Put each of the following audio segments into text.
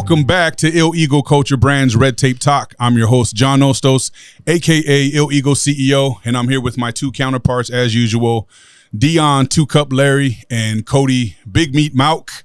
Welcome back to Ill Ego Culture Brands Red Tape Talk. I'm your host, John Ostos, a.k.a. Ill Ego CEO, and I'm here with my two counterparts as usual, Dion, Two Cup Larry, and Cody, Big Meat Mauk.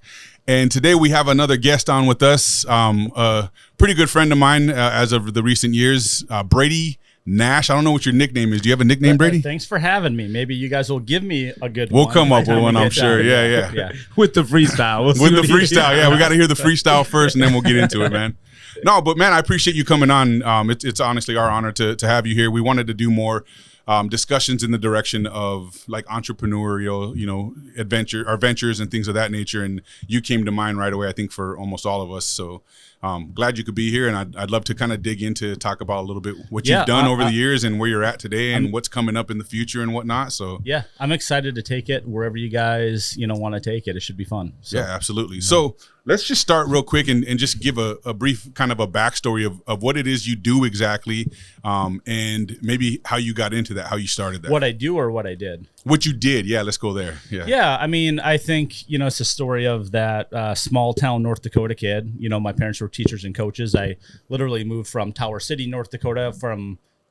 And today we have another guest on with us, a pretty good friend of mine as of the recent years, Brady Nash. I don't know what your nickname is. Do you have a nickname, Brady? Thanks for having me. Maybe you guys will give me a good We'll one. come up with one, I'm sure. Yeah. With the freestyle. With the freestyle, yeah. We got to hear the freestyle first, and then we'll get into it, man. No, but, man, I appreciate you coming on. It's honestly our honor to have you here. We wanted to do more discussions in the direction of, like, entrepreneurial, ventures and things of that nature, and you came to mind right away, I think, for almost all of us. So glad you could be here, and I'd love to kind of dig into, talk about a little bit what you've done over the years and where you're at today and what's coming up in the future and whatnot. So yeah, I'm excited to take it wherever you guys want to take it. It should be fun. So, yeah, absolutely. So let's just start real quick and just give a brief kind of a backstory of what it is you do exactly, and maybe how you got into that, how you started that. What I do or what I did? What you did. Yeah, let's go there. Yeah, I mean, I think, it's a story of that small town North Dakota kid. My parents were teachers and coaches. I literally moved from Tower City, North Dakota,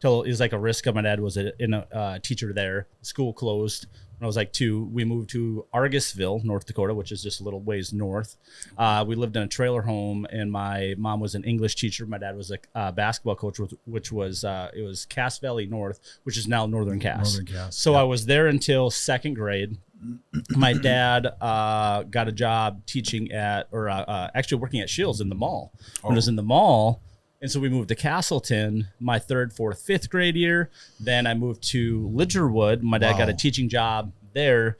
till it was like a risk. My dad was a teacher there. School closed when I was like 2. We moved to Argusville, North Dakota, which is just a little ways north. We lived in a trailer home, and my mom was an English teacher. My dad was a basketball coach, which was it was Cass Valley North, which is now Northern Cass. So I was there until 2nd grade. My dad got a job teaching actually working at Shields in the mall. When I was in the mall. And so we moved to Castleton my 3rd, 4th, 5th grade year. Then I moved to Lidgerwood. My dad got a teaching job there.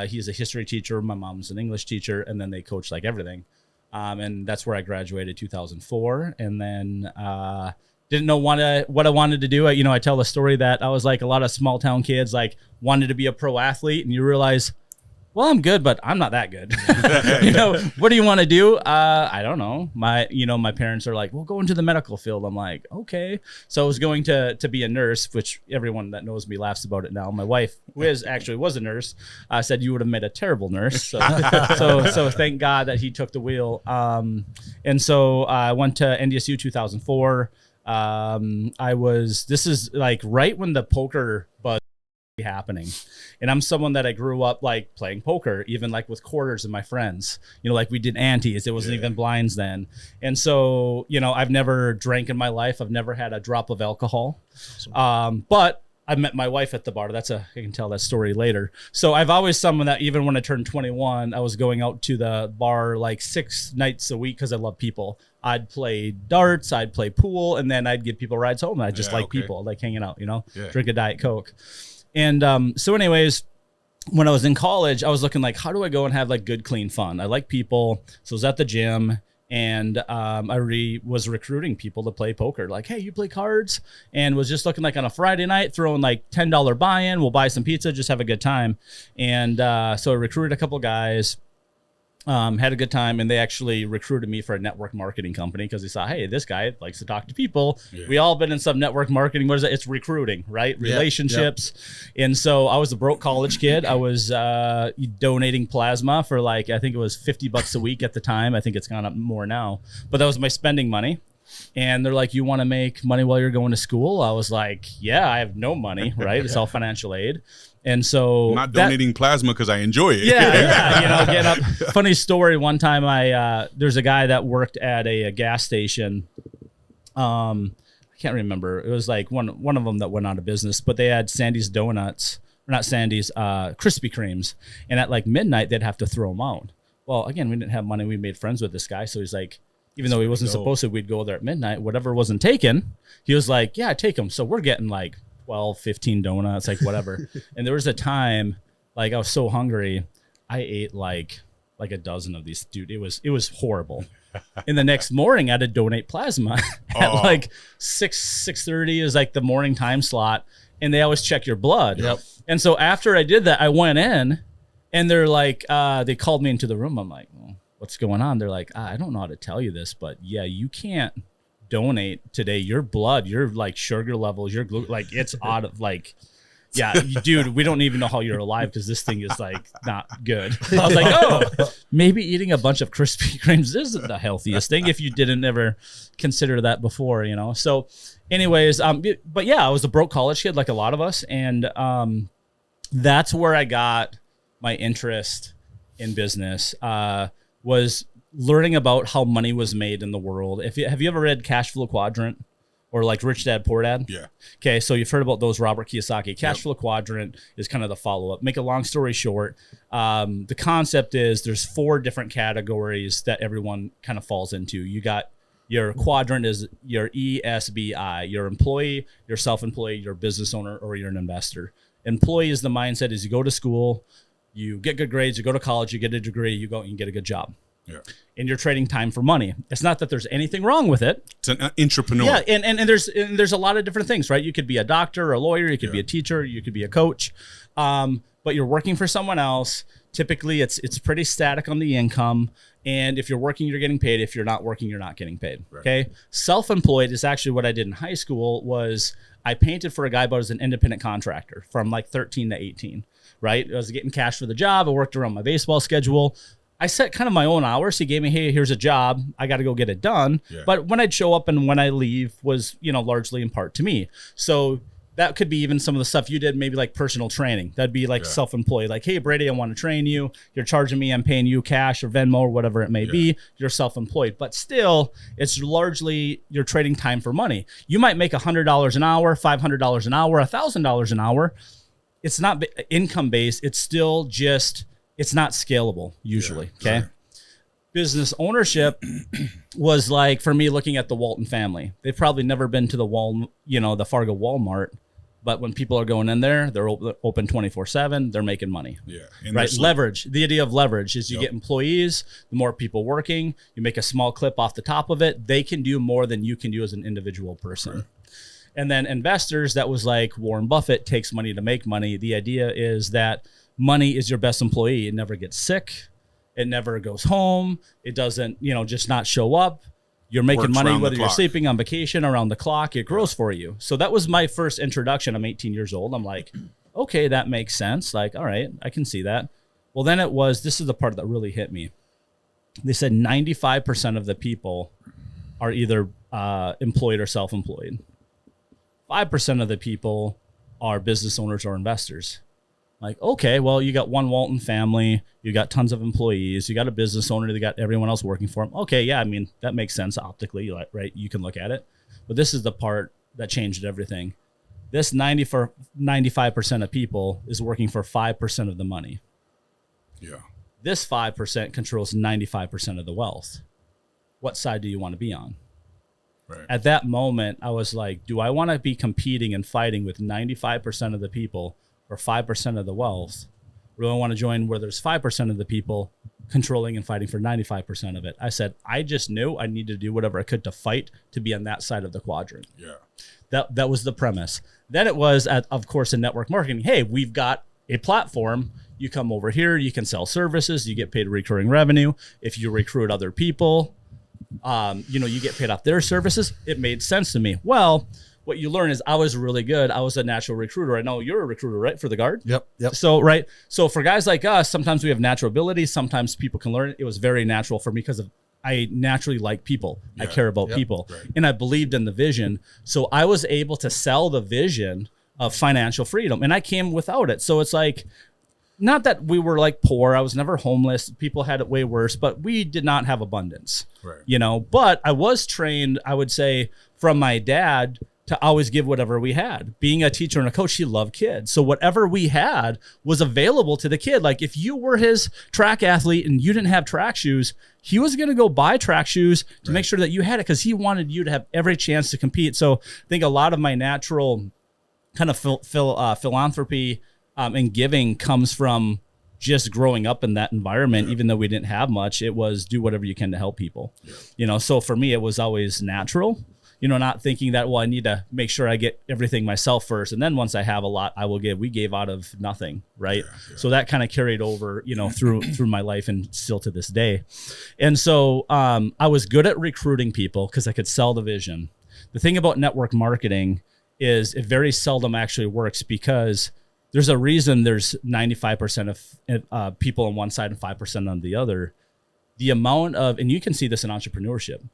He's a history teacher. My mom's an English teacher. And then they coach like everything. And that's where I graduated 2004. And then didn't know what I wanted to do. I tell the story that I was like a lot of small town kids, like wanted to be a pro athlete. And you realize, well, I'm good, but I'm not that good. What do you want to do? I don't know. My parents are like, well, go into the medical field. I'm like, okay. So I was going to be a nurse, which everyone that knows me laughs about it now. My wife, who actually was a nurse, said you would have made a terrible nurse. So, so thank God that he took the wheel. And so I went to NDSU 2004. This is like right when the poker buzz happening, and I'm someone that I grew up like playing poker, even like with quarters and my friends, like we did antes. It wasn't even blinds then. And so I've never drank in my life. I've never had a drop of alcohol. But I met my wife at the bar. I can tell that story later. So I've always someone that even when I turned 21, I was going out to the bar like 6 nights a week because I love people. I'd play darts, I'd play pool, and then I'd give people rides home. And I just people, I like hanging out, drink a Diet Coke. And so anyways, when I was in college, I was looking like, how do I go and have like good, clean fun? I like people. So I was at the gym, and I was recruiting people to play poker. Like, hey, you play cards? And was just looking like on a Friday night, throwing like $10 buy-in. We'll buy some pizza, just have a good time. And so I recruited a couple guys. Had a good time, and they actually recruited me for a network marketing company because they saw, hey, this guy likes to talk to people. Yeah. We all been in some network marketing. What is it? It's recruiting, right? Relationships. Yeah. And so I was a broke college kid. I was donating plasma for I think it was $50 a week at the time. I think it's gone up more now, but that was my spending money. And they're like, you want to make money while you're going to school? I was like, yeah, I have no money, right? It's all financial aid. And so I'm not donating plasma because I enjoy it. Yeah. Get up. Funny story. One time there's a guy that worked at a gas station. I can't remember. It was like one of them that went out of business, but they had Sandy's donuts, or not Sandy's, Krispy Kremes. And at like midnight, they'd have to throw them out. Well, again, we didn't have money. We made friends with this guy. So he's like, even though he wasn't supposed to, we'd go there at midnight. Whatever wasn't taken, he was like, yeah, take them. So we're getting like 12, 15 donuts, like whatever. And there was a time, like I was so hungry, I ate like a dozen of these, dude. It was horrible. And the next morning I had to donate plasma at like 6:30 is like the morning time slot. And they always check your blood. Yep. And so after I did that, I went in, and they're like, they called me into the room. I'm like, well, what's going on? They're like, I don't know how to tell you this, but yeah, you can't donate today. Your blood, your like sugar levels, your like it's out of like, Yeah, dude, we don't even know how you're alive because this thing is like not good. I was like, oh, maybe eating a bunch of Krispy Kremes isn't the healthiest thing if you didn't ever consider that before, you know? So anyways, but yeah, I was a broke college kid like a lot of us. And that's where I got my interest in business, was learning about how money was made in the world. Have you ever read Cash Flow Quadrant? Or like Rich Dad, Poor Dad? Yeah. Okay, so you've heard about those, Robert Kiyosaki. Cash Flow Quadrant is kind of the follow-up. Make a long story short, the concept is there's 4 different categories that everyone kind of falls into. You got your quadrant is your ESBI, your employee, your self-employed, your business owner, or you're an investor. Employee is the mindset is you go to school, you get good grades, you go to college, you get a degree, you go and you get a good job. Yeah. And you're trading time for money. It's not that there's anything wrong with it. It's an entrepreneur. Yeah, and there's a lot of different things, right? You could be a doctor or a lawyer, you could be a teacher, you could be a coach, but you're working for someone else. Typically, it's pretty static on the income, and if you're working, you're getting paid. If you're not working, you're not getting paid. Right. Okay, self-employed is actually what I did in high school. Was I painted for a guy, but I was an independent contractor from like 13 to 18. Right, I was getting cash for the job. I worked around my baseball schedule. I set kind of my own hours. He gave me, hey, here's a job. I got to go get it done. Yeah. But when I'd show up and when I leave was, largely in part to me. So that could be even some of the stuff you did, maybe like personal training. That'd be like self-employed. Like, hey, Brady, I want to train you. You're charging me. I'm paying you cash or Venmo or whatever it may be. You're self-employed. But still, it's largely you're trading time for money. You might make $100 an hour, $500 an hour, $1,000 an hour. It's not income-based. It's still just... It's not scalable usually. Yeah, okay. Sure. Business ownership was like, for me, looking at the Walton family. They've probably never been to the Fargo Walmart, but when people are going in there, they're open 24/7. They're making money. Yeah. Right. Leverage. The idea of leverage is you get employees, the more people working, you make a small clip off the top of it. They can do more than you can do as an individual person. Right. And then investors, that was like Warren Buffett takes money to make money. The idea is that money is your best employee. It never gets sick. It never goes home. It doesn't, just not show up. You're making money whether you're sleeping on vacation, around the clock. It grows for you. So that was my first introduction. I'm 18 years old. I'm like, okay, that makes sense. Like, all right, I can see that. Well, then this is the part that really hit me. They said 95% of the people are either employed or self-employed. 5% of the people are business owners or investors. Like, okay, well, you got one Walton family, you got tons of employees, you got a business owner, they got everyone else working for them. Okay, yeah, I mean, that makes sense optically, right? You can look at it. But this is the part that changed everything. This 95% of people is working for 5% of the money. Yeah. This 5% controls 95% of the wealth. What side do you want to be on? Right. At that moment, I was like, do I want to be competing and fighting with 95% of the people or 5% of the wealth? Or do I want to join where there's 5% of the people controlling and fighting for 95% of it? I said, I just knew I needed to do whatever I could to fight to be on that side of the quadrant. Yeah. That was the premise. Then it was, of course, in network marketing. Hey, we've got a platform. You come over here, you can sell services, you get paid recurring revenue. If you recruit other people, you get paid off their services. It made sense to me. Well, what you learn is I was really good. I was a natural recruiter. I know you're a recruiter, right? For the Guard? Yep. So, right. So for guys like us, sometimes we have natural abilities. Sometimes people can learn it. It was very natural for me because I naturally like people. Yeah. I care about people. Right. And I believed in the vision. So I was able to sell the vision of financial freedom. And I came without it. So it's like, not that we were like poor. I was never homeless. People had it way worse, but we did not have abundance. Right. But I was trained, I would say, from my dad to always give whatever we had. Being a teacher and a coach, he loved kids. So whatever we had was available to the kid. Like if you were his track athlete and you didn't have track shoes, he was going to go buy track shoes to make sure that you had it because he wanted you to have every chance to compete. So I think a lot of my natural kind of philanthropy and giving comes from just growing up in that environment. Even though we didn't have much, it was do whatever you can to help people. So for me, it was always natural. Not thinking that, well, I need to make sure I get everything myself first. And then once I have a lot, I will give. We gave out of nothing, right? Yeah. So that kind of carried over, through my life and still to this day. And so I was good at recruiting people because I could sell the vision. The thing about network marketing is it very seldom actually works because there's a reason there's 95% of people on one side and 5% on the other. The amount of, and you can see this in entrepreneurship,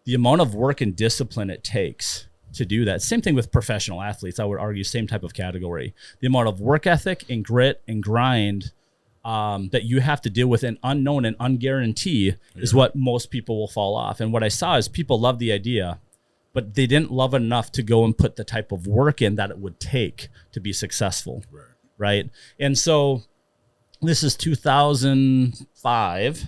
the amount of work and discipline it takes to do that. Same thing with professional athletes. I would argue same type of category. The amount of work ethic and grit and grind that you have to deal with an unknown and unguarantee is what most people will fall off. And what I saw is people love the idea, but they didn't love it enough to go and put the type of work in that it would take to be successful. Right. And so this is 2005.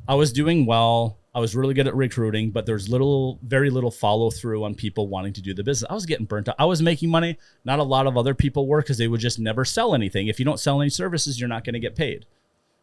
I was doing well. I was really good at recruiting, but there's very little follow through on people wanting to do the business. I was getting burnt out. I was making money. Not a lot of other people were, because they would just never sell anything. If you don't sell any services, you're not going to get paid.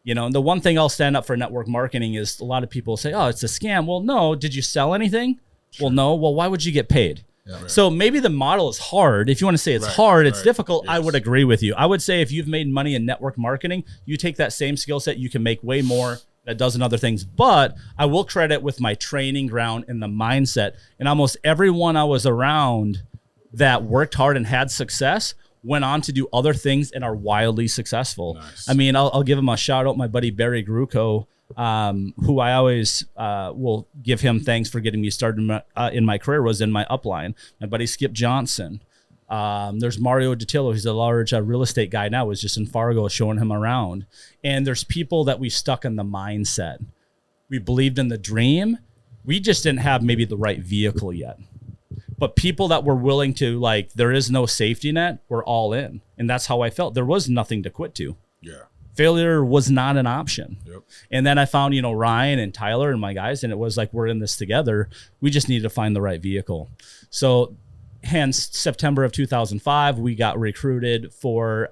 You know, and the one thing I'll stand up for network marketing is a lot of people say, oh, it's a scam. Well, no. Did you sell anything? Sure. Well, no. Well, why would you get paid? Yeah, right. So maybe the model is hard. If you want to say it's hard, it's difficult, yes. I would agree with you. I would say if you've made money in network marketing, you take that same skill set, you can make way more a dozen other things. But I will credit with my training ground and the mindset. And almost everyone I was around that worked hard and had success went on to do other things and are wildly successful. Nice. I mean, I'll give him a shout out. My buddy Barry Gruco, who I always will give him thanks for getting me started in my career, was in my upline. My buddy Skip Johnson. There's Mario Datillo. He's a large real estate guy now. Was just in Fargo showing him around. And there's people that we stuck in the mindset. We believed in the dream. We just didn't have maybe the right vehicle yet. But people that were willing to, like, there is no safety net, were all in. And that's how I felt. There was nothing to quit to. Yeah. Failure was not an option. Yep. And then I found, Ryan and Tyler and my guys, and it was like, we're in this together. We just needed to find the right vehicle. So hence September of 2005, we got recruited for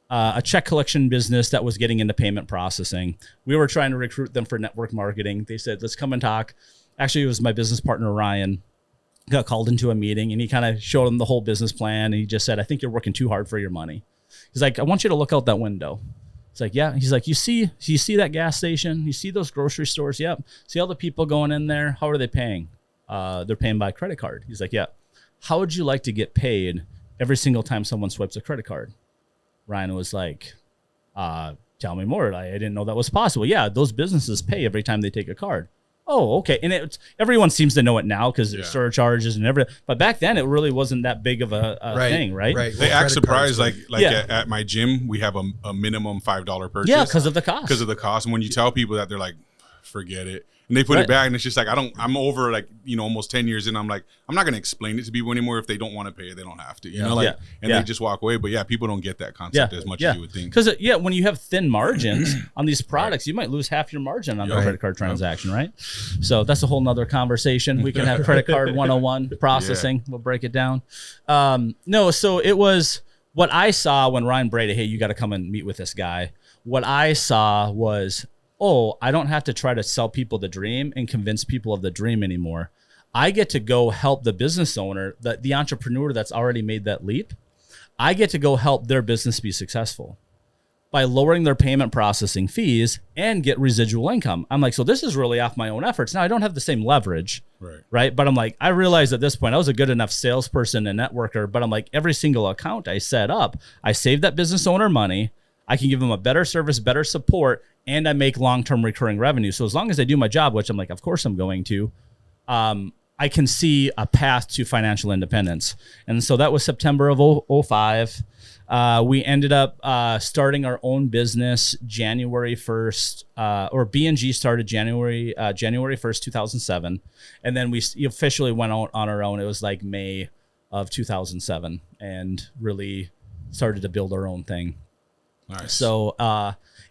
a check collection business that was getting into payment processing. We were trying to recruit them for network marketing. They said, let's come and talk. Actually, it was my business partner, Ryan, got called into a meeting, and he kind of showed them the whole business plan. And he just said, I think you're working too hard for your money. He's like, I want you to look out that window. It's like, yeah. He's like, you see that gas station? You see those grocery stores? Yep. See all the people going in there? How are they paying? They're paying by credit card. He's like, yeah. How would you like to get paid every single time someone swipes a credit card? Ryan was like, tell me more. I didn't know that was possible. Yeah, those businesses pay every time they take a card. Oh, okay. And everyone seems to know it now because there's surcharges and everything. But back then, it really wasn't that big of a thing, right? Right. They act surprised. Like at my gym, we have a minimum $5 purchase. Yeah, because of the cost. Because of the cost. And when you tell people that, they're like, forget it. And they put it back, and it's just like, I'm over, like, almost 10 years in. I'm like, I'm not going to explain it to people anymore. If they don't want to pay it, they don't have to, they just walk away. But people don't get that concept as much as you would think. Because, when you have thin margins on these products, you might lose half your margin on a credit card transaction, right? So that's a whole nother conversation. We can have credit card 101 processing. We'll break it down. So it was what I saw when Ryan Brady, hey, you got to come and meet with this guy. What I saw was, I don't have to try to sell people the dream and convince people of the dream anymore. I get to go help the business owner, the entrepreneur that's already made that leap. I get to go help their business be successful by lowering their payment processing fees and get residual income. I'm like, so this is really off my own efforts. Now, I don't have the same leverage, right? But I'm like, I realized at this point, I was a good enough salesperson and networker, but I'm like, every single account I set up, I save that business owner money. I can give them a better service, better support, and I make long-term recurring revenue. So as long as I do my job, which I'm like, of course I'm going to, I can see a path to financial independence. And so that was September of 2005. We ended up starting our own business January 1st, or B&G started January 1st, 2007. And then we officially went out on our own. It was like May of 2007, and really started to build our own thing. Nice. So,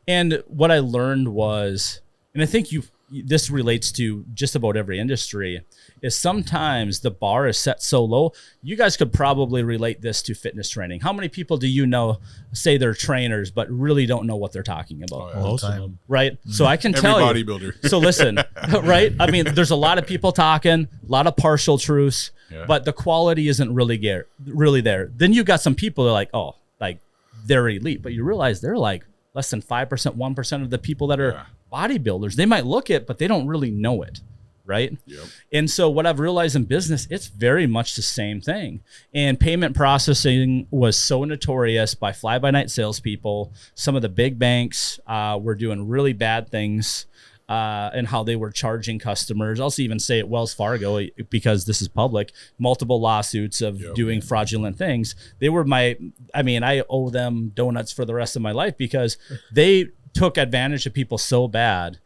and what I learned was, and I think this relates to just about every industry, is sometimes the bar is set so low. You guys could probably relate this to fitness training. How many people do you know say they're trainers but really don't know what they're talking about? All the time. Right? So I can tell you. Every bodybuilder. So listen, right? I mean, there's a lot of people talking, a lot of partial truths, but the quality isn't really there. Then you got some people that are like, they're elite, but you realize they're like less than 5%, 1% of the people that are bodybuilders. They might look it, but they don't really know it, right? Yep. And so what I've realized in business, it's very much the same thing. And payment processing was so notorious by fly-by-night salespeople. Some of the big banks were doing really bad things and how they were charging customers. I'll even say at Wells Fargo, because this is public, multiple lawsuits of doing fraudulent things. They were I owe them donuts for the rest of my life because they took advantage of people so bad.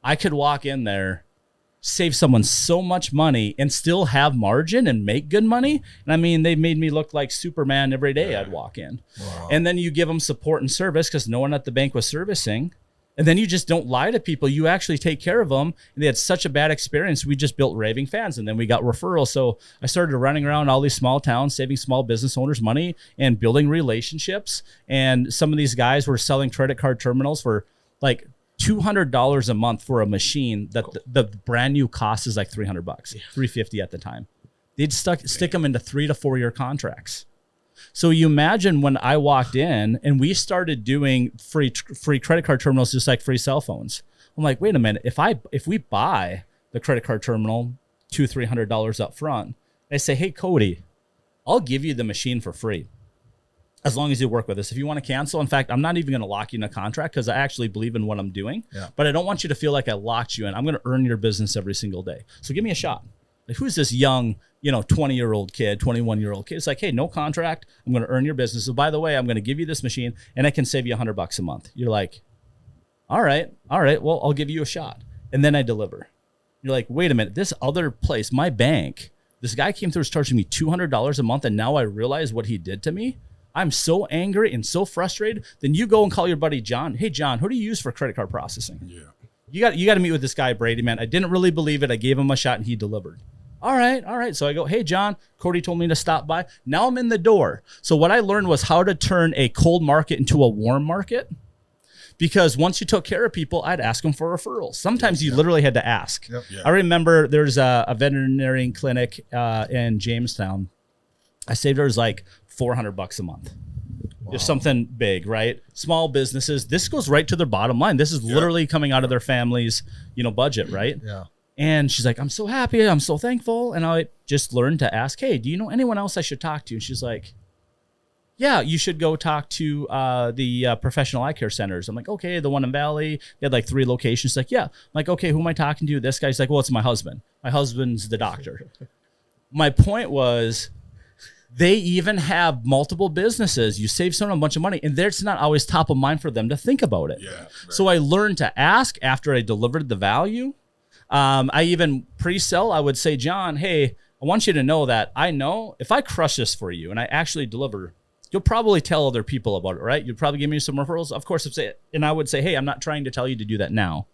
I could walk in there, save someone so much money and still have margin and make good money. And I mean, they made me look like Superman every day I'd walk in. Wow. And then you give them support and service because no one at the bank was servicing. And then you just don't lie to people. You actually take care of them. And they had such a bad experience. We just built raving fans and then we got referrals. So I started running around all these small towns, saving small business owners money and building relationships. And some of these guys were selling credit card terminals for like $200 a month for a machine that the brand new cost is like $300, $350 at the time. They'd stick them into 3 to 4 year contracts. So you imagine when I walked in and we started doing free credit card terminals, just like free cell phones. I'm like, wait a minute. If we buy the credit card terminal $200-$300 up front, I say, hey, Cody, I'll give you the machine for free as long as you work with us. If you want to cancel, in fact, I'm not even going to lock you in a contract because I actually believe in what I'm doing. Yeah. But I don't want you to feel like I locked you in. I'm going to earn your business every single day. So give me a shot. Like, who's this young, 20-year-old kid, 21-year-old kid? It's like, hey, no contract. I'm going to earn your business. So by the way, I'm going to give you this machine and I can save you $100 a month. You're like, all right. Well, I'll give you a shot. And then I deliver. You're like, wait a minute. This other place, my bank, this guy came through, was charging me $200 a month. And now I realize what he did to me. I'm so angry and so frustrated. Then you go and call your buddy John. Hey, John, who do you use for credit card processing? Yeah. You got to meet with this guy, Brady, man. I didn't really believe it. I gave him a shot and he delivered. All right. So I go, hey, John, Cody told me to stop by. Now I'm in the door. So what I learned was how to turn a cold market into a warm market. Because once you took care of people, I'd ask them for referrals. Sometimes you literally had to ask. Yep. Yeah. I remember there's a veterinary clinic in Jamestown. I saved her like $400 a month. Wow. If something big, right? Small businesses, this goes right to their bottom line. This is literally coming out of their family's, budget, right? Yeah. And she's like, I'm so happy. I'm so thankful. And I just learned to ask, hey, do you know anyone else I should talk to? And she's like, yeah, you should go talk to the professional eye care centers. I'm like, okay, the one in Valley. They had like 3 locations. She's like, yeah. I'm like, okay, who am I talking to? This guy's like, well, it's my husband. My husband's the doctor. My point was, they even have multiple businesses. You save someone a bunch of money, and it's not always top of mind for them to think about it. Yeah, right. So I learned to ask after I delivered the value. I even pre-sell, I would say, John, hey, I want you to know that I know if I crush this for you and I actually deliver, you'll probably tell other people about it, right? You'll probably give me some referrals. Of course, and I would say, hey, I'm not trying to tell you to do that now.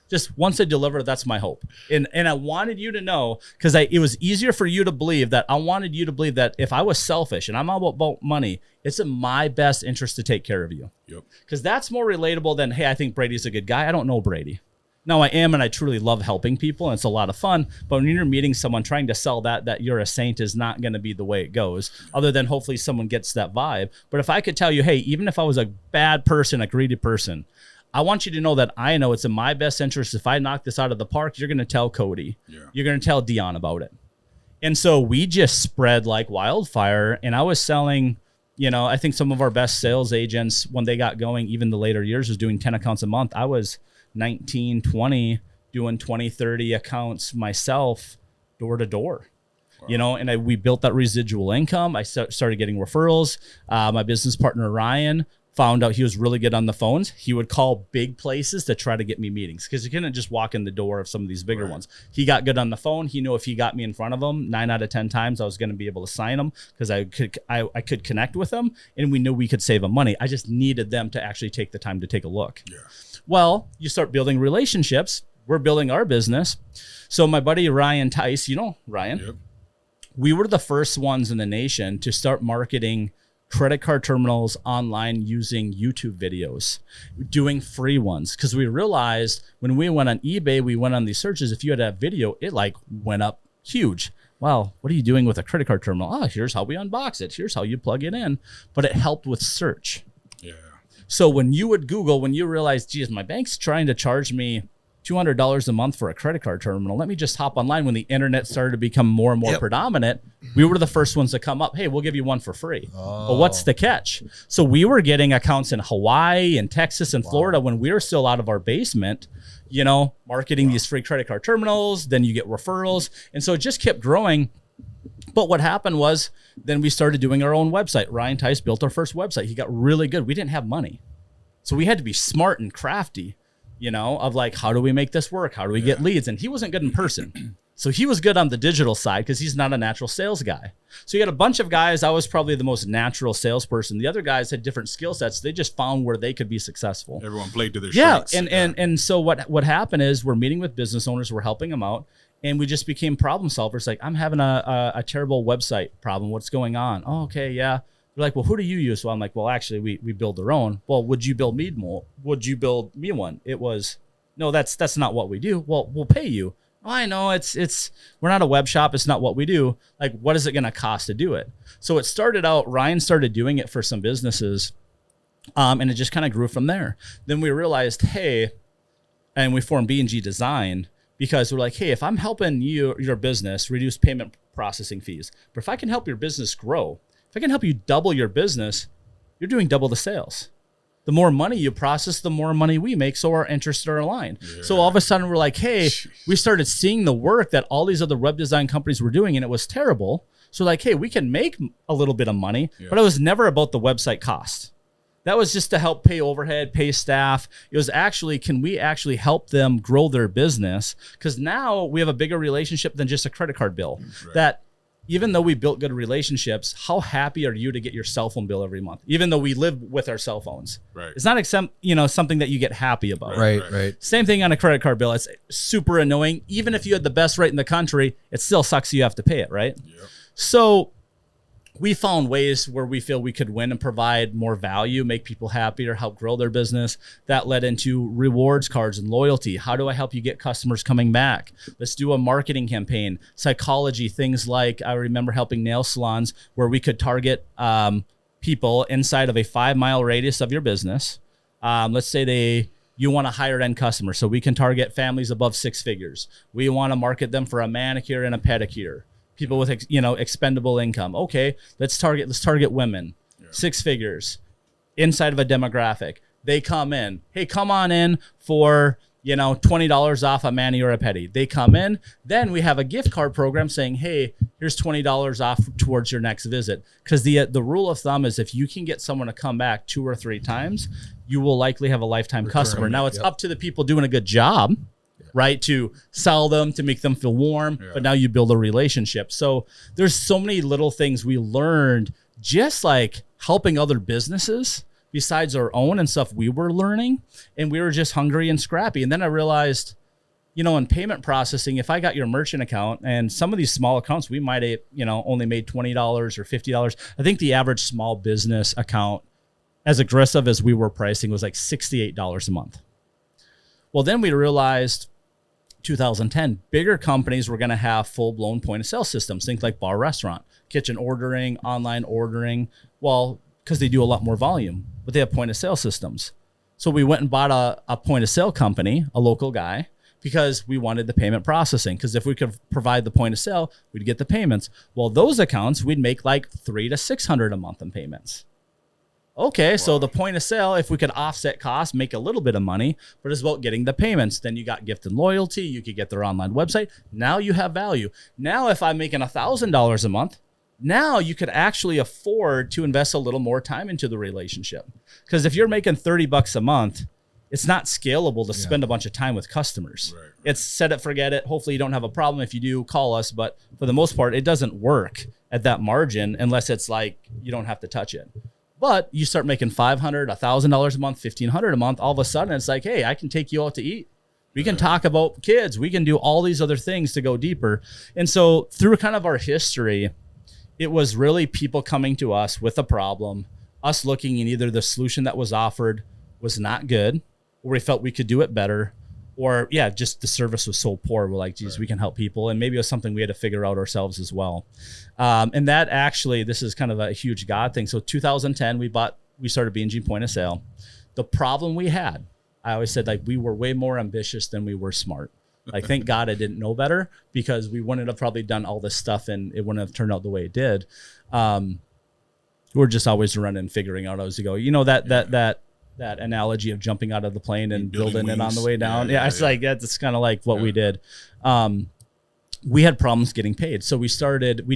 Just once I deliver, that's my hope. And I wanted you to know, because it was easier for you to believe that I wanted you to believe that if I was selfish and I'm all about money, it's in my best interest to take care of you. Yep. Because that's more relatable than, hey, I think Brady's a good guy. I don't know Brady. No, I am, and I truly love helping people, and it's a lot of fun. But when you're meeting someone trying to sell that you're a saint is not going to be the way it goes, other than hopefully someone gets that vibe. But if I could tell you, hey, even if I was a bad person, a greedy person, I want you to know that I know it's in my best interest. If I knock this out of the park, you're going to tell Cody. Yeah. You're going to tell Dion about it. And so we just spread like wildfire. And I was selling, I think some of our best sales agents, when they got going, even the later years, was doing 10 accounts a month. I was 19, 20, doing 20, 30 accounts myself, door to door. Wow. And we built that residual income. I started getting referrals. My business partner, Ryan, found out he was really good on the phones. He would call big places to try to get me meetings because he couldn't just walk in the door of some of these bigger ones. He got good on the phone. He knew if he got me in front of him, 9 out of 10 times I was going to be able to sign them because I could connect with them, and we knew we could save them money. I just needed them to actually take the time to take a look. Yeah. Well, you start building relationships. We're building our business. So my buddy Ryan Tice, Ryan, yep. We were the first ones in the nation to start marketing credit card terminals online using YouTube videos, doing free ones. Because we realized when we went on eBay, we went on these searches, if you had a video, it like went up huge. Wow, what are you doing with a credit card terminal? Oh, here's how we unbox it. Here's how you plug it in. But it helped with search. Yeah. So when you would Google, when you realize, geez, my bank's trying to charge me $200 a month for a credit card terminal. Let me just hop online. When the internet started to become more and more predominant, we were the first ones to come up. Hey, we'll give you one for free. But what's the catch? So we were getting accounts in Hawaii and Texas and Florida when we were still out of our basement, marketing these free credit card terminals. Then you get referrals. And so it just kept growing. But what happened was then we started doing our own website. Ryan Tice built our first website. He got really good. We didn't have money. So we had to be smart and crafty, of like, how do we make this work? How do we get leads? And he wasn't good in person. So he was good on the digital side because he's not a natural sales guy. So you had a bunch of guys. I was probably the most natural salesperson. The other guys had different skill sets. They just found where they could be successful. Everyone played to their strengths. And so what happened is we're meeting with business owners. We're helping them out. And we just became problem solvers. Like, I'm having a terrible website problem. What's going on? Oh, okay, yeah. They're like, well, who do you use? So I'm like, well, actually, we build our own. Well, would you build me more? Would you build me one? It was, no, that's not what we do. Well, we'll pay you. Oh, I know it's we're not a web shop. It's not what we do. Like, what is it going to cost to do it? So it started out, Ryan started doing it for some businesses, and it just kind of grew from there. Then we realized, hey, and we formed B&G Design because we're like, hey, if I'm helping your business reduce payment processing fees, but if I can help your business grow, if I can help you double your business, you're doing double the sales. The more money you process, the more money we make, so our interests are aligned. Yeah. So all of a sudden, we're like, hey, we started seeing the work that all these other web design companies were doing, and it was terrible. So like, hey, we can make a little bit of money, but it was never about the website cost. That was just to help pay overhead, pay staff. It was actually, can we actually help them grow their business? Because now we have a bigger relationship than just a credit card bill. Right. That even though we built good relationships, how happy are you to get your cell phone bill every month? Even though we live with our cell phones, right? It's not something that you get happy about. Right. Same thing on a credit card bill. It's super annoying. Even if you had the best rate in the country, it still sucks you have to pay it, right? Yep. So we found ways where we feel we could win and provide more value, make people happier, help grow their business. That led into rewards cards and loyalty. How do I help you get customers coming back? Let's do a marketing campaign. Psychology, things like I remember helping nail salons where we could target people inside of a 5-mile radius of your business. Let's say you want a higher end customer, so we can target families above 6 figures. We want to market them for a manicure and a pedicure. People with expendable income. Okay, let's target women, 6 figures, inside of a demographic. They come in. Hey, come on in for $20 off a mani or a pedi. They come in. Then we have a gift card program saying, hey, here's $20 off towards your next visit. Because the rule of thumb is if you can get someone to come back 2 or 3 times, you will likely have a lifetime customer. Now it's up to the people doing a good job, right, to sell them, to make them feel warm, but now you build a relationship. So there's so many little things we learned just like helping other businesses besides our own and stuff we were learning, and we were just hungry and scrappy. And then I realized, in payment processing, if I got your merchant account and some of these small accounts, we might have, only made $20 or $50. I think the average small business account, as aggressive as we were pricing, was like $68 a month. Well, then we realized 2010, bigger companies were going to have full-blown point-of-sale systems. Think like bar, restaurant, kitchen ordering, online ordering. Well, because they do a lot more volume, but they have point-of-sale systems. So we went and bought a point-of-sale company, a local guy, because we wanted the payment processing. Because if we could provide the point-of-sale, we'd get the payments. Well, those accounts, we'd make like $300 to $600 a month in payments. Okay, so the point of sale, if we could offset costs, make a little bit of money, but it's about getting the payments. Then you got gift and loyalty. You could get their online website. Now you have value. Now if I'm making $1,000 a month, now you could actually afford to invest a little more time into the relationship. Because if you're making $30 a month, it's not scalable to spend a bunch of time with customers. Right. It's set it, forget it. Hopefully you don't have a problem. If you do, call us. But for the most part, it doesn't work at that margin unless it's like you don't have to touch it. But you start making $500, $1,000 a month, $1,500 a month. All of a sudden, it's like, hey, I can take you out to eat. We can talk about kids. We can do all these other things to go deeper. And so through kind of our history, it was really people coming to us with a problem, us looking in either the solution that was offered was not good, or we felt we could do it better, or just the service was so poor. We're like, geez, we can help people. And maybe it was something we had to figure out ourselves as well. And that actually, this is kind of a huge God thing. So 2010, we started B&G Point of Sale. The problem we had, I always said, like, we were way more ambitious than we were smart. Like, thank God I didn't know better, because we wouldn't have probably done all this stuff and it wouldn't have turned out the way it did. We're just always running, figuring out as we go. You know, that analogy of jumping out of the plane and building it on the way down. Yeah, it's like that's kind of like what we did. We had problems getting paid, so I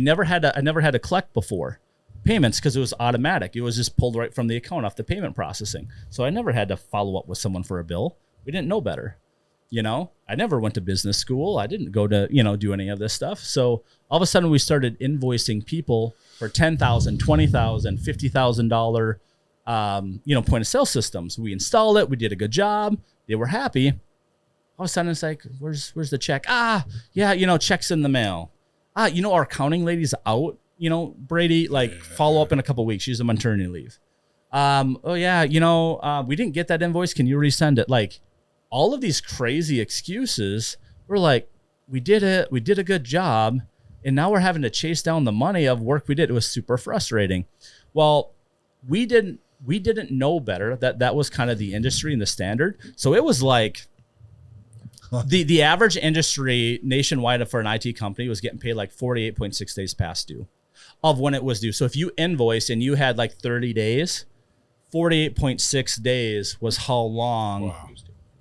never had to collect before payments because it was automatic. It was just pulled right from the account off the payment processing. So I never had to follow up with someone for a bill. We didn't know better. You know, I never went to business school. I didn't go to, do any of this stuff. So all of a sudden we started invoicing people for $10,000, $20,000, $50,000, point of sale systems. We installed it. We did a good job. They were happy. All of a sudden it's like, where's the check? Check's in the mail. Our accounting lady's out, Brady, follow up in a couple of weeks. She's on maternity leave. We didn't get that invoice. Can you resend it? Like, all of these crazy excuses. We're like, we did it. We did a good job. And now we're having to chase down the money of work we did. It was super frustrating. Well, we didn't know better. That was kind of the industry and the standard. So it was like the average industry nationwide for an IT company was getting paid like 48.6 days past due of when it was due. So if you invoiced and you had like 30 days, 48.6 days was how long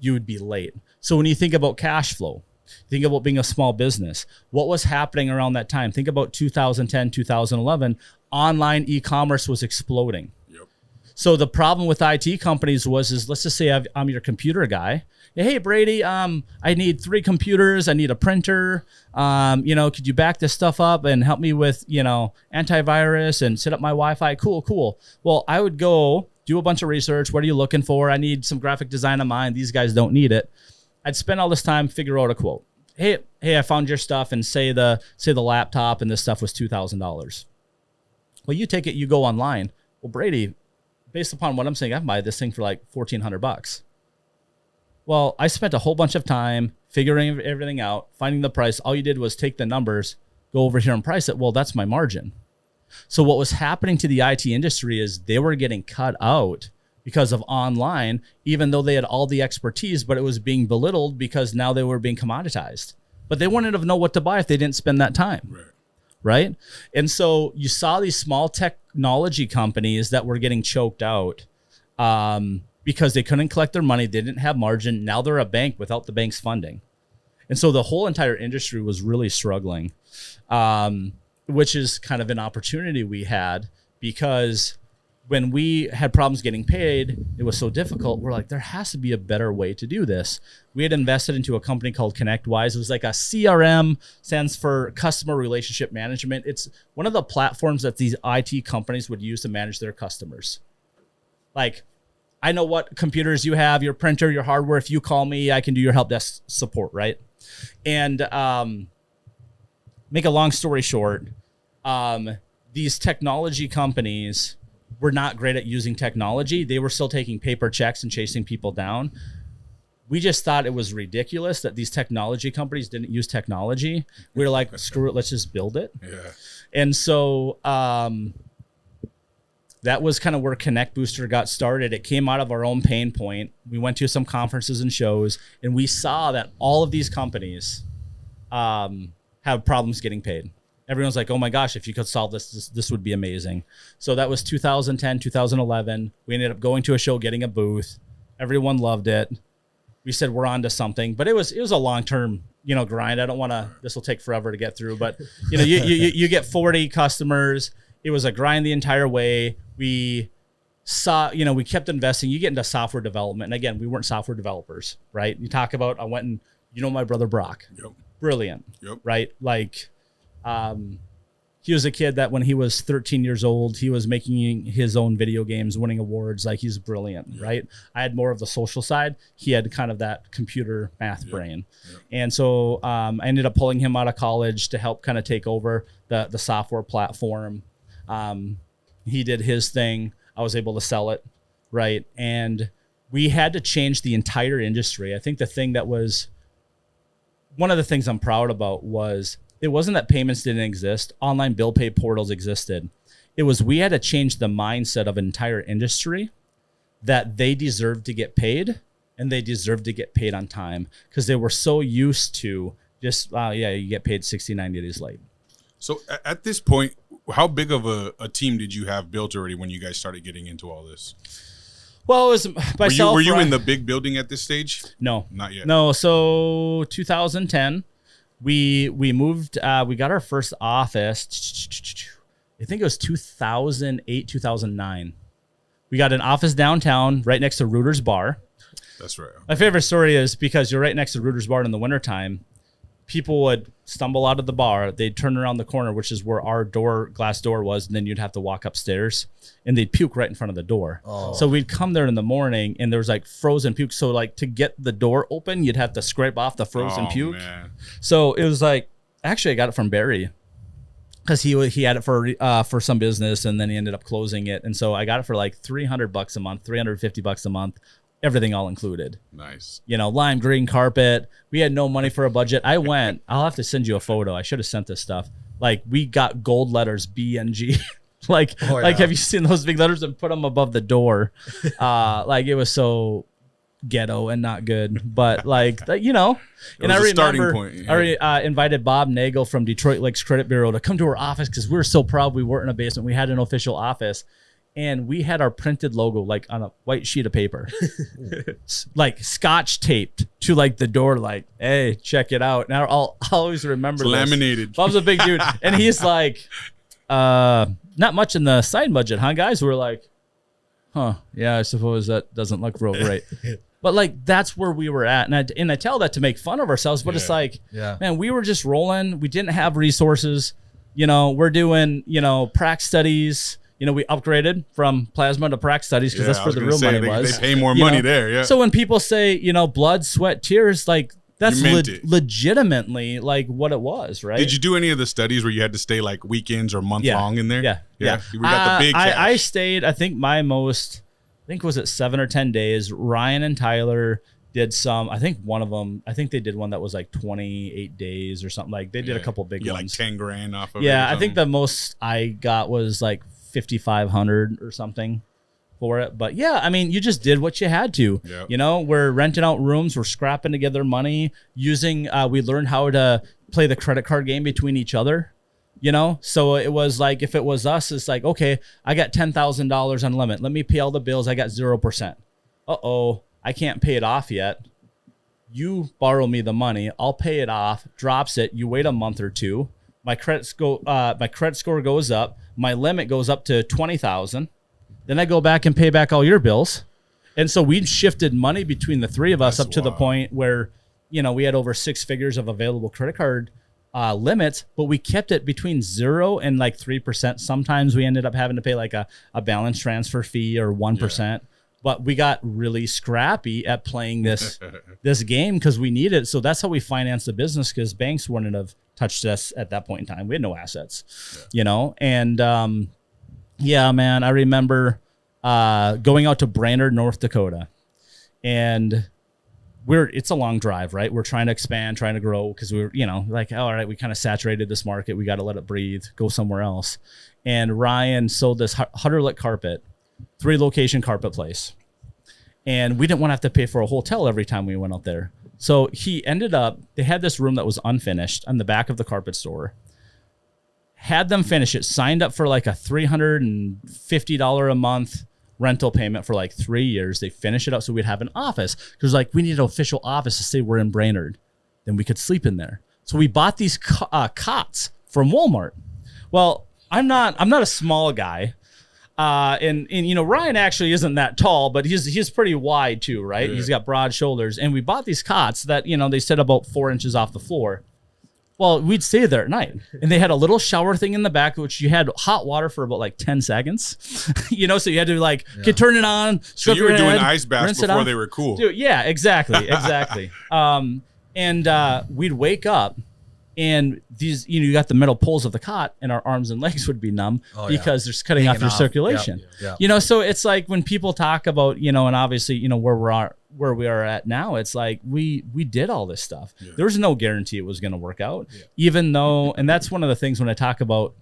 you would be late. So when you think about cash flow, think about being a small business, what was happening around that time? Think about 2010, 2011, online e-commerce was exploding. Yep. So the problem with IT companies is let's just say I'm your computer guy. Hey, Brady, I need 3 computers. I need a printer. Could you back this stuff up and help me with, antivirus and set up my Wi-Fi? Cool. Well, I would go do a bunch of research. What are you looking for? I need some graphic design of mine. These guys don't need it. I'd spend all this time figure out a quote. Hey, I found your stuff, and say the laptop and this stuff was $2,000. Well, you take it, you go online. Well, Brady, based upon what I'm saying, I can buy this thing for like $1,400. Well, I spent a whole bunch of time figuring everything out, finding the price. All you did was take the numbers, go over here and price it. Well, that's my margin. So what was happening to the IT industry is they were getting cut out because of online, even though they had all the expertise, but it was being belittled because now they were being commoditized. But they wouldn't have known what to buy if they didn't spend that time. Right? And so you saw these small technology companies that were getting choked out because they couldn't collect their money. They didn't have margin. Now they're a bank without the bank's funding. And so the whole entire industry was really struggling. Which is kind of an opportunity we had, because when we had problems getting paid, it was so difficult. We're like, there has to be a better way to do this. We had invested into a company called ConnectWise. It was like a CRM, stands for Customer Relationship Management. It's one of the platforms that these IT companies would use to manage their customers. Like, I know what computers you have, your printer, your hardware. If you call me, I can do your help desk support, right? And make a long story short, these technology companies were not great at using technology. They were still taking paper checks and chasing people down. We just thought it was ridiculous that these technology companies didn't use technology. We were like, screw it, let's just build it. Yeah. And so that was kind of where Connect Booster got started. It came out of our own pain point. We went to some conferences and shows, and we saw that all of these companies have problems getting paid. Everyone's like, oh my gosh, if you could solve this would be amazing. So that was 2010, 2011. We ended up going to a show, getting a booth. Everyone loved it. We said we're on to something, but it was a long-term, grind. I don't want to, this will take forever to get through, but you get 40 customers. It was a grind the entire way. We saw, we kept investing. You get into software development. And again, we weren't software developers, right? You talk about, I went and, my brother Brock, yep. Brilliant, yep. Right? Like, he was a kid that when he was 13 years old, he was making his own video games, winning awards. Like, he's brilliant, yeah. Right? I had more of the social side. He had kind of that computer math brain. Yeah. And so I ended up pulling him out of college to help kind of take over the software platform. He did his thing. I was able to sell it, right? And we had to change the entire industry. I think the thing that was one of the things I'm proud about was it wasn't that payments didn't exist. Online bill pay portals existed. It was we had to change the mindset of an entire industry that they deserved to get paid and they deserved to get paid on time because they were so used to just, you get paid 60, 90 days late. So at this point, how big of a team did you have built already when you guys started getting into all this? Well, it was myself. Were you in the big building at this stage? No. Not yet. No, so 2010, we moved, we got our first office, I think it was 2008, 2009. We got an office downtown right next to Reuter's Bar. That's right. My favorite story is because you're right next to Reuter's Bar in the wintertime, people would stumble out of the bar. They'd turn around the corner, which is where our glass door was, and then you'd have to walk upstairs, and they'd puke right in front of the door. Oh. So we'd come there in the morning, and there was like frozen puke. So like to get the door open, you'd have to scrape off the frozen puke. Man. So it was like, actually, I got it from Barry because he had it for some business, and then he ended up closing it. And so I got it for like $300 a month, $350 a month. Everything all included. Nice. Lime green carpet. We had no money for a budget. I'll have to send you a photo. I should have sent this stuff. Like we got gold letters BNG. Have you seen those big letters and put them above the door? Like it was so ghetto and not good, but and I remember I invited Bob Nagel from Detroit Lakes Credit Bureau to come to our office because we were so proud we weren't in a basement. We had an official office. And we had our printed logo like on a white sheet of paper, like scotch taped to like the door, like, hey, check it out. Now I'll always remember this. Laminated. Bob's a big dude. And he's like, not much in the side budget, huh, guys? We're like, yeah, I suppose that doesn't look real great. But like, that's where we were at. And I tell that to make fun of ourselves, but it's like, man, we were just rolling. We didn't have resources. We're doing, prac studies. We upgraded from plasma to prac studies because that's where the real money was. They pay more money there, yeah. So when people say, blood, sweat, tears, like that's legitimately like what it was, right? Did you do any of the studies where you had to stay like weekends or month long in there? Yeah. We got the big cash. I stayed, I think was it 7 or 10 days. Ryan and Tyler did some, I think they did one that was like 28 days or something. Like they did a couple big ones. Like 10 grand off of it. Yeah, I think the most I got was like 5,500 or something for it. But yeah, I mean, you just did what you had to. Yep. We're renting out rooms, we're scrapping together money, using we learned how to play the credit card game between each other. So it was like, if it was us, it's like, okay, I got $10,000 on limit, let me pay all the bills, I got 0%. I can't pay it off yet. You borrow me the money, I'll pay it off, drops it, you wait a month or two, my credit score goes up, my limit goes up to 20,000. Then I go back and pay back all your bills. And so we shifted money between the three of us up to the point where, we had over 6 figures of available credit card limits, but we kept it between 0 and like 3%. Sometimes we ended up having to pay like a balance transfer fee or 1%. Yeah. But we got really scrappy at playing this game because we needed it. So that's how we financed the business, because banks wouldn't have touched us at that point in time. We had no assets, And yeah, man, I remember going out to Brainerd, North Dakota, and it's a long drive, right? We're trying to expand, trying to grow, because we're, like, all right, we kind of saturated this market. We got to let it breathe, go somewhere else. And Ryan sold this Hutterlick carpet, 3-location carpet place. And we didn't want to have to pay for a hotel every time we went out there. So he ended up, they had this room that was unfinished on the back of the carpet store. Had them finish it, signed up for like a $350 a month rental payment for like 3 years. They finish it up so we'd have an office. Because like, we need an official office to say we're in Brainerd. Then we could sleep in there. So we bought these cots from Walmart. Well, I'm not a small guy. And Ryan actually isn't that tall, but he's pretty wide too, right? Yeah. He's got broad shoulders. And we bought these cots that, they sit about 4 inches off the floor. Well, we'd stay there at night, and they had a little shower thing in the back, which you had hot water for about like 10 seconds, so you had to like turn it on. So you were doing ice baths before they were cool. Dude, yeah, exactly. We'd wake up, and these, you got the metal poles of the cot, and our arms and legs would be numb because they're cutting off your circulation. Yep. So it's like when people talk about, and obviously, where we are at now, it's like we did all this stuff. Yeah. There was no guarantee it was going to work out, even though, and that's one of the things when I talk about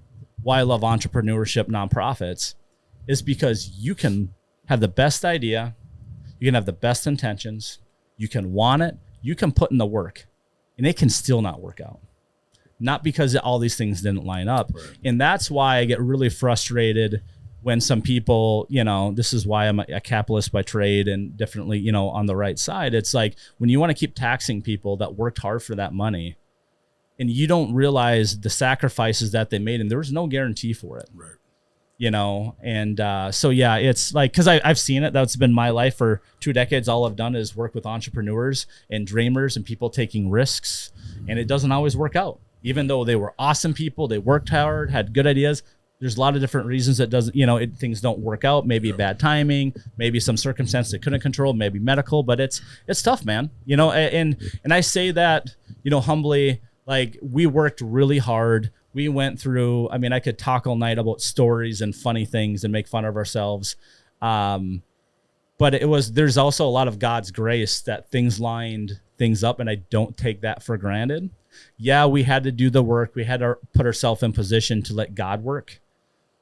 why I love entrepreneurship, nonprofits, is because you can have the best idea, you can have the best intentions, You can want it. You can put in the work, and it can still not work out. Not because all these things didn't line up. Right. And that's why I get really frustrated when some people, this is why I'm a capitalist by trade and definitely, on the right side. It's like when you want to keep taxing people that worked hard for that money and you don't realize the sacrifices that they made, and there was no guarantee for it. Right. So yeah, it's like, cause I've seen it. That's been my life for 2 decades. All I've done is work with entrepreneurs and dreamers and people taking risks, and it doesn't always work out. Even though they were awesome people, they worked hard, had good ideas. There's a lot of different reasons that doesn't, things don't work out. Maybe bad timing, maybe some circumstance they couldn't control, maybe medical, but it's tough, man. And I say that, humbly, like we worked really hard. We went through, I could talk all night about stories and funny things and make fun of ourselves. But there's also a lot of God's grace that things lined things up, and I don't take that for granted. Yeah, we had to do the work. We had to put ourselves in position to let God work,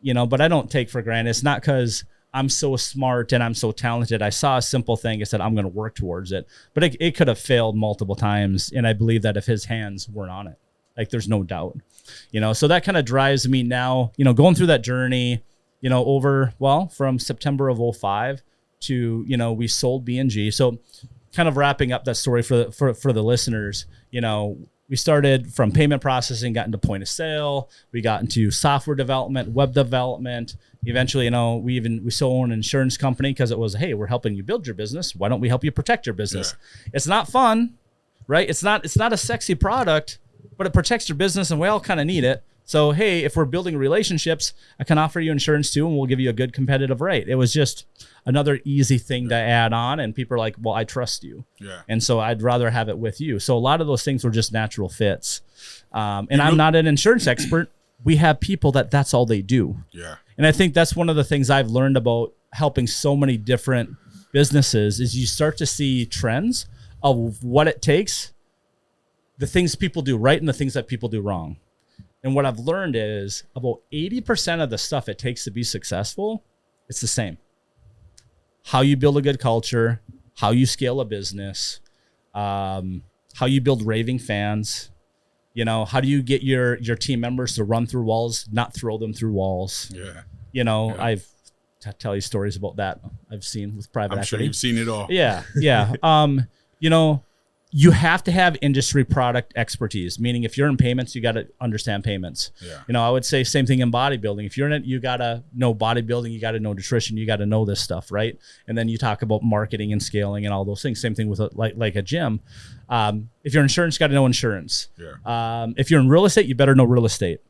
but I don't take for granted. It's not because I'm so smart and I'm so talented. I saw a simple thing. I said, I'm going to work towards it, but it could have failed multiple times. And I believe that if his hands weren't on it, like there's no doubt, so that kind of drives me now, going through that journey, from September of 2005 to, we sold B&G. So kind of wrapping up that story for the listeners, we started from payment processing, got into point of sale. We got into software development, web development. Eventually, we still own an insurance company because it was, hey, we're helping you build your business. Why don't we help you protect your business? Yeah. It's not fun, right? It's not a sexy product, but it protects your business, and we all kind of need it. So, hey, if we're building relationships, I can offer you insurance too, and we'll give you a good competitive rate. It was just another easy thing to add on, and people are like, well, I trust you. Yeah. And so I'd rather have it with you. So a lot of those things were just natural fits. And I'm not an insurance expert. We have people that's all they do. Yeah. And I think that's one of the things I've learned about helping so many different businesses is you start to see trends of what it takes, the things people do right and the things that people do wrong. And what I've learned is about 80% of the stuff it takes to be successful, it's the same. How you build a good culture, how you scale a business, how you build raving fans, how do you get your team members to run through walls, not throw them through walls? Yeah. I've tell you stories about that I've seen with private equity. I'm sure you've seen it all. Yeah. You have to have industry product expertise, meaning if you're in payments, you got to understand payments. Yeah. I would say same thing in bodybuilding. If you're in it, you got to know bodybuilding, you got to know nutrition, you got to know this stuff, right? And then you talk about marketing and scaling and all those things. Same thing with like a gym. If you're in insurance, you got to know insurance. Yeah. If you're in real estate, you better know real estate.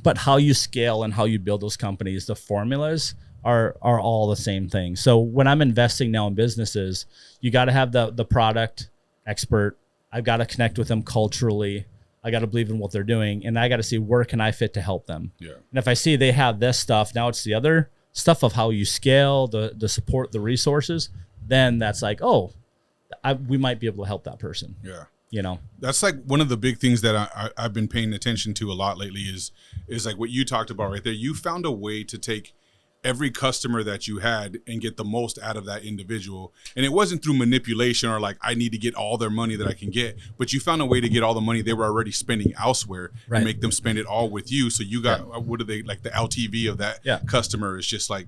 But how you scale and how you build those companies, the formulas are all the same thing. So when I'm investing now in businesses, you got to have the product expert. I've got to connect with them culturally. I got to believe in what they're doing, and I got to see where can I fit to help them. Yeah. And if I see they have this stuff, now it's the other stuff of how you scale, the support, the resources. Then that's like, we might be able to help that person. Yeah. That's like one of the big things that I've been paying attention to a lot lately is like what you talked about right there. You found a way to take every customer that you had and get the most out of that individual. And it wasn't through manipulation or like, I need to get all their money that I can get, but you found a way to get all the money they were already spending elsewhere and make them spend it all with you. So you got, what are they, like the LTV of that customer is just like,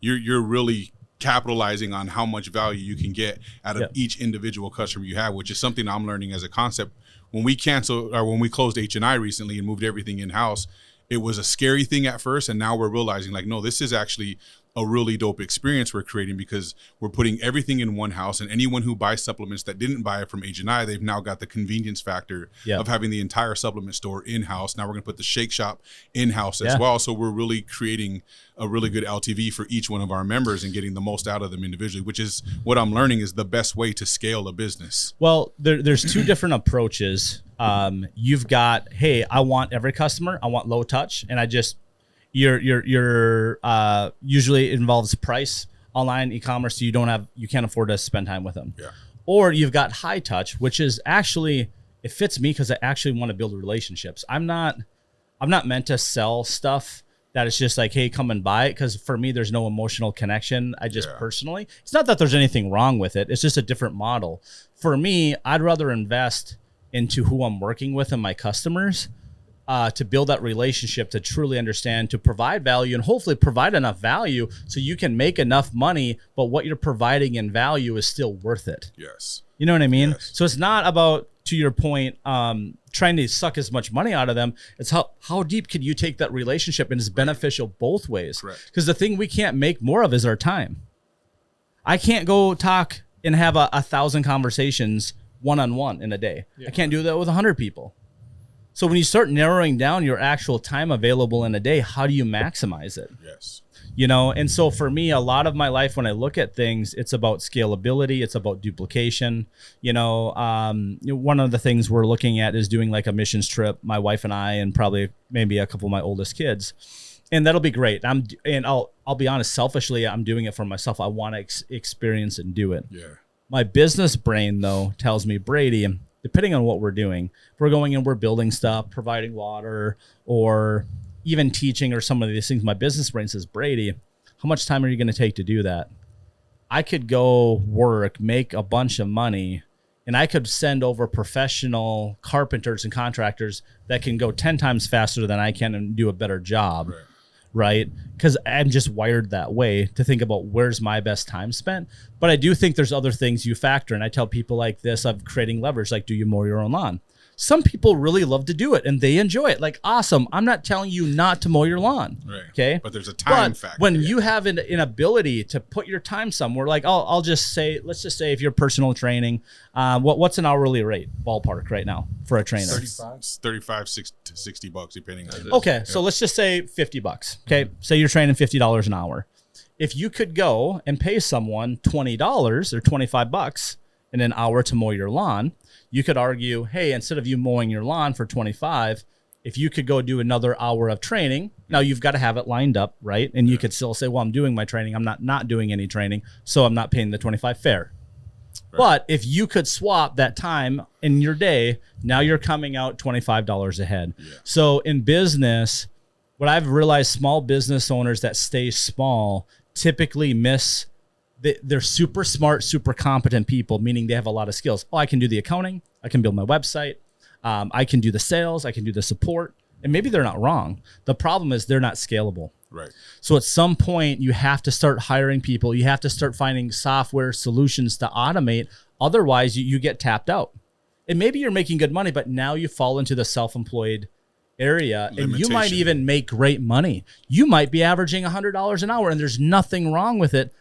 you're really capitalizing on how much value you can get out of each individual customer you have, which is something I'm learning as a concept. When we closed H&I recently and moved everything in-house, it was a scary thing at first, and now we're realizing like, no, this is actually a really dope experience we're creating because we're putting everything in one house, and anyone who buys supplements that didn't buy it from H&I, they've now got the convenience factor of having the entire supplement store in-house. Now we're going to put the shake shop in-house as well. So we're really creating a really good LTV for each one of our members and getting the most out of them individually, which is what I'm learning is the best way to scale a business. Well, there's two different approaches. You've got, hey, I want every customer, I want low touch, and I just, you're usually involves price, online e-commerce, so you can't afford to spend time with them. Yeah. Or you've got high touch, which is actually, it fits me because I actually want to build relationships. I'm not meant to sell stuff that it's just like, hey, come and buy it. Because for me, there's no emotional connection. I just personally, it's not that there's anything wrong with it. It's just a different model. For me, I'd rather invest into who I'm working with and my customers to build that relationship, to truly understand, to provide value, and hopefully provide enough value so you can make enough money, but what you're providing in value is still worth it. Yes. You know what I mean? Yes. So it's not about, to your point, trying to suck as much money out of them. It's how deep can you take that relationship, and it's beneficial both ways. Because the thing we can't make more of is our time. I can't go talk and have 1,000 conversations one-on-one in a day. I can't do that with 100 people. So when you start narrowing down your actual time available in a day, how do you maximize it? Yes. You know, and so for me, a lot of my life, when I look at things, it's about scalability. It's about duplication. You know, one of the things we're looking at is doing like a missions trip, my wife and I, and probably maybe a couple of my oldest kids. And that'll be great. I'll be honest, selfishly, I'm doing it for myself. I want to experience and do it. Yeah. My business brain, though, tells me, Brady, depending on what we're doing, if we're going and we're building stuff, providing water, or even teaching or some of these things, my business brain says, Brady, how much time are you going to take to do that? I could go work, make a bunch of money, and I could send over professional carpenters and contractors that can go 10 times faster than I can and do a better job. Right? Because I'm just wired that way to think about where's my best time spent. But I do think there's other things you factor. And I tell people like this of creating leverage, like, do you mow your own lawn? Some people really love to do it and they enjoy it. Like, awesome. I'm not telling you not to mow your lawn. Right. Okay. But there's a time factor. When you have an ability to put your time somewhere, like I'll just say, let's just say if you're personal training, what's an hourly rate ballpark right now for a trainer? 35, 60 bucks, depending on it. Okay. So let's just say $50. Okay. Say you're training $50 an hour. If you could go and pay someone $20 or $25 in an hour to mow your lawn, you could argue, hey, instead of you mowing your lawn for 25, if you could go do another hour of training, now you've got to have it lined up, right? And you could still say, well, I'm doing my training. I'm not doing any training, so I'm not paying the 25 fair. Right. But if you could swap that time in your day, now you're coming out $25 ahead. Yeah. So in business, what I've realized, small business owners that stay small typically miss. They're super smart, super competent people, meaning they have a lot of skills. Oh, I can do the accounting. I can build my website. I can do the sales. I can do the support. And maybe they're not wrong. The problem is they're not scalable. Right. So at some point, you have to start hiring people. You have to start finding software solutions to automate. Otherwise, you get tapped out. And maybe you're making good money, but now you fall into the self-employed area. Limitation. And you might even make great money. You might be averaging $100 an hour, and there's nothing wrong with it.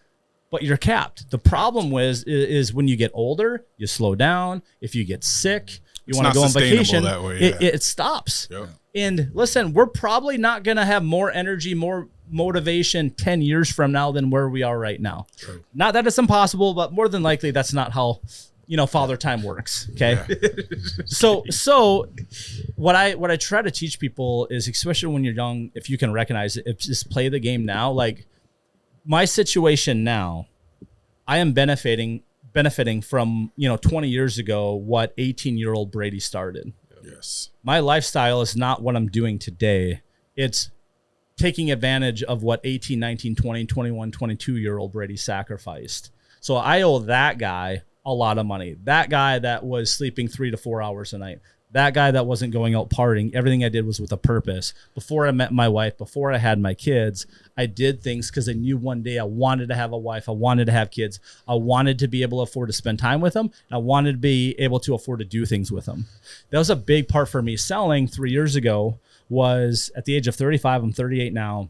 But you're capped. The problem is when you get older, you slow down. If you get sick, you want to go on vacation, that way, it stops. Yep. And listen, we're probably not going to have more energy, more motivation 10 years from now than where we are right now. True. Not that it's impossible, but more than likely that's not how, father time works. Okay. Yeah. So what I try to teach people is, especially when you're young, if you can recognize it, just play the game now. Like, my situation now, I am benefiting from, 20 years ago, what 18-year-old Brady started. Yes. My lifestyle is not what I'm doing today. It's taking advantage of what 18, 19, 20, 21, 22-year-old Brady sacrificed. So I owe that guy a lot of money. That guy that was sleeping 3 to 4 hours a night. That guy that wasn't going out partying. Everything I did was with a purpose. Before I met my wife, before I had my kids, I did things because I knew one day I wanted to have a wife. I wanted to have kids. I wanted to be able to afford to spend time with them. I wanted to be able to afford to do things with them. That was a big part for me. Selling 3 years ago was at the age of 35. I'm 38 now.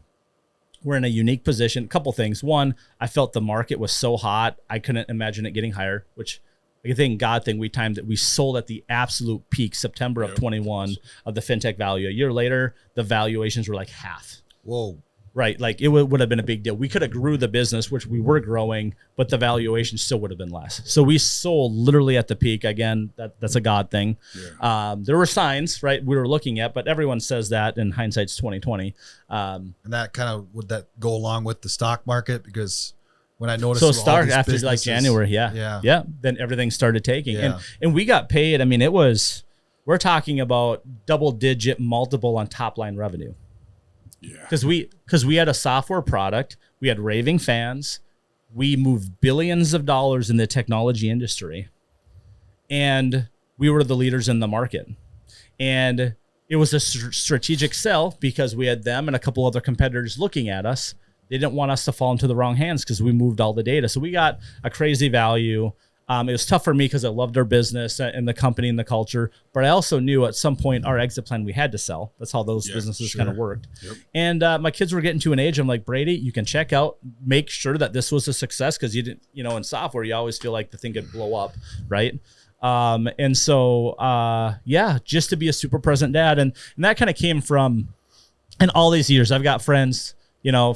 We're in a unique position. A couple things. One, I felt the market was so hot, I couldn't imagine it getting higher, which I think God thing, we timed it. We sold at the absolute peak, September of 21 of the fintech value. A year later, the valuations were like half. Whoa. Right. Like it would have been a big deal. We could have grew the business, which we were growing, but the valuation still would have been less. So we sold literally at the peak. Again, that's a God thing. Yeah. There were signs, right, we were looking at, but everyone says that in hindsight's 2020. And that kind of, would that go along with the stock market? Because when I noticed, so start after like January, yeah. Then everything started taking, and we got paid. I mean, we're talking about double-digit multiple on top line revenue. Yeah. Because we had a software product, we had raving fans, we moved billions of dollars in the technology industry, and we were the leaders in the market. And it was a strategic sell because we had them and a couple other competitors looking at us. They didn't want us to fall into the wrong hands because we moved all the data. So we got a crazy value. It was tough for me because I loved our business and the company and the culture. But I also knew at some point our exit plan we had to sell. That's how those businesses kind of worked. Yep. And my kids were getting to an age, I'm like, Brady, you can check out, make sure that this was a success, because you didn't, in software, you always feel like the thing could blow up, right? And so, just to be a super present dad. And that kind of came from, in all these years, I've got friends,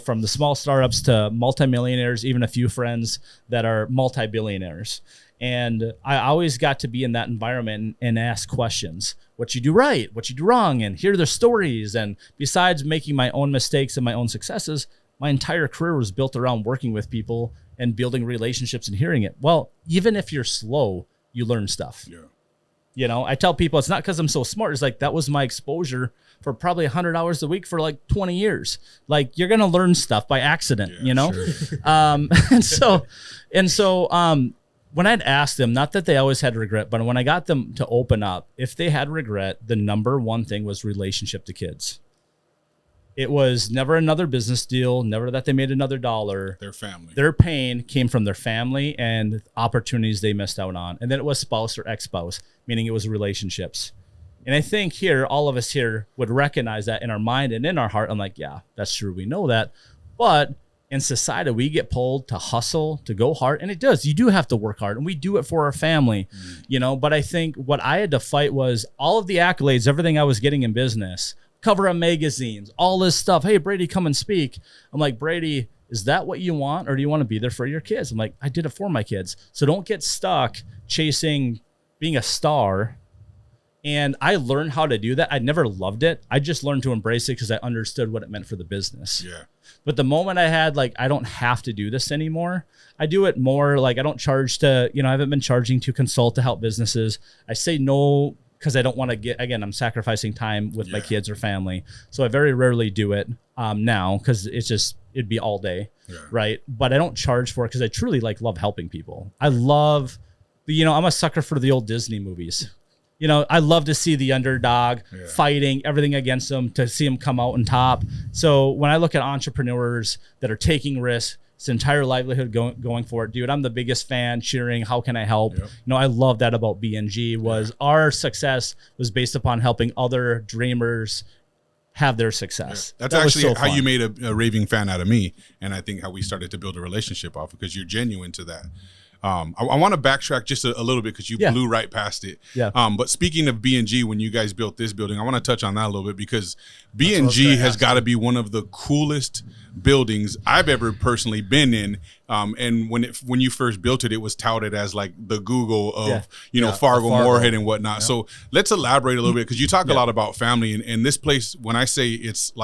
from the small startups to multimillionaires, even a few friends that are multi-billionaires. And I always got to be in that environment and ask questions. What you do right, what you do wrong, and hear their stories. And besides making my own mistakes and my own successes, my entire career was built around working with people and building relationships and hearing it. Well, even if you're slow, you learn stuff. Yeah. I tell people it's not because I'm so smart. It's like that was my exposure for probably 100 hours a week for like 20 years. Like you're going to learn stuff by accident, Sure. And so when I'd asked them, not that they always had regret, but when I got them to open up, if they had regret, the number one thing was relationship to kids. It was never another business deal, never that they made another dollar. Their family. Their pain came from their family and opportunities they missed out on. And then it was spouse or ex-spouse, meaning it was relationships. And I think here, all of us here would recognize that in our mind and in our heart. I'm like, yeah, that's true. We know that. But in society, we get pulled to hustle, to go hard. And it does. You do have to work hard. And we do it for our family, But I think what I had to fight was all of the accolades, everything I was getting in business, cover of magazines, all this stuff. Hey, Brady, come and speak. I'm like, Brady, is that what you want? Or do you want to be there for your kids? I'm like, I did it for my kids. So don't get stuck chasing being a star. And I learned how to do that. I never loved it. I just learned to embrace it because I understood what it meant for the business. Yeah. But the moment I had, I don't have to do this anymore. I do it more I don't charge to, I haven't been charging to consult to help businesses. I say no because I don't want to get, again, I'm sacrificing time with my kids or family. So I very rarely do it now because it'd be all day, right? But I don't charge for it because I truly love helping people. I love, I'm a sucker for the old Disney movies. I love to see the underdog fighting everything against them, to see them come out on top. So when I look at entrepreneurs that are taking risks, it's entire livelihood going for it, dude, I'm the biggest fan, cheering. How can I help? Yep. I love that about B&G was our success was based upon helping other dreamers have their success. That's actually how you made a raving fan out of me. And I think how we started to build a relationship off, because you're genuine to that. I want to backtrack just a little bit because you blew right past it. Yeah. But speaking of B&G, when you guys built this building, I want to touch on that a little bit because B&G has got to be one of the coolest buildings I've ever personally been in. And when you first built it, it was touted as the Google of Fargo, Moorhead, and whatnot. Yeah. So let's elaborate a little bit because you talk a lot about family, and this place, when I say it's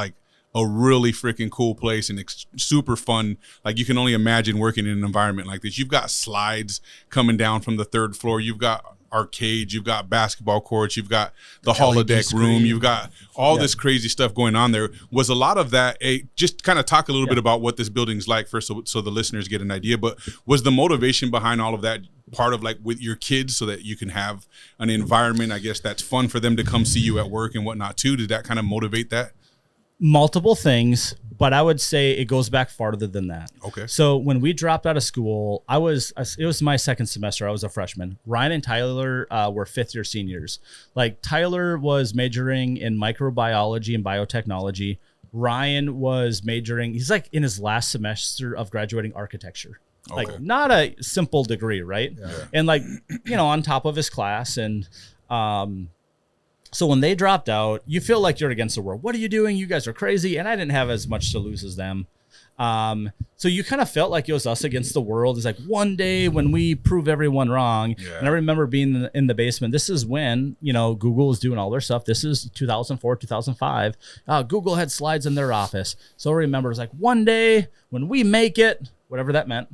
a really freaking cool place and it's super fun. You can only imagine working in an environment like this. You've got slides coming down from the third floor. You've got arcades. You've got basketball courts. You've got the holodeck room. You've got all this crazy stuff going on there. Was a lot of that, just kind of talk a little bit about what this building's like first so the listeners get an idea, but was the motivation behind all of that part of with your kids so that you can have an environment, I guess, that's fun for them to come see you at work and whatnot too? Did that kind of motivate that? Multiple things, but I would say it goes back farther than that. Okay. So when we dropped out of school, it was my second semester. I was a freshman. Ryan and Tyler were fifth-year seniors. Tyler was majoring in microbiology and biotechnology. Ryan was majoring, he's in his last semester of graduating architecture. Okay. Not a simple degree, right? Yeah. And on top of his class. And so when they dropped out, you feel like you're against the world. What are you doing? You guys are crazy. And I didn't have as much to lose as them. So you kind of felt like it was us against the world. It's one day when we prove everyone wrong. Yeah. And I remember being in the basement. This is when, Google was doing all their stuff. This is 2004, 2005. Google had slides in their office. So I remember it was one day when we make it, whatever that meant,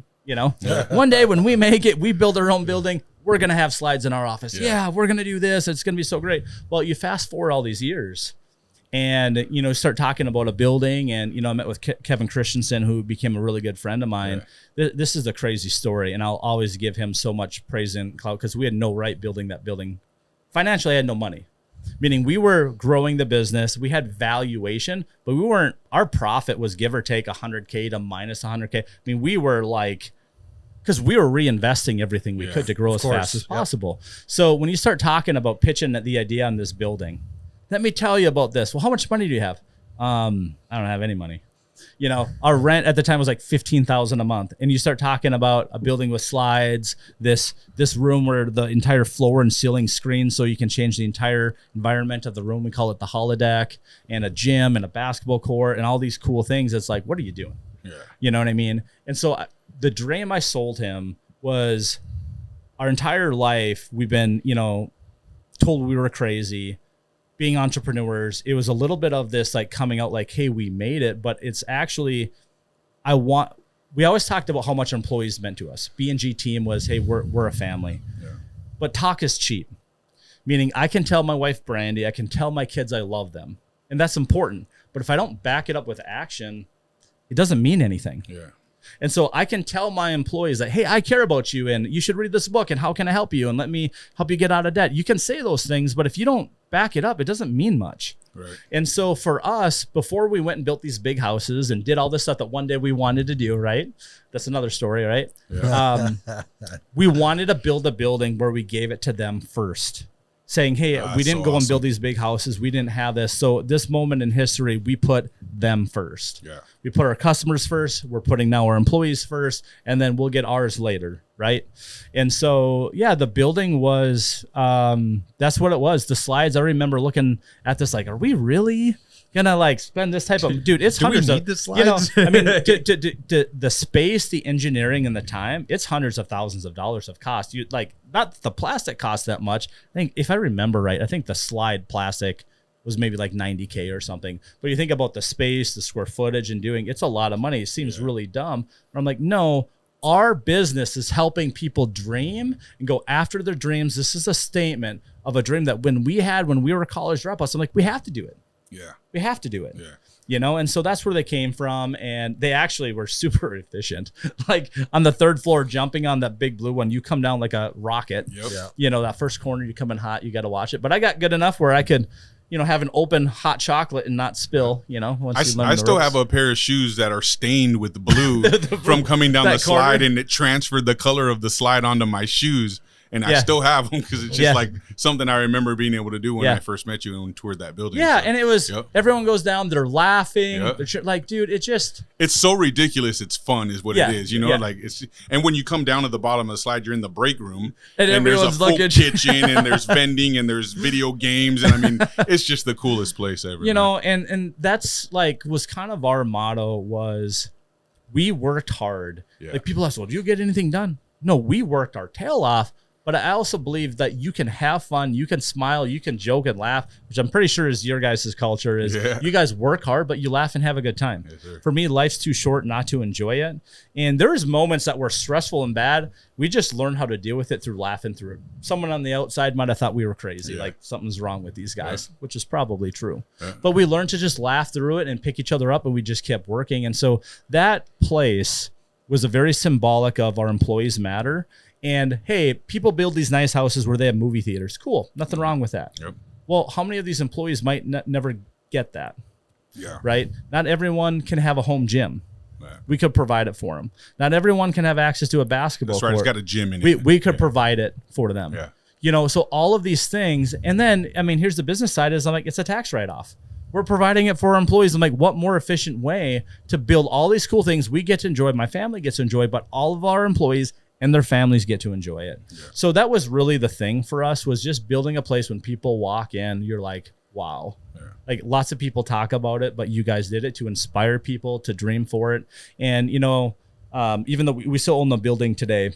one day when we make it, we build our own building. We're going to have slides in our office. Yeah, we're going to do this. It's going to be so great. Well, you fast forward all these years and, start talking about a building. And, I met with Kevin Christensen, who became a really good friend of mine. This is a crazy story. And I'll always give him so much praise and clout because we had no right building that building. Financially, I had no money, meaning we were growing the business. We had valuation, but our profit was give or take 100K to minus 100K. I mean, we were like, because we were reinvesting everything we could to grow as fast as possible. So when you start talking about pitching the idea on this building, let me tell you about this. Well, how much money do you have? I don't have any money. Our rent at the time was like $15,000 a month. And you start talking about a building with slides, this room where the entire floor and ceiling screens so you can change the entire environment of the room. We call it the holodeck, and a gym and a basketball court and all these cool things. It's like, what are you doing? Yeah. You know what I mean? And so the dream I sold him was our entire life we've been, told we were crazy. Being entrepreneurs, it was a little bit of this like coming out like, hey, we made it, but it's actually, we always talked about how much employees meant to us. B&G team was, hey, we're a family. Yeah. But talk is cheap. Meaning I can tell my wife, Brandy, I can tell my kids I love them. And that's important. But if I don't back it up with action, it doesn't mean anything. Yeah. And so I can tell my employees that, hey, I care about you and you should read this book and how can I help you and let me help you get out of debt. You can say those things, but if you don't back it up, it doesn't mean much. Right. And so for us, before we went and built these big houses and did all this stuff that one day we wanted to do, right? That's another story, right? Yeah. We wanted to build a building where we gave it to them first. Saying, hey, we didn't go and build these big houses. We didn't have this. So this moment in history, we put them first. Yeah. We put our customers first. We're putting now our employees first, and then we'll get ours later, right? And so, the building was, that's what it was. The slides, I remember looking at this like, are we really gonna like spend this type of, dude, it's hundreds of, the slides? I mean, the space, the engineering, and the time, it's hundreds of thousands of dollars of cost. You like, not the plastic cost that much. I think if I remember right, I think the slide plastic was maybe like $90K or something. But you think about the space, the square footage, and doing, it's a lot of money. It seems really dumb. But I'm like, no, our business is helping people dream and go after their dreams. This is a statement of a dream that when we were college dropouts, I'm like, we have to do it. Yeah. We have to do it. Yeah. And so that's where they came from. And they actually were super efficient. Like on the third floor, jumping on that big blue one, you come down like a rocket. Yep. Yeah. That first corner, you come in hot, you got to watch it. But I got good enough where I could, have an open hot chocolate and not spill, once I still have a pair of shoes that are stained with blue from coming down the slide, and it transferred the color of the slide onto my shoes. And I still have them because it's just like something I remember being able to do when I first met you and toured that building. Yeah, so, and it was, everyone goes down, they're laughing. They're like, dude, it's so ridiculous. It's fun is what it is, like it's, and when you come down to the bottom of the slide, you're in the break room and there's a full kitchen and there's vending and there's video games. And I mean, it's just the coolest place ever. And that's like, was kind of our motto was we worked hard. Yeah. Like people ask, well, do you get anything done? No, we worked our tail off. But I also believe that you can have fun, you can smile, you can joke and laugh, which I'm pretty sure is your guys' culture. Is you guys work hard, but you laugh and have a good time. Yes, for me, life's too short not to enjoy it. And there's moments that were stressful and bad. We just learned how to deal with it through laughing through it. Someone on the outside might have thought we were crazy, like something's wrong with these guys, which is probably true. Yeah. But we learned to just laugh through it and pick each other up, and we just kept working. And so that place was a very symbolic of our employees matter. And hey, people build these nice houses where they have movie theaters. Cool. Nothing wrong with that. Yep. Well, how many of these employees might never get that? Yeah. Right? Not everyone can have a home gym. Right. We could provide it for them. Not everyone can have access to a basketball court. It's got a gym in it. We could provide it for them. Yeah. So all of these things. And then, I mean, here's the business side is I'm like, it's a tax write-off. We're providing it for our employees. I'm like, what more efficient way to build all these cool things we get to enjoy, my family gets to enjoy, but all of our employees and their families get to enjoy it. Yeah. So that was really the thing for us, was just building a place when people walk in, you're like, wow. Yeah. Like lots of people talk about it, but you guys did it to inspire people to dream for it. And, even though we still own the building today,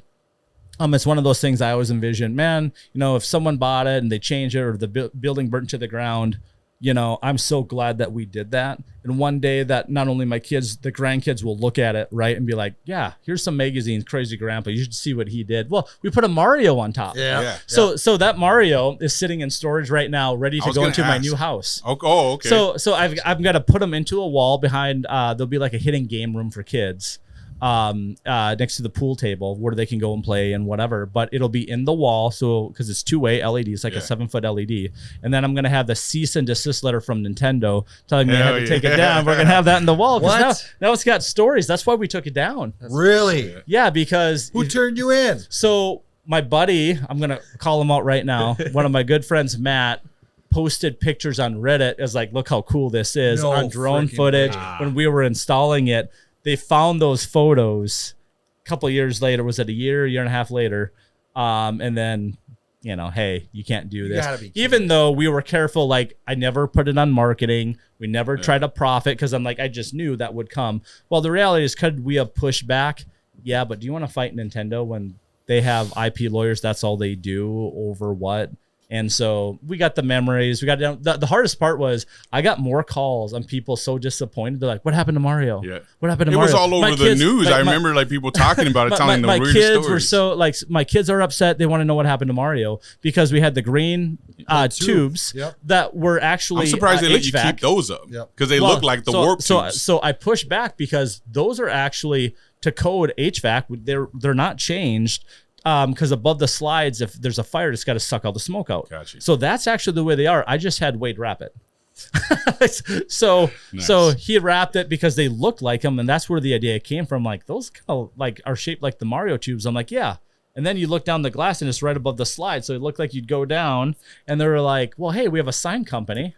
it's one of those things I always envision, man, if someone bought it and they change it or the building burnt to the ground, you know, I'm so glad that we did that. And one day that not only my kids, the grandkids will look at it, right, and be like, yeah, here's some magazines, crazy grandpa, you should see what he did. Well, we put a Mario on top. Yeah. So that Mario is sitting in storage right now, ready to go into my new house. Oh, okay. So I've got to put them into a wall behind, there'll be like a hidden game room for kids next to the pool table where they can go and play and whatever, but it'll be in the wall. So, cause it's 2-way LED, it's like a 7-foot LED. And then I'm going to have the cease and desist letter from Nintendo telling me I had to take it down. We're going to have that in the wall. Cause now it's got stories. That's why we took it down. Really? Yeah. Because who turned you in? So my buddy, I'm going to call him out right now. One of my good friends, Matt, posted pictures on Reddit as like, look how cool this is on drone footage when we were installing it. They found those photos a couple of years later. Was it a year and a half later? And then, you know, hey, you can't do this. Even though we were careful, like I never put it on marketing. We never tried to profit because I'm like, I just knew that would come. Well, the reality is, could we have pushed back? Yeah, but do you want to fight Nintendo when they have IP lawyers? That's all they do over what? And so we got the memories. We got the hardest part was I got more calls on people so disappointed. They're like, "What happened to Mario? Yeah, what happened to Mario?" It was all over the news. I remember like people talking about it, telling the weirdest stories. My kids were so like, my kids are upset. They want to know what happened to Mario because we had the green tubes that were actually. I'm surprised they let HVAC. you keep those up because they look like the warp tubes. So I pushed back because those are actually to code HVAC. They're not changed. Because above the slides, if there's a fire, it's got to suck all the smoke out. Gotcha. So that's actually the way they are. I just had Wade wrap it. So he wrapped it because they looked like him, and that's where the idea came from. Like those kind of like are shaped like the Mario tubes. I'm like, yeah. And then you look down the glass, and it's right above the slide. So it looked like you'd go down, and they were like, well, hey, we have a sign company.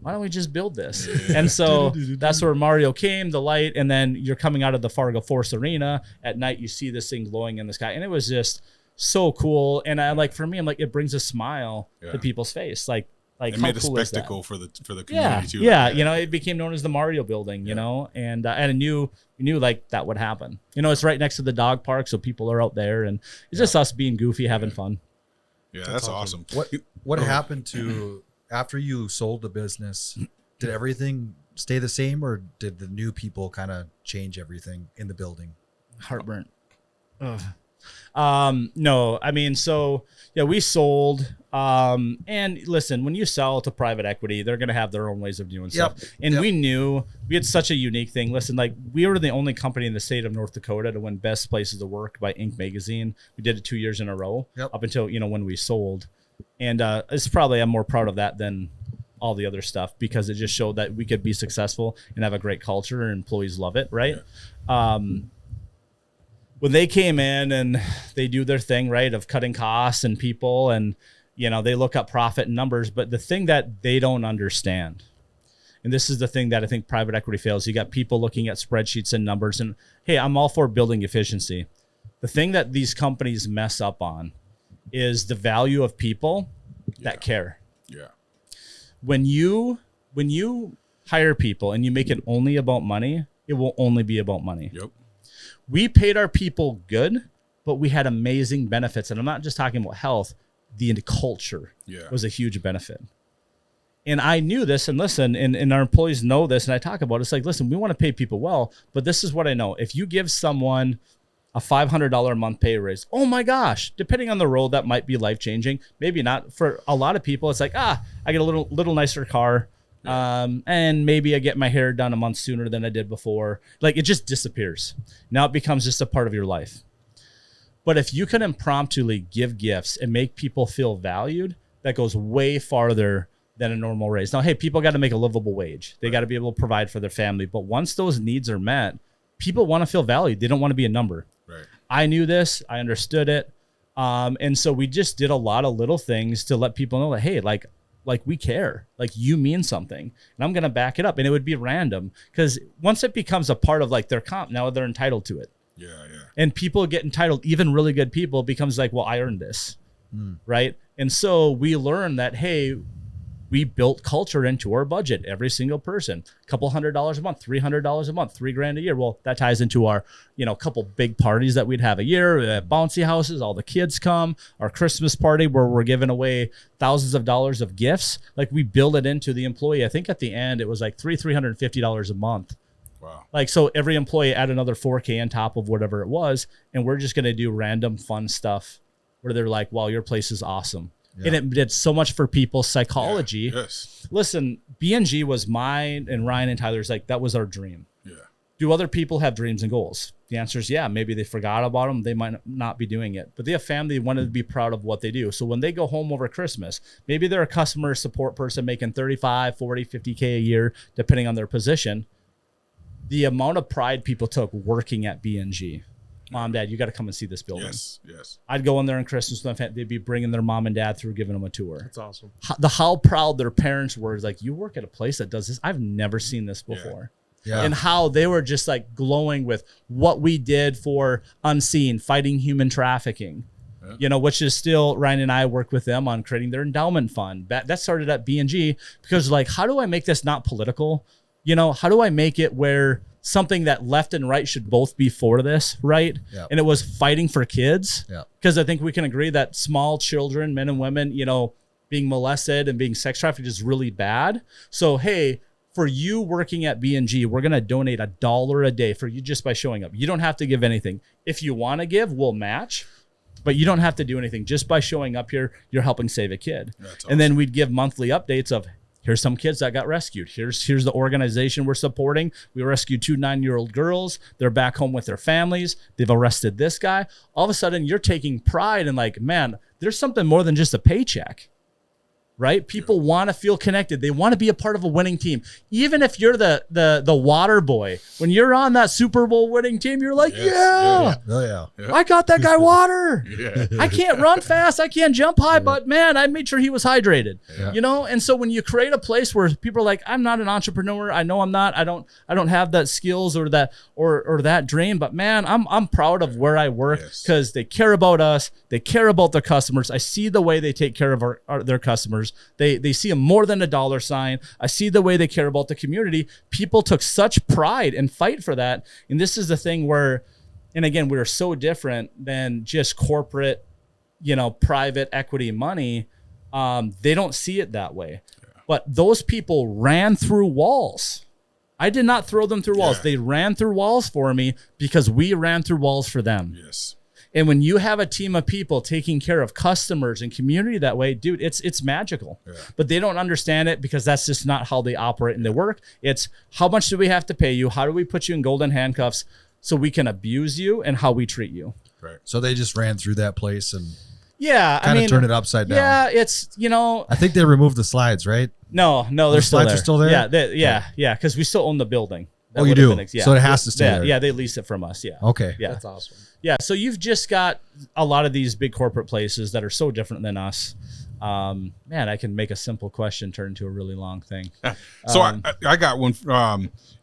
Why don't we just build this? And so that's where Mario came, the light, and then you're coming out of the Fargo Force Arena at night. You see this thing glowing in the sky, and it was just so cool. And I like, for me, I'm like, it brings a smile to people's face. Like it how made cool a spectacle for the community too. Yeah, you know, it became known as the Mario Building. You know, and I knew like that would happen. You know, it's right next to the dog park, so people are out there, and it's just us being goofy, having fun. Yeah, that's awesome. What happened to? After you sold the business, did everything stay the same, or did the new people kind of change everything in the building? Heartburn. Ugh. No, I mean, so yeah, we sold. And listen, when you sell to private equity, they're going to have their own ways of doing stuff. And we knew we had such a unique thing. Listen, like we were the only company in the state of North Dakota to win Best Places to Work by Inc. magazine. We did it 2 years in a row up until, you know, when we sold. And it's probably, I'm more proud of that than all the other stuff because it just showed that we could be successful and have a great culture and employees love it, right? When they came in and they do their thing, right, of cutting costs and people and, you know, they look up profit and numbers, but the thing that they don't understand, and this is the thing that I think private equity fails, you got people looking at spreadsheets and numbers and, hey, I'm all for building efficiency. The thing that these companies mess up on is the value of people that care. Yeah. When you hire people and you make it only about money, it will only be about money. Yep. We paid our people good, but we had amazing benefits. And I'm not just talking about health. The culture was a huge benefit. And I knew this, and listen, and our employees know this, and I talk about it. It's like, listen, we want to pay people well, but this is what I know. If you give someone a $500 a month pay raise, oh my gosh, depending on the role, that might be life-changing. Maybe not. For a lot of people, it's like, I get a little nicer car, and maybe I get my hair done a month sooner than I did before. Like, it just disappears. Now it becomes just a part of your life. But if you can impromptu give gifts and make people feel valued, that goes way farther than a normal raise. Now, hey, people got to make a livable wage. They got to be able to provide for their family. But once those needs are met, people want to feel valued. They don't want to be a number. Right. I knew this. I understood it. And so we just did a lot of little things to let people know that, hey, like we care. Like, you mean something. And I'm going to back it up. And it would be random because once it becomes a part of their comp, now they're entitled to it. Yeah. And people get entitled, even really good people, becomes like, well, I earned this. Right. And so we learned that, hey, we built culture into our budget. Every single person, $200 a month, $300 a month, $3,000 a year. Well, that ties into our, couple big parties that we'd have a year, bouncy houses, all the kids come, our Christmas party where we're giving away thousands of dollars of gifts. Like we build it into the employee. I think at the end it was like $350 a month. Wow. Like, so every employee add another $4,000 on top of whatever it was. And we're just going to do random fun stuff where they're like, wow, your place is awesome. Yeah. And it did so much for people's psychology. Yeah. Yes. Listen, B&G was mine and Ryan and Tyler's, like, that was our dream. Yeah. Do other people have dreams and goals? The answer is yeah. Maybe they forgot about them. They might not be doing it. But they have family. They wanted to be proud of what they do. So when they go home over Christmas, maybe they're a customer support person making 35, 40, 50K a year, depending on their position. The amount of pride people took working at B&G. Mom, Dad, you got to come and see this building. Yes, yes. I'd go in there on Christmas. They'd be bringing their mom and dad through, giving them a tour. That's awesome. How proud their parents were. Is like, you work at a place that does this. I've never seen this before. Yeah. And how they were just like glowing with what we did for Unseen, fighting human trafficking. Yeah. Which is still, Ryan and I work with them on creating their endowment fund. That started at B&G because like, how do I make this not political? How do I make it where something that left and right should both be for this, right? Yep. And it was fighting for kids. Because I think we can agree that small children, men and women, being molested and being sex trafficked is really bad. So, hey, for you working at B&G, we're going to donate $1 a day for you just by showing up. You don't have to give anything. If you want to give, we'll match. But you don't have to do anything. Just by showing up here, you're helping save a kid. That's awesome. And then we'd give monthly updates of, here's some kids that got rescued. Here's the organization we're supporting. We rescued 2 9-year-old girls. They're back home with their families. They've arrested this guy. All of a sudden, you're taking pride in like, man, there's something more than just a paycheck. Right? People want to feel connected. They want to be a part of a winning team. Even if you're the water boy, when you're on that Super Bowl winning team, you're like, Oh, yeah. I got that guy water. Yeah. I can't run fast. I can't jump high, but man, I made sure he was hydrated. Yeah. And so when you create a place where people are like, I'm not an entrepreneur. I know I'm not. I don't have that skills or that or that dream, but man, I'm proud of where I work because they care about us. They care about their customers. I see the way they take care of their customers. They see them more than a dollar sign. I see the way they care about the community. People took such pride and fight for that. And this is the thing where, and again, we are so different than just corporate, private equity money. They don't see it that way. But those people ran through walls. I did not throw them through walls. They ran through walls for me because we ran through walls for them. Yes. And when you have a team of people taking care of customers and community that way, dude, it's magical. Yeah. But they don't understand it because that's just not how they operate and they work. It's how much do we have to pay you? How do we put you in golden handcuffs so we can abuse you and how we treat you? Right. So they just ran through that place and kind of turned it upside down. Yeah, it's, I think they removed the slides, right? No, they're still there. Are still there? Yeah, because we still own the building. Oh, you do? So it has to stay there. Yeah, they lease it from us, yeah. Okay. Yeah. That's awesome. Yeah, so you've just got a lot of these big corporate places that are so different than us. Man, I can make a simple question turn into a really long thing. So I got one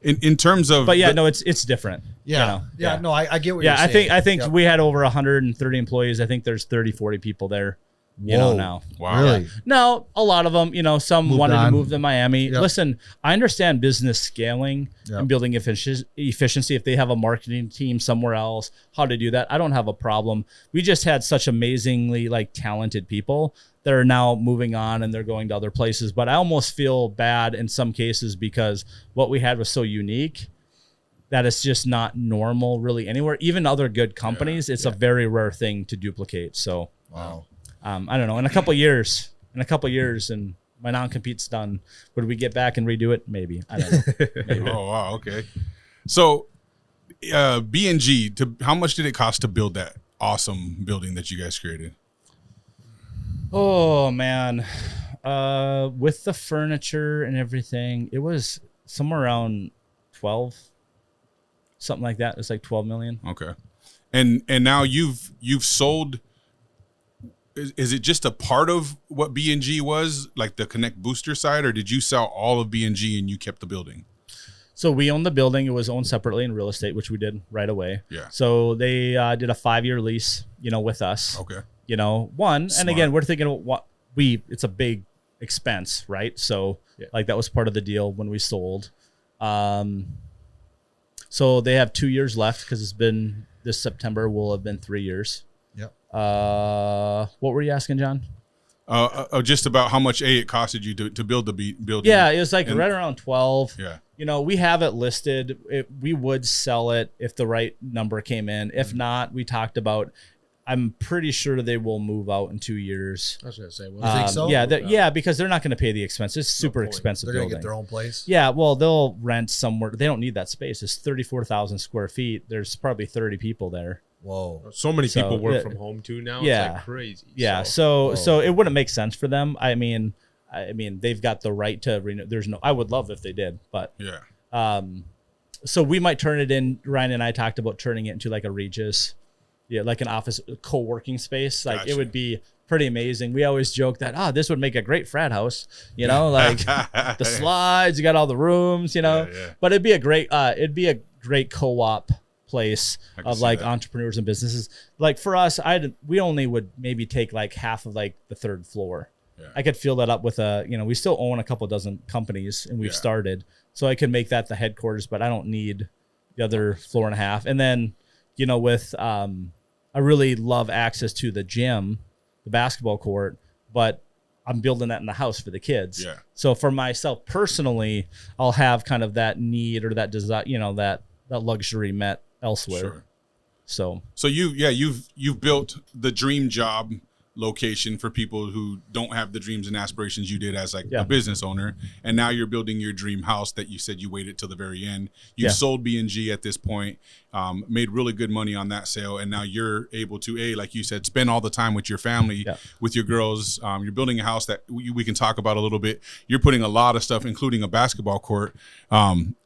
in terms of, but it's different. Yeah, no, I get what you're saying. I think we had over 130 employees. I think there's 30, 40 people there. Now. Wow. Really? Yeah. No, a lot of them, some Moved wanted on. to move to Miami. Yep. Listen, I understand business scaling and building efficiency. If they have a marketing team somewhere else, how to do that. I don't have a problem. We just had such amazingly talented people that are now moving on and they're going to other places. But I almost feel bad in some cases because what we had was so unique that it's just not normal really anywhere. Even other good companies, it's a very rare thing to duplicate. So, wow. I don't know. In a couple years, and my non-compete's done, would we get back and redo it? Maybe. I don't know. Maybe. Oh, wow. Okay. So, B&G, how much did it cost to build that awesome building that you guys created? Oh man, with the furniture and everything, it was somewhere around 12, something like that. It's like 12 million. Okay. And now you've sold. Is it just a part of what B&G was, like the Connect Booster side, or did you sell all of B&G and you kept the building? So we owned the building. It was owned separately in real estate, which we did right away. Yeah. So they did a 5-year lease, with us. Okay. And again, we're thinking it's a big expense, right? So like that was part of the deal when we sold. So they have 2 years left because it's been this September will have been 3 years. Yep. What were you asking, John? Just about how much it costed you to build the building. Yeah, it was like right around 12. Yeah. You know, we have it listed. We would sell it if the right number came in. If not, we talked about. I'm pretty sure they will move out in 2 years. I was gonna say, You think so? Yeah, because they're not going to pay the expense. It's super expensive. They're going to building. get their own place. Yeah, well, they'll rent somewhere. They don't need that space. It's 34,000 square feet. There's probably 30 people there. Whoa. so many So, people work yeah. from home too now. Yeah. It's like crazy. Yeah, So, so it wouldn't make sense for them. I mean, they've got the right to renew. There's no. I would love if they did, but Yeah. So we might turn it in. Ryan and I talked about turning it into like a Regis, like an office co-working space. Like Gotcha. it would be pretty amazing. We always joke that this would make a great frat house. You know, like the slides. You got all the rooms. You know, Yeah. but it'd be a great co-op place I can of see like that. entrepreneurs and businesses. Like for us, we only would maybe take like half of like the third floor. Yeah. I could fill that up with we still own a couple dozen companies and we've Yeah. started, so I could make that the headquarters, but I don't need the other floor and a half. And then, with, I really love access to the gym, the basketball court, but I'm building that in the house for the kids. Yeah. So for myself personally, I'll have kind of that need or that desire, that luxury met elsewhere. Sure. So you've built the dream job location for people who don't have the dreams and aspirations you did as like a business owner, and now you're building your dream house that you said you waited till the very end. You've sold B&G at this point, made really good money on that sale, and now you're able to like you said, spend all the time with your family, with your girls. You're building a house that we can talk about a little bit. You're putting a lot of stuff, including a basketball court.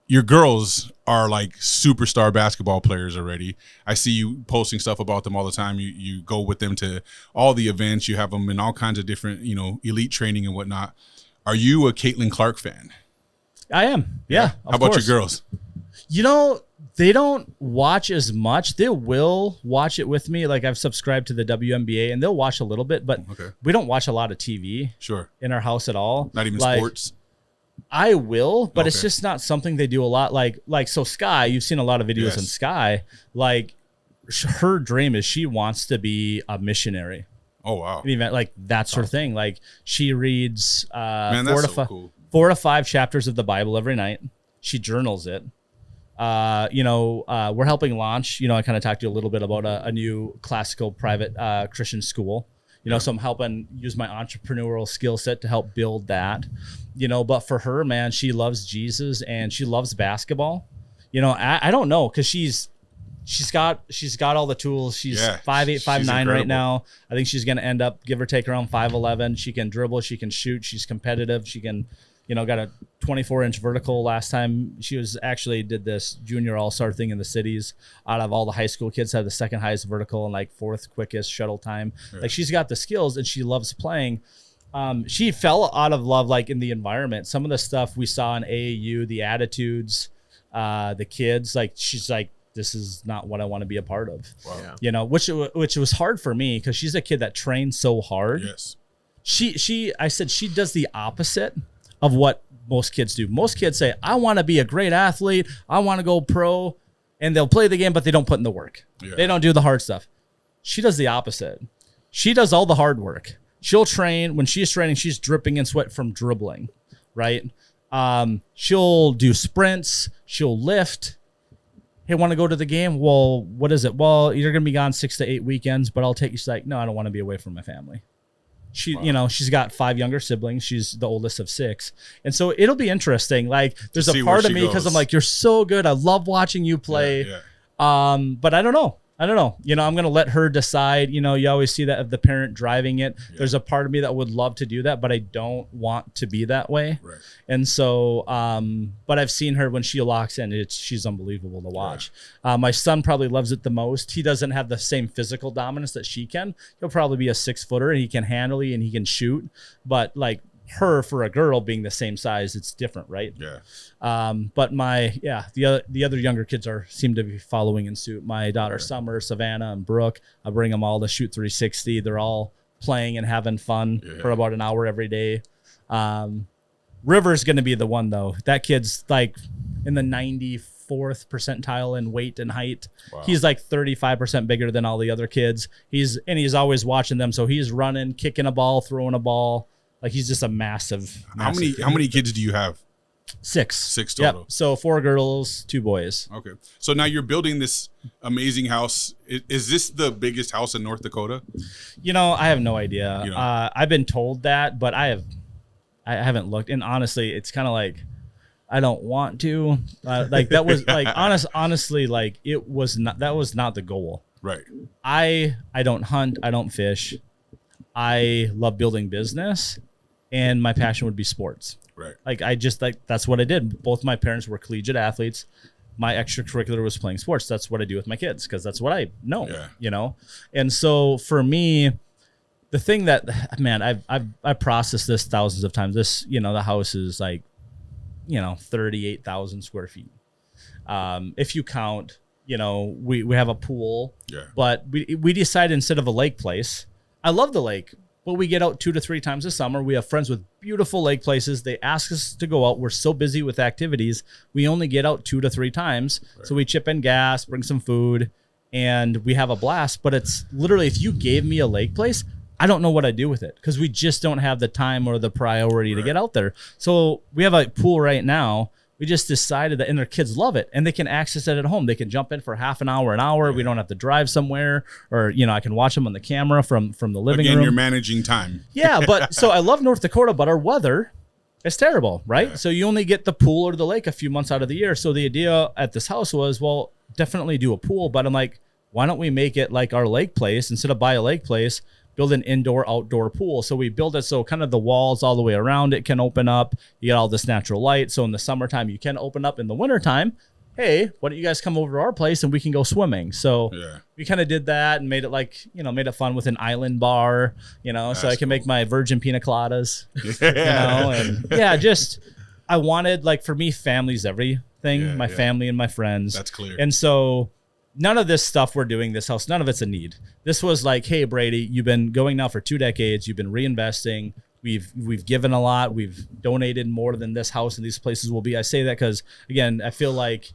Your girls are like superstar basketball players already. I see you posting stuff about them all the time. You go with them to all the events. You have them in all kinds of different, elite training and whatnot. Are you a Caitlin Clark fan? I am. Yeah. How about your girls? They don't watch as much. They will watch it with me. Like I've subscribed to the WNBA and they'll watch a little bit, but we don't watch a lot of TV in our house at all. Not even sports? I will, but it's just not something they do a lot. Like so Sky, you've seen a lot of videos on Sky. Like her dream is she wants to be a missionary. Oh, wow. Even like that sort of thing. Like she reads Man, that's so cool. 4 to 5 chapters of the Bible every night. She journals it. We're helping launch, I kind of talked to you a little bit about a new classical private Christian school. So I'm helping use my entrepreneurial skill set to help build that, but for her, man, she loves Jesus and she loves basketball. I don't know. Cause she's got all the tools. She's 5'8", 5'9" right now. I think she's going to end up, give or take, around 5'11". She can dribble. She can shoot. She's competitive. She can, got a 24-inch vertical last time. She did this junior all-star thing in the cities. Out of all the high school kids, had the second highest vertical and like 4th quickest shuttle time. Yeah. Like she's got the skills and she loves playing. She fell out of love like in the environment. Some of the stuff we saw in AAU, the attitudes, the kids, like she's like, this is not what I want to be a part of. Wow. Yeah. Which was hard for me because she's a kid that trains so hard. Yes. I said she does the opposite of what most kids do. Most kids say, I want to be a great athlete. I want to go pro, and they'll play the game, but they don't put in the work. Yeah. They don't do the hard stuff. She does the opposite. She does all the hard work. She'll train. When she's training, she's dripping in sweat from dribbling, right? She'll do sprints. She'll lift. Hey, want to go to the game? Well, what is it? Well, you're going to be gone 6 to 8 weekends, but I'll take you. She's like, no, I don't want to be away from my family. She's got 5 younger siblings. She's the oldest of 6. And so it'll be interesting. Like there's a part of me because I'm like, you're so good. I love watching you play. Yeah. But I don't know. I'm going to let her decide. You always see that of the parent driving it. Yeah. There's a part of me that would love to do that, but I don't want to be that way. Right. And so, but I've seen her when she locks in, she's unbelievable to watch. Right. My son probably loves it the most. He doesn't have the same physical dominance that she can. He'll probably be a 6-footer and he can handle it and he can shoot. But like her, for a girl being the same size, it's different, right? Yeah. But the other younger kids seem to be following in suit. My daughter Summer, Savannah, and Brooke, I bring them all to shoot 360. They're all playing and having fun for about an hour every day. River's going to be the one though. That kid's like in the 94th percentile in weight and height. Wow. He's like 35% bigger than all the other kids. He's always watching them. So he's running, kicking a ball, throwing a ball. Like he's just a massive How many kids do you have? 6. 6 total. Yep. So 4 girls, 2 boys. Okay. So now you're building this amazing house. Is this the biggest house in North Dakota? I have no idea. I've been told that, but I haven't looked. And honestly, it's kind of like I don't want to. Like that was like honestly, like that was not the goal. Right. I don't hunt. I don't fish. I love building business, and my passion would be sports. Right. Like that's what I did. Both my parents were collegiate athletes. My extracurricular was playing sports. That's what I do with my kids because that's what I know. Yeah. And so for me, the thing that, man, I've processed this thousands of times. This, the house is like, 38,000 square feet. If you count, we have a pool. Yeah. But we decided instead of a lake place, I love the lake. But we get out 2 to 3 times a summer. We have friends with beautiful lake places. They ask us to go out. We're so busy with activities. We only get out 2 to 3 times. Right. So we chip in gas, bring some food, and we have a blast. But it's literally, if you gave me a lake place, I don't know what I'd do with it because we just don't have the time or the priority to get out there. So we have a pool right now. We just decided that, and their kids love it, and they can access it at home. They can jump in for half an hour. Yeah. We don't have to drive somewhere, or I can watch them on the camera from the living room. Again, you're managing time. Yeah, but so I love North Dakota, but our weather is terrible, right? Yeah. So you only get the pool or the lake a few months out of the year. So the idea at this house was, well, definitely do a pool, but I'm like, why don't we make it like our lake place instead of buy a lake place? Build an indoor-outdoor pool. So we build it so kind of the walls all the way around it can open up. You get all this natural light. So in the summertime, you can open up. In the wintertime, hey, why don't you guys come over to our place and we can go swimming? So we kind of did that and made it like, made it fun with an island bar, so I can make my virgin pina coladas, and I wanted, like, for me, family's everything. My family and my friends. That's clear. And so none of this stuff we're doing this house, none of it's a need. This was like, hey, Brady, you've been going now for 2 decades. You've been reinvesting. We've given a lot. We've donated more than this house and these places will be. I say that because, again, I feel like,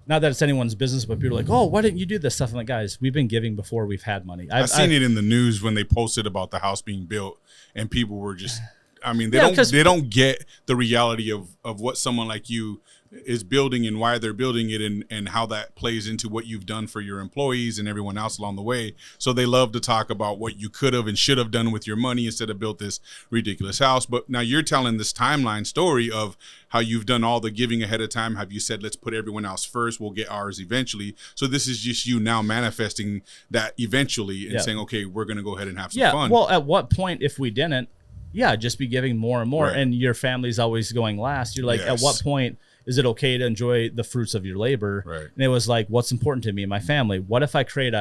not that it's anyone's business, but people are like, oh, why didn't you do this stuff? I'm like, guys, we've been giving before we've had money. I've seen it in the news when they posted about the house being built, and people were just, they don't get the reality of what someone like you is building and why they're building it, and how that plays into what you've done for your employees and everyone else along the way. So they love to talk about what you could have and should have done with your money instead of built this ridiculous house. But now you're telling this timeline story of how you've done all the giving ahead of time. Have you said, let's put everyone else first, we'll get ours eventually? So this is just you now manifesting that eventually and saying, okay, we're going to go ahead and have some fun. Well, at what point, if we didn't, just be giving more and more, and your family's always going last. You're like, at what point is it okay to enjoy the fruits of your labor? Right. And it was like, what's important to me and my family? What if I create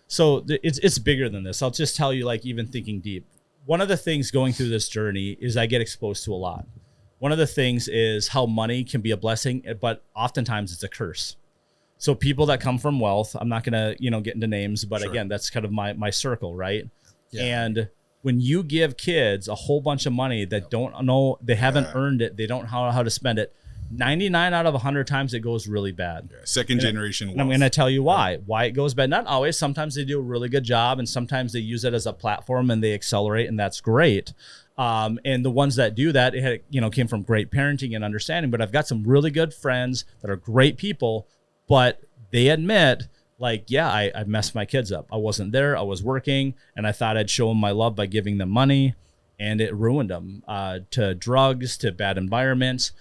so it's bigger than this. I'll just tell you, like, even thinking deep. One of the things going through this journey is I get exposed to a lot. One of the things is how money can be a blessing, but oftentimes it's a curse. So people that come from wealth, I'm not going to, get into names, but again, that's kind of my circle, right? Yeah. And when you give kids a whole bunch of money that don't know, they haven't earned it, they don't know how to spend it, 99 out of 100 times it goes really bad. Second generation wealth. And I'm going to tell you why it goes bad. Not always. Sometimes they do a really good job, and sometimes they use it as a platform and they accelerate, and that's great. And the ones that do that, came from great parenting and understanding. But I've got some really good friends that are great people, but they admit, like, I messed my kids up. I wasn't there. I was working, and I thought I'd show them my love by giving them money, and it ruined them to drugs, to bad environments.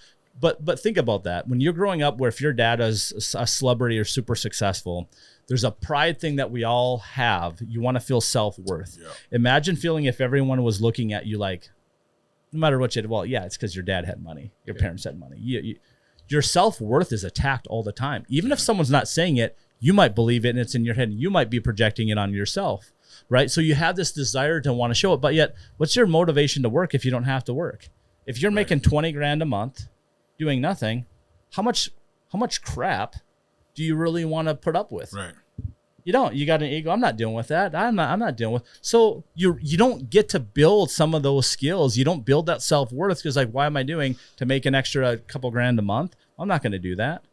But think about that. When you're growing up, where if your dad is a celebrity or super successful, there's a pride thing that we all have. You want to feel self-worth. Yeah. Imagine feeling if everyone was looking at you like, no matter what you did, it's because your dad had money, your parents had money. Your self-worth is attacked all the time. Even if someone's not saying it, you might believe it and it's in your head, and you might be projecting it on yourself, right? So you have this desire to want to show it, but yet what's your motivation to work if you don't have to work? If you're making 20 grand a month, doing nothing, how much crap do you really want to put up with? Right. You don't. You got an ego. I'm not dealing with that. I'm not dealing with. So you don't get to build some of those skills. You don't build that self-worth because like, why am I doing to make an extra couple grand a month? I'm not going to do that.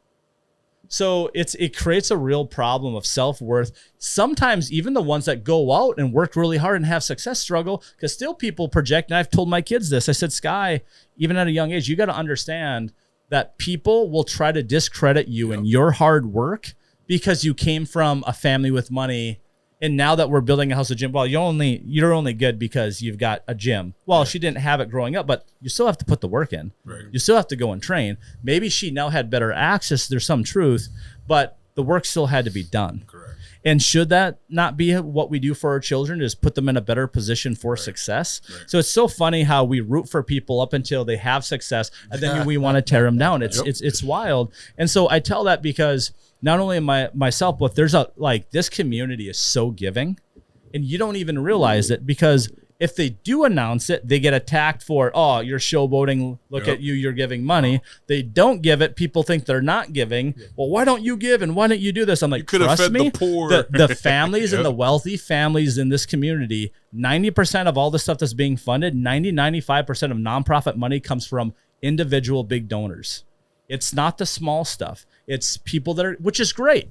So it creates a real problem of self-worth. Sometimes even the ones that go out and work really hard and have success struggle because still people project. And I've told my kids this. I said, Sky, even at a young age, you got to understand that people will try to discredit you and your hard work because you came from a family with money. And now that we're building a house, a gym, well, you're only good because you've got a gym. Well, she didn't have it growing up, but you still have to put the work in. Right. You still have to go and train. Maybe she now had better access. There's some truth, but the work still had to be done. Correct. And should that not be what we do for our children, is put them in a better position for success? Right. So it's so funny how we root for people up until they have success, and then we want to tear them down. It's wild. And so I tell that because not only myself, but there's this community is so giving, and you don't even realize it because if they do announce it, they get attacked for, oh, you're showboating. Look at you, you're giving money. They don't give it. People think they're not giving. Well, why don't you give? And why don't you do this? I'm like, trust me, the poor. The families and the wealthy families in this community, 90% of all the stuff that's being funded, 95% of nonprofit money comes from individual big donors. It's not the small stuff. It's people that are, which is great,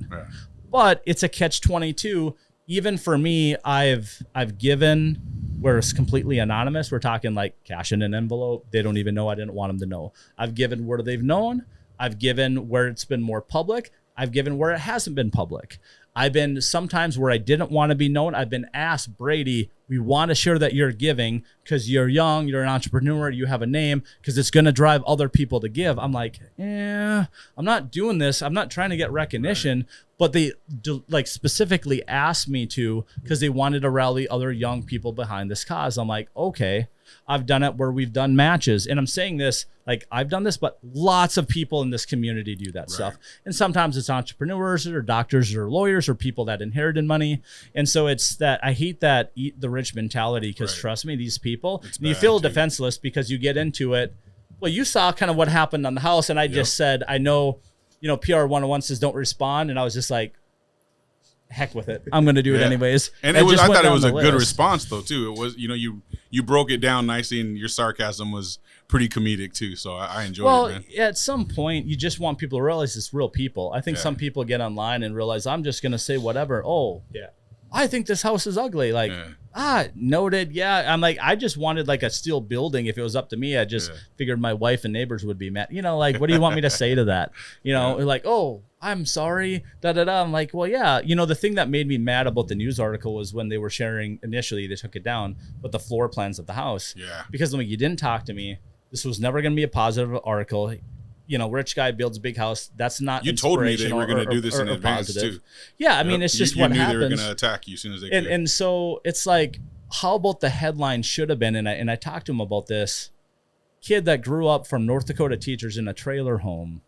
but it's a catch-22. Even for me, I've given where it's completely anonymous. We're talking like cash in an envelope. They don't even know. I didn't want them to know. I've given where they've known. I've given where it's been more public. I've given where it hasn't been public. I've been sometimes where I didn't want to be known. I've been asked, Brady, we want to share that you're giving because you're young, you're an entrepreneur, you have a name, because it's going to drive other people to give. I'm like, I'm not doing this. I'm not trying to get recognition, but they specifically asked me to because they wanted to rally other young people behind this cause. I'm like, okay, I've done it where we've done matches. And I'm saying this, like I've done this, but lots of people in this community do that stuff. And sometimes it's entrepreneurs or doctors or lawyers or people that inherited money. And so it's that I hate that eat the rich mentality because trust me, these people, and you feel defenseless because you get into it. Well, you saw kind of what happened on the house. And I just said, I know, PR 101 says don't respond. And I was just like, heck with it. I'm going to do it anyways. And I thought it was a good response though, too. It was, you broke it down nicely and your sarcasm was pretty comedic too. So I enjoyed it, man. Well, at some point you just want people to realize it's real people. I think some people get online and realize I'm just going to say whatever. Oh, yeah. I think this house is ugly. Like, noted. Yeah. I'm like, I just wanted like a steel building. If it was up to me, I just figured my wife and neighbors would be mad. Like, what do you want me to say to that? Like, oh, I'm sorry. I'm like, well, yeah. The thing that made me mad about the news article was when they were sharing, initially they took it down, but the floor plans of the house. Yeah. Because like, you didn't talk to me. This was never going to be a positive article. Rich guy builds a big house. That's not. You told me they were going to do this in advance too. Yeah, I mean, it's just what happens. You knew they were going to attack you as soon as they could. And so it's like, how about the headline should have been? And I talked to him about this. Kid that grew up from North Dakota teachers in a trailer home,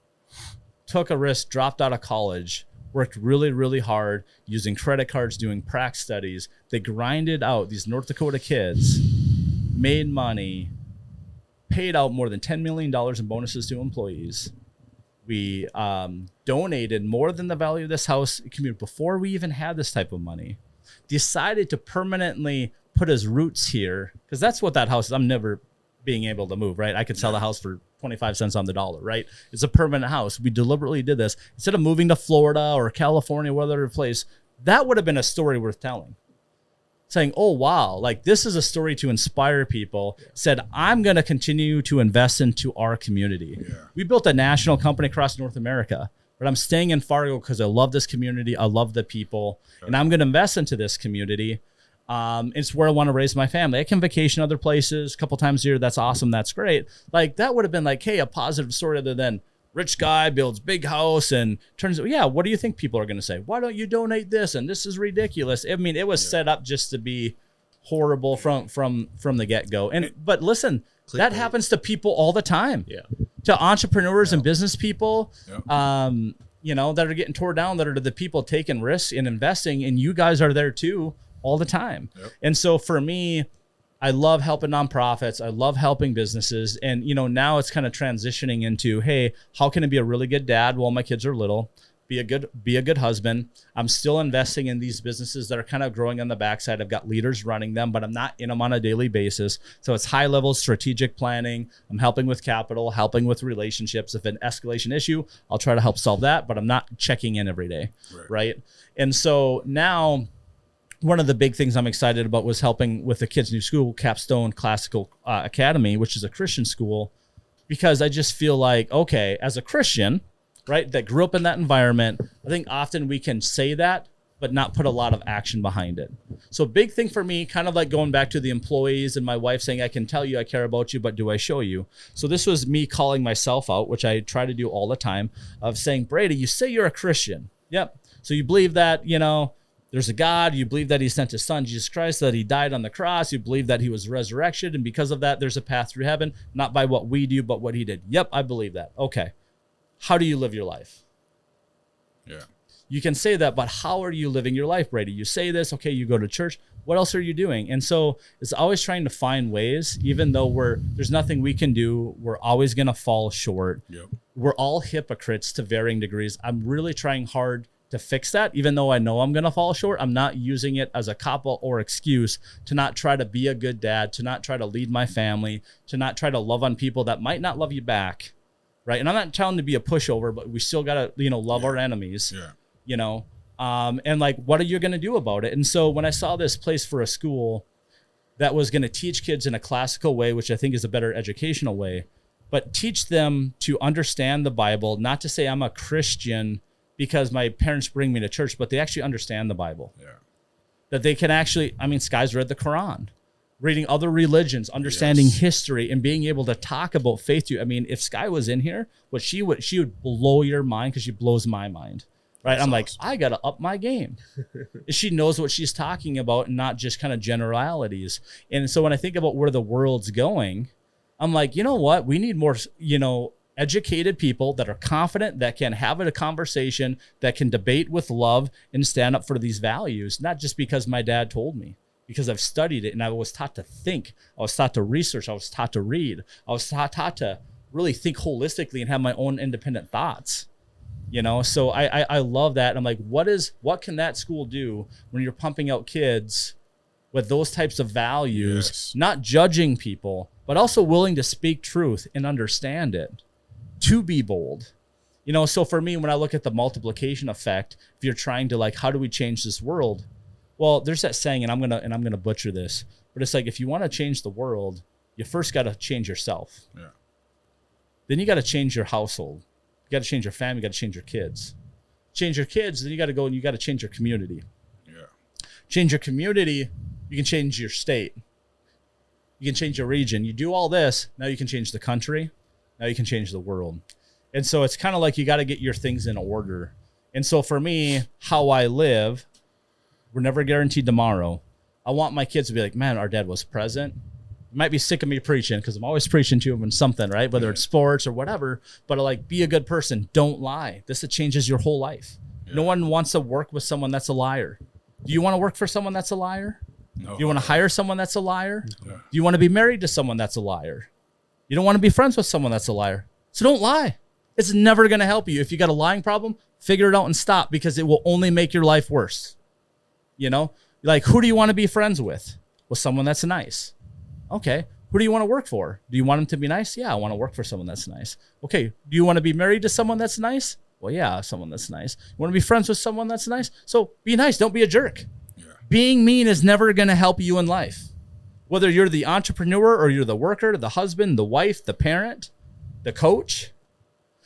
took a risk, dropped out of college, worked really, really hard using credit cards, doing prac studies. They grinded out. These North Dakota kids made money, paid out more than $10 million in bonuses to employees. We donated more than the value of this house community before we even had this type of money. Decided to permanently put his roots here because that's what that house is. I'm never being able to move, right? I could sell the house for 25 cents on the dollar, right? It's a permanent house. We deliberately did this. Instead of moving to Florida or California, whatever place, that would have been a story worth telling. Saying, oh, wow, like this is a story to inspire people. Said, I'm going to continue to invest into our community. Yeah. We built a national company across North America, but I'm staying in Fargo because I love this community. I love the people, and I'm going to invest into this community. It's where I want to raise my family. I can vacation other places a couple times a year. That's awesome. That's great. Like that would have been like, hey, a positive story other than rich guy builds big house and turns out, what do you think people are going to say? Why don't you donate this? And this is ridiculous. I mean, it was set up just to be horrible from the get-go. But listen, that happens to people all the time. Yeah. To entrepreneurs and business people, that are getting torn down, that are the people taking risks and investing, and you guys are there too all the time. Yep. And so for me, I love helping nonprofits. I love helping businesses. And, now it's kind of transitioning into, hey, how can I be a really good dad while my kids are little? be a good husband. I'm still investing in these businesses that are kind of growing on the backside. I've got leaders running them, but I'm not in them on a daily basis. So it's high level strategic planning. I'm helping with capital, helping with relationships. If an escalation issue, I'll try to help solve that, but I'm not checking in every day. Right. And so now one of the big things I'm excited about was helping with the kids' new school, Capstone Classical Academy, which is a Christian school, because I just feel like, okay, as a Christian, right, that grew up in that environment, I think often we can say that, but not put a lot of action behind it. So big thing for me, kind of like going back to the employees and my wife saying, I can tell you I care about you, but do I show you? So this was me calling myself out, which I try to do all the time, of saying, Brady, you say you're a Christian. Yep. So you believe that, there's a God. You believe that he sent his son, Jesus Christ, that he died on the cross. You believe that he was resurrected. And because of that, there's a path through heaven, not by what we do, but what he did. Yep, I believe that. Okay. How do you live your life? Yeah. You can say that, but how are you living your life, Brady? You say this, okay, you go to church. What else are you doing? And so it's always trying to find ways, even though there's nothing we can do. We're always going to fall short. Yep. We're all hypocrites to varying degrees. I'm really trying hard to fix that. Even though I know I'm going to fall short, I'm not using it as a cop-out or excuse to not try to be a good dad, to not try to lead my family, to not try to love on people that might not love you back. Right. And I'm not telling to be a pushover, but we still got to, love our enemies, and like, what are you going to do about it? And so when I saw this place for a school that was going to teach kids in a classical way, which I think is a better educational way, but teach them to understand the Bible, not to say I'm a Christian because my parents bring me to church, but they actually understand the Bible. Yeah. That they can actually, Sky's read the Quran. Reading other religions, understanding history, and being able to talk about faith to you. If Sky was in here, she would blow your mind, because she blows my mind. Right? That's I'm awesome. Like, I got to up my game. She knows what she's talking about, and not just kind of generalities. And so when I think about where the world's going, I'm like, you know what? We need more, educated people that are confident, that can have a conversation, that can debate with love and stand up for these values, not just because my dad told me. Because I've studied it, and I was taught to think. I was taught to research. I was taught to read. I was taught to really think holistically and have my own independent thoughts. So I love that. I'm like, what can that school do when you're pumping out kids with those types of values, not judging people, but also willing to speak truth and understand it, to be bold. So for me, when I look at the multiplication effect, if you're trying to how do we change this world? Well, there's that saying, and I'm gonna butcher this, but it's like, if you want to change the world, you first got to change yourself. Yeah. Then you got to change your household. You got to change your family. You got to change your kids. Change your kids, then you got to go and you got to change your community. Yeah. Change your community, you can change your state. You can change your region. You do all this, now you can change the country. Now you can change the world. And so it's kind of like you got to get your things in order. And so for me, how I live, we're never guaranteed tomorrow. I want my kids to be like, man, our dad was present. You might be sick of me preaching, because I'm always preaching to them in something, right? Whether it's sports or whatever, but be a good person. Don't lie. This changes your whole life. Yeah. No one wants to work with someone that's a liar. Do you want to work for someone that's a liar? No. Do you want to hire someone that's a liar? Yeah. Do you want to be married to someone that's a liar? You don't want to be friends with someone that's a liar. So don't lie. It's never going to help you. If you got a lying problem, figure it out and stop, because it will only make your life worse. Who do you want to be friends with? Well, someone that's nice. Okay. Who do you want to work for? Do you want them to be nice? Yeah, I want to work for someone that's nice. Okay. Do you want to be married to someone that's nice? Well, yeah, someone that's nice. You want to be friends with someone that's nice? So be nice. Don't be a jerk. Yeah. Being mean is never going to help you in life. Whether you're the entrepreneur or you're the worker, the husband, the wife, the parent, the coach.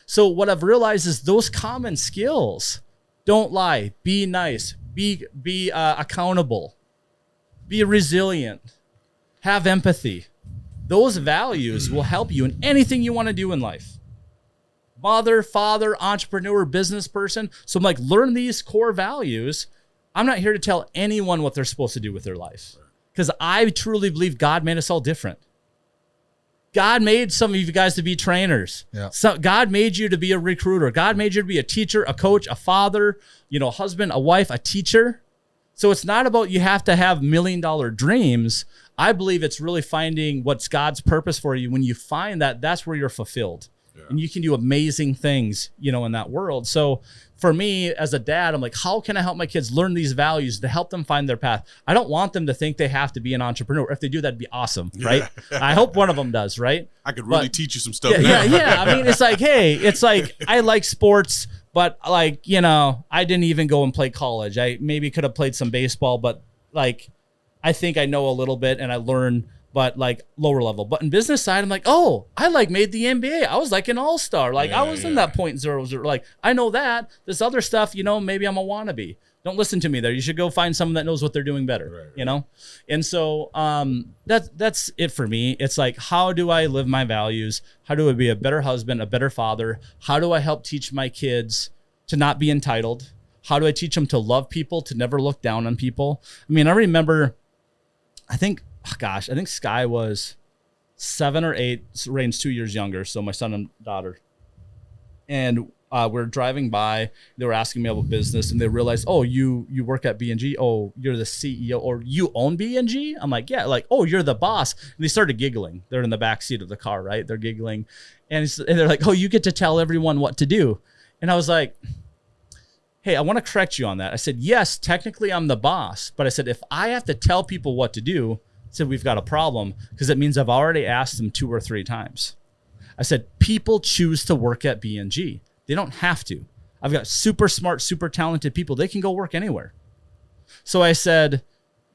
So what I've realized is those common skills. Don't lie. Be nice. Be accountable, be resilient, have empathy. Those values will help you in anything you want to do in life. Mother, father, entrepreneur, business person. So I'm like, learn these core values. I'm not here to tell anyone what they're supposed to do with their life, because I truly believe God made us all different. God made some of you guys to be trainers. Yeah. So God made you to be a recruiter. God made you to be a teacher, a coach, a father, a husband, a wife, a teacher. So it's not about you have to have $1 million dreams. I believe it's really finding what's God's purpose for you. When you find that, that's where you're fulfilled. and you can do amazing things, in that world. So for me as a dad, I'm like, how can I help my kids learn these values to help them find their path? I don't want them to think they have to be an entrepreneur. If they do, that'd be awesome, right? I hope one of them does, right? I could really teach you some stuff. Yeah. I mean, it's like, hey, I like sports, but I didn't even go and play college. I maybe could have played some baseball, but I think I know a little bit and I learned, but lower level. But in business side, I'm like, oh, I made the NBA. I was an all-star. I was in that 0.00. I know that. This other stuff, maybe I'm a wannabe. Don't listen to me there. You should go find someone that knows what they're doing better, And so that's it for me. It's how do I live my values? How do I be a better husband, a better father? How do I help teach my kids to not be entitled? How do I teach them to love people, to never look down on people? I mean, I remember, I think Sky was 7 or 8, Rain's 2 years younger, so my son and daughter. And we're driving by, they were asking me about business, and they realized, oh, you work at B&G? Oh, you're the CEO, or you own B&G? I'm like, yeah, oh, you're the boss. And they started giggling. They're in the back seat of the car, right? They're giggling. And they're like, oh, you get to tell everyone what to do. And I was like, hey, I want to correct you on that. I said, yes, technically I'm the boss, but I said, if I have to tell people what to do, I said, we've got a problem, because it means I've already asked them 2 or 3 times. I said, people choose to work at B&G. They don't have to. I've got super smart, super talented people. They can go work anywhere. So I said,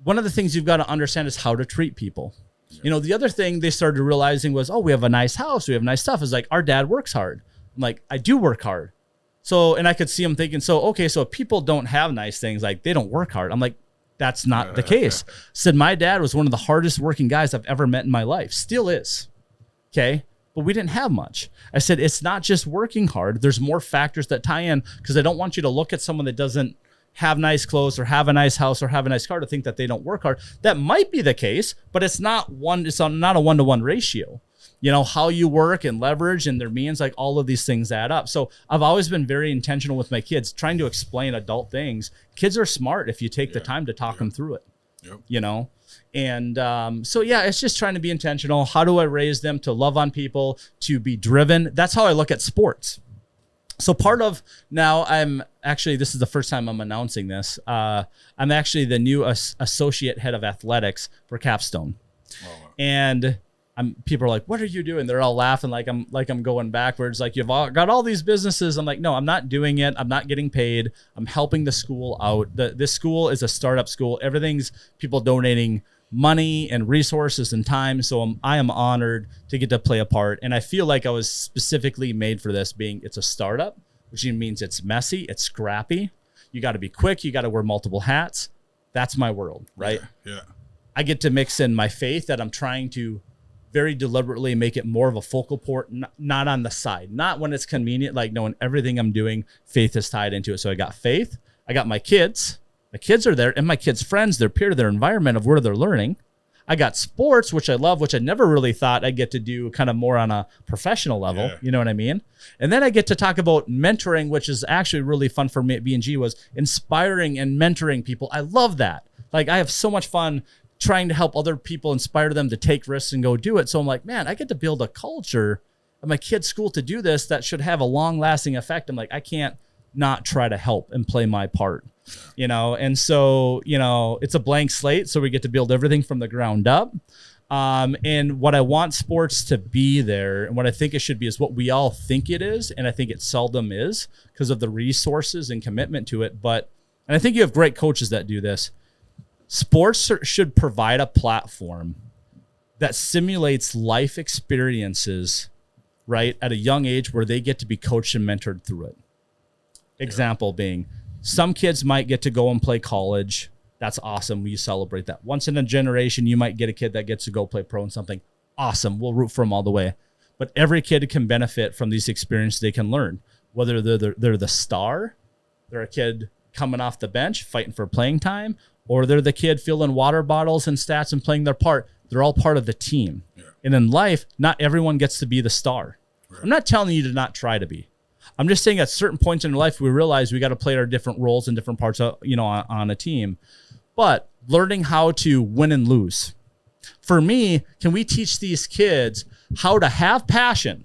one of the things you've got to understand is how to treat people. Yeah. The other thing they started realizing was, oh, we have a nice house. We have nice stuff. It's our dad works hard. I'm like, I do work hard. So, and I could see them thinking, so if people don't have nice things, they don't work hard. I'm like, that's not the case. Said my dad was one of the hardest working guys I've ever met in my life. Still is. Okay. But we didn't have much. I said, it's not just working hard. There's more factors that tie in, because I don't want you to look at someone that doesn't have nice clothes or have a nice house or have a nice car to think that they don't work hard. That might be the case, but it's not a 1-to-1 ratio. How you work and leverage and their means, all of these things add up. So I've always been very intentional with my kids, trying to explain adult things. Kids are smart if you take the time to talk them through it, And it's just trying to be intentional. How do I raise them to love on people, to be driven? That's how I look at sports. So part of now, this is the first time I'm announcing this. I'm actually the new associate head of athletics for Capstone. Oh, wow. And people are like, what are you doing? They're all laughing I'm going backwards. You've got all these businesses. I'm like, no, I'm not doing it. I'm not getting paid. I'm helping the school out. This school is a startup school. Everything's people donating money and resources and time. So I am honored to get to play a part. And I feel like I was specifically made for this, being it's a startup, which means it's messy, it's scrappy. You got to be quick. You got to wear multiple hats. That's my world, right? Yeah. I get to mix in my faith that I'm trying to very deliberately make it more of a focal point, not on the side, not when it's convenient, knowing everything I'm doing, faith is tied into it. So I got faith, I got my kids are there, and my kids' friends, their peer, their environment of where they're learning. I got sports, which I love, which I never really thought I'd get to do kind of more on a professional level. Yeah. You know what I mean? And then I get to talk about mentoring, which is actually really fun for me at B&G, was inspiring and mentoring people. I love that. I have so much fun trying to help other people, inspire them to take risks and go do it. So I'm like, man, I get to build a culture at my kid's school to do this that should have a long lasting effect. I'm like, I can't not try to help and play my part, And so, it's a blank slate. So we get to build everything from the ground up. And what I want sports to be there, and what I think it should be, is what we all think it is. And I think it seldom is, because of the resources and commitment to it. And I think you have great coaches that do this. Sports should provide a platform that simulates life experiences, right, at a young age, where they get to be coached and mentored through it. Example being, some kids might get to go and play college. That's awesome. We celebrate that. Once in a generation, you might get a kid that gets to go play pro in something. Awesome. We'll root for them all the way. But every kid can benefit from these experiences they can learn. Whether they're the star, they're a kid coming off the bench fighting for playing time, or they're the kid filling water bottles and stats and playing their part. They're all part of the team. Yeah. And in life, not everyone gets to be the star. Right. I'm not telling you to not try to be. I'm just saying at certain points in life, we realize we got to play our different roles in different parts of, on a team. But learning how to win and lose. For me, can we teach these kids how to have passion,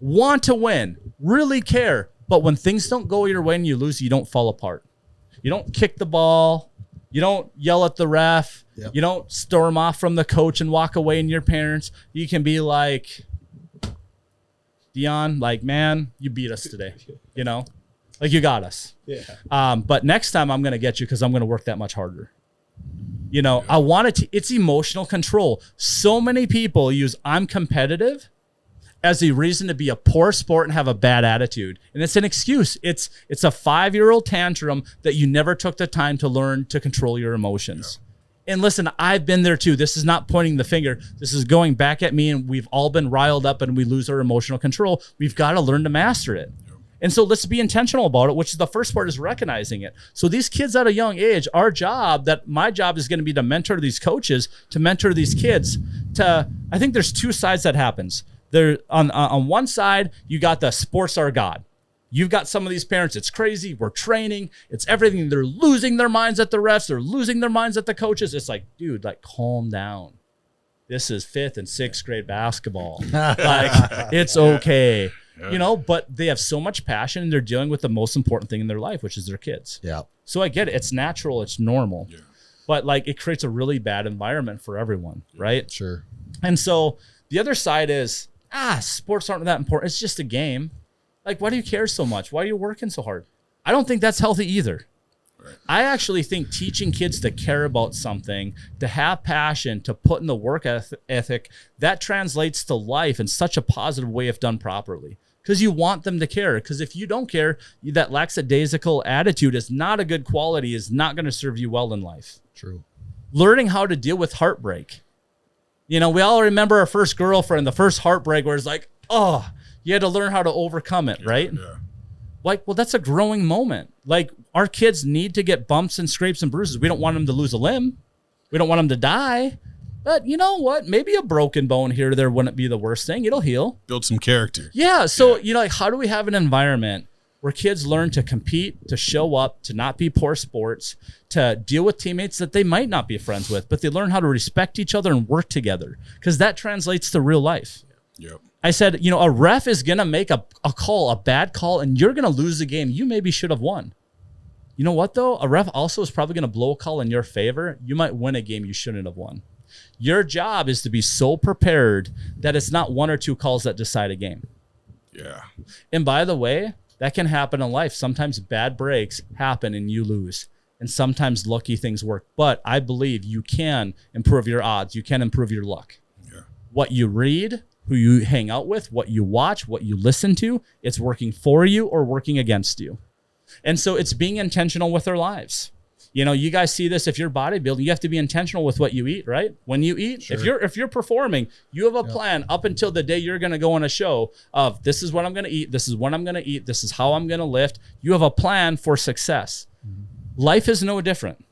want to win, really care. But when things don't go your way and you lose, you don't fall apart. You don't kick the ball. You don't yell at the ref. Yep. You don't storm off from the coach and walk away and your parents. You can be like, Dion, like, man, you beat us today. You know, like you got us. Yeah. But next time I'm going to get you because I'm going to work that much harder. You know, I want it to, it's emotional control. So many people use I'm competitive as a reason to be a poor sport and have a bad attitude. And it's an excuse. It's a 5-year-old tantrum that you never took the time to learn to control your emotions. Yeah. And listen, I've been there too. This is not pointing the finger. This is going back at me, and we've all been riled up and we lose our emotional control. We've got to learn to master it. And so let's be intentional about it, which is the first part, is recognizing it. So these kids at a young age, my job is going to be to mentor these coaches, to mentor these kids. I think there's two sides that happens. There on one side, you got the sports are God. You've got some of these parents, it's crazy, we're training, it's everything. They're losing their minds at the refs, they're losing their minds at the coaches. It's like, dude, like, calm down. This is 5th and 6th grade basketball. Like, it's okay. You know, but they have so much passion and they're dealing with the most important thing in their life, which is their kids. Yeah. So I get it. It's natural. It's normal. Yeah. But like, it creates a really bad environment for everyone. Right. Sure. And so the other side is, sports aren't that important. It's just a game. Like, why do you care so much? Why are you working so hard? I don't think that's healthy either. Right. I actually think teaching kids to care about something, to have passion, to put in the work ethic, that translates to life in such a positive way if done properly. Because you want them to care. Because if you don't care, that lackadaisical attitude is not a good quality, is not going to serve you well in life. True. Learning how to deal with heartbreak. You know, we all remember our first girlfriend, the first heartbreak where it's like, oh, you had to learn how to overcome it, right? Yeah. Like, well, that's a growing moment. Like, our kids need to get bumps and scrapes and bruises. We don't want them to lose a limb. We don't want them to die. But you know what? Maybe a broken bone here or there wouldn't be the worst thing. It'll heal. Build some character. Yeah. So, you know, like, how do we have an environment where kids learn to compete, to show up, to not be poor sports, to deal with teammates that they might not be friends with, but they learn how to respect each other and work together? Because that translates to real life. Yep. I said, you know, a ref is going to make a call, a bad call, and you're going to lose the game you maybe should have won. You know what, though? A ref also is probably going to blow a call in your favor. You might win a game you shouldn't have won. Your job is to be so prepared that it's not 1 or 2 calls that decide a game. Yeah. And by the way, that can happen in life. Sometimes bad breaks happen and you lose. And sometimes lucky things work. But I believe you can improve your odds. You can improve your luck. Yeah. What you read, who you hang out with, what you watch, what you listen to, it's working for you or working against you. And so it's being intentional with our lives. You know, you guys see this. If you're bodybuilding, you have to be intentional with what you eat, right? When you eat, sure. if you're performing, you have a plan up until the day you're going to go on a show of, this is what I'm going to eat. This is what I'm going to eat. This is how I'm going to lift. You have a plan for success. Mm-hmm. Life is no different.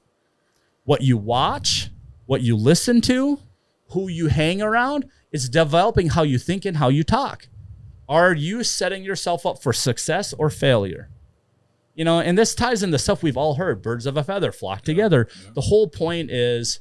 What you watch, what you listen to, who you hang around, is developing how you think and how you talk. Are you setting yourself up for success or failure? You know, and this ties into stuff we've all heard. Birds of a feather flock together. Yeah. The whole point is,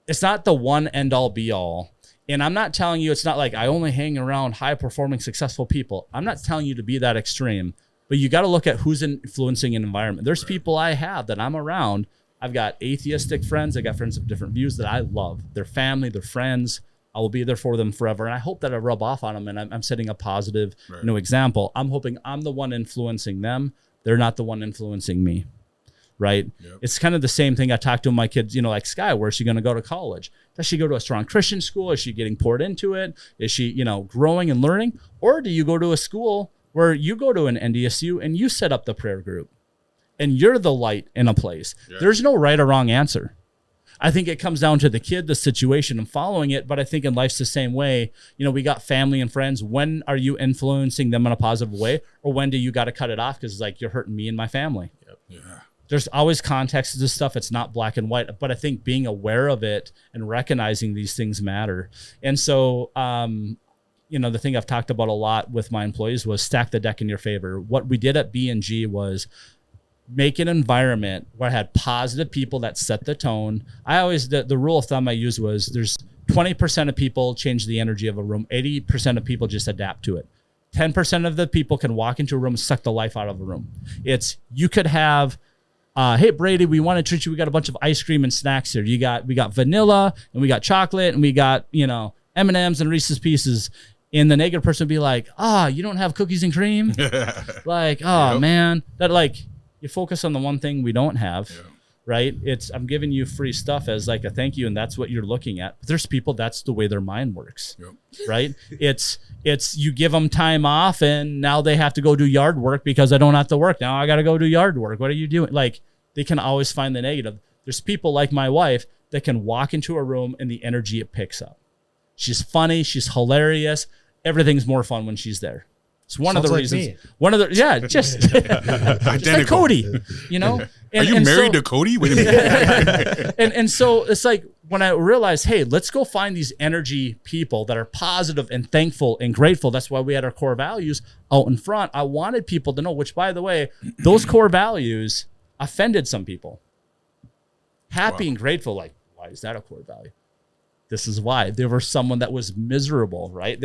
it's not the one end all be all. And I'm not telling you, it's not like I only hang around high performing, successful people. I'm not telling you to be that extreme, but you got to look at who's influencing an environment. There's people I have that I'm around. I've got atheistic friends. I got friends of different views that I love. Their family, their friends. I will be there for them forever. And I hope that I rub off on them and I'm setting a positive, example. I'm hoping I'm the one influencing them. They're not the one influencing me, right? Yep. It's kind of the same thing. I talk to my kids, you know, like Sky, where's she going to go to college? Does she go to a strong Christian school? Is she getting poured into it? Is she, you know, growing and learning? Or do you go to a school where you go to an NDSU and you set up the prayer group and you're the light in a place? Yep. There's no right or wrong answer. I think it comes down to the kid, the situation, and following it. But I think in life's the same way. You know, we got family and friends. When are you influencing them in a positive way? Or when do you got to cut it off because it's like, you're hurting me and my family? Yep. Yeah. There's always context to this stuff. It's not black and white. But I think being aware of it and recognizing these things matter. And so, you know, the thing I've talked about a lot with my employees was stack the deck in your favor. What we did at B&G was make an environment where I had positive people that set the tone. I always, the rule of thumb I used was there's 20% of people change the energy of a room. 80% of people just adapt to it. 10% of the people can walk into a room and suck the life out of a room. It's, you could have, hey Brady, we want to treat you. We got a bunch of ice cream and snacks here. We got vanilla and we got chocolate and we got, M&Ms and Reese's Pieces. And the negative person would be like, you don't have cookies and cream? Like, man, that like, you focus on the one thing we don't have. Yeah. Right? I'm giving you free stuff as like a thank you, and that's what you're looking at. But there's people, that's the way their mind works. Yep. Right? It's you give them time off and now they have to go do yard work because I don't have to work. Now I got to go do yard work. What are you doing? Like, they can always find the negative. There's people like my wife that can walk into a room and the energy it picks up. She's funny, she's hilarious. Everything's more fun when she's there. It's one of the reasons. Me. One of the just like Cody, Are you married to Cody? Wait a minute. and so it's like when I realized, hey, let's go find these energy people that are positive and thankful and grateful. That's why we had our core values out in front. I wanted people to know, which by the way, those core values offended some people. Happy and grateful, like, why is that a core value? This is why. There was someone that was miserable, right?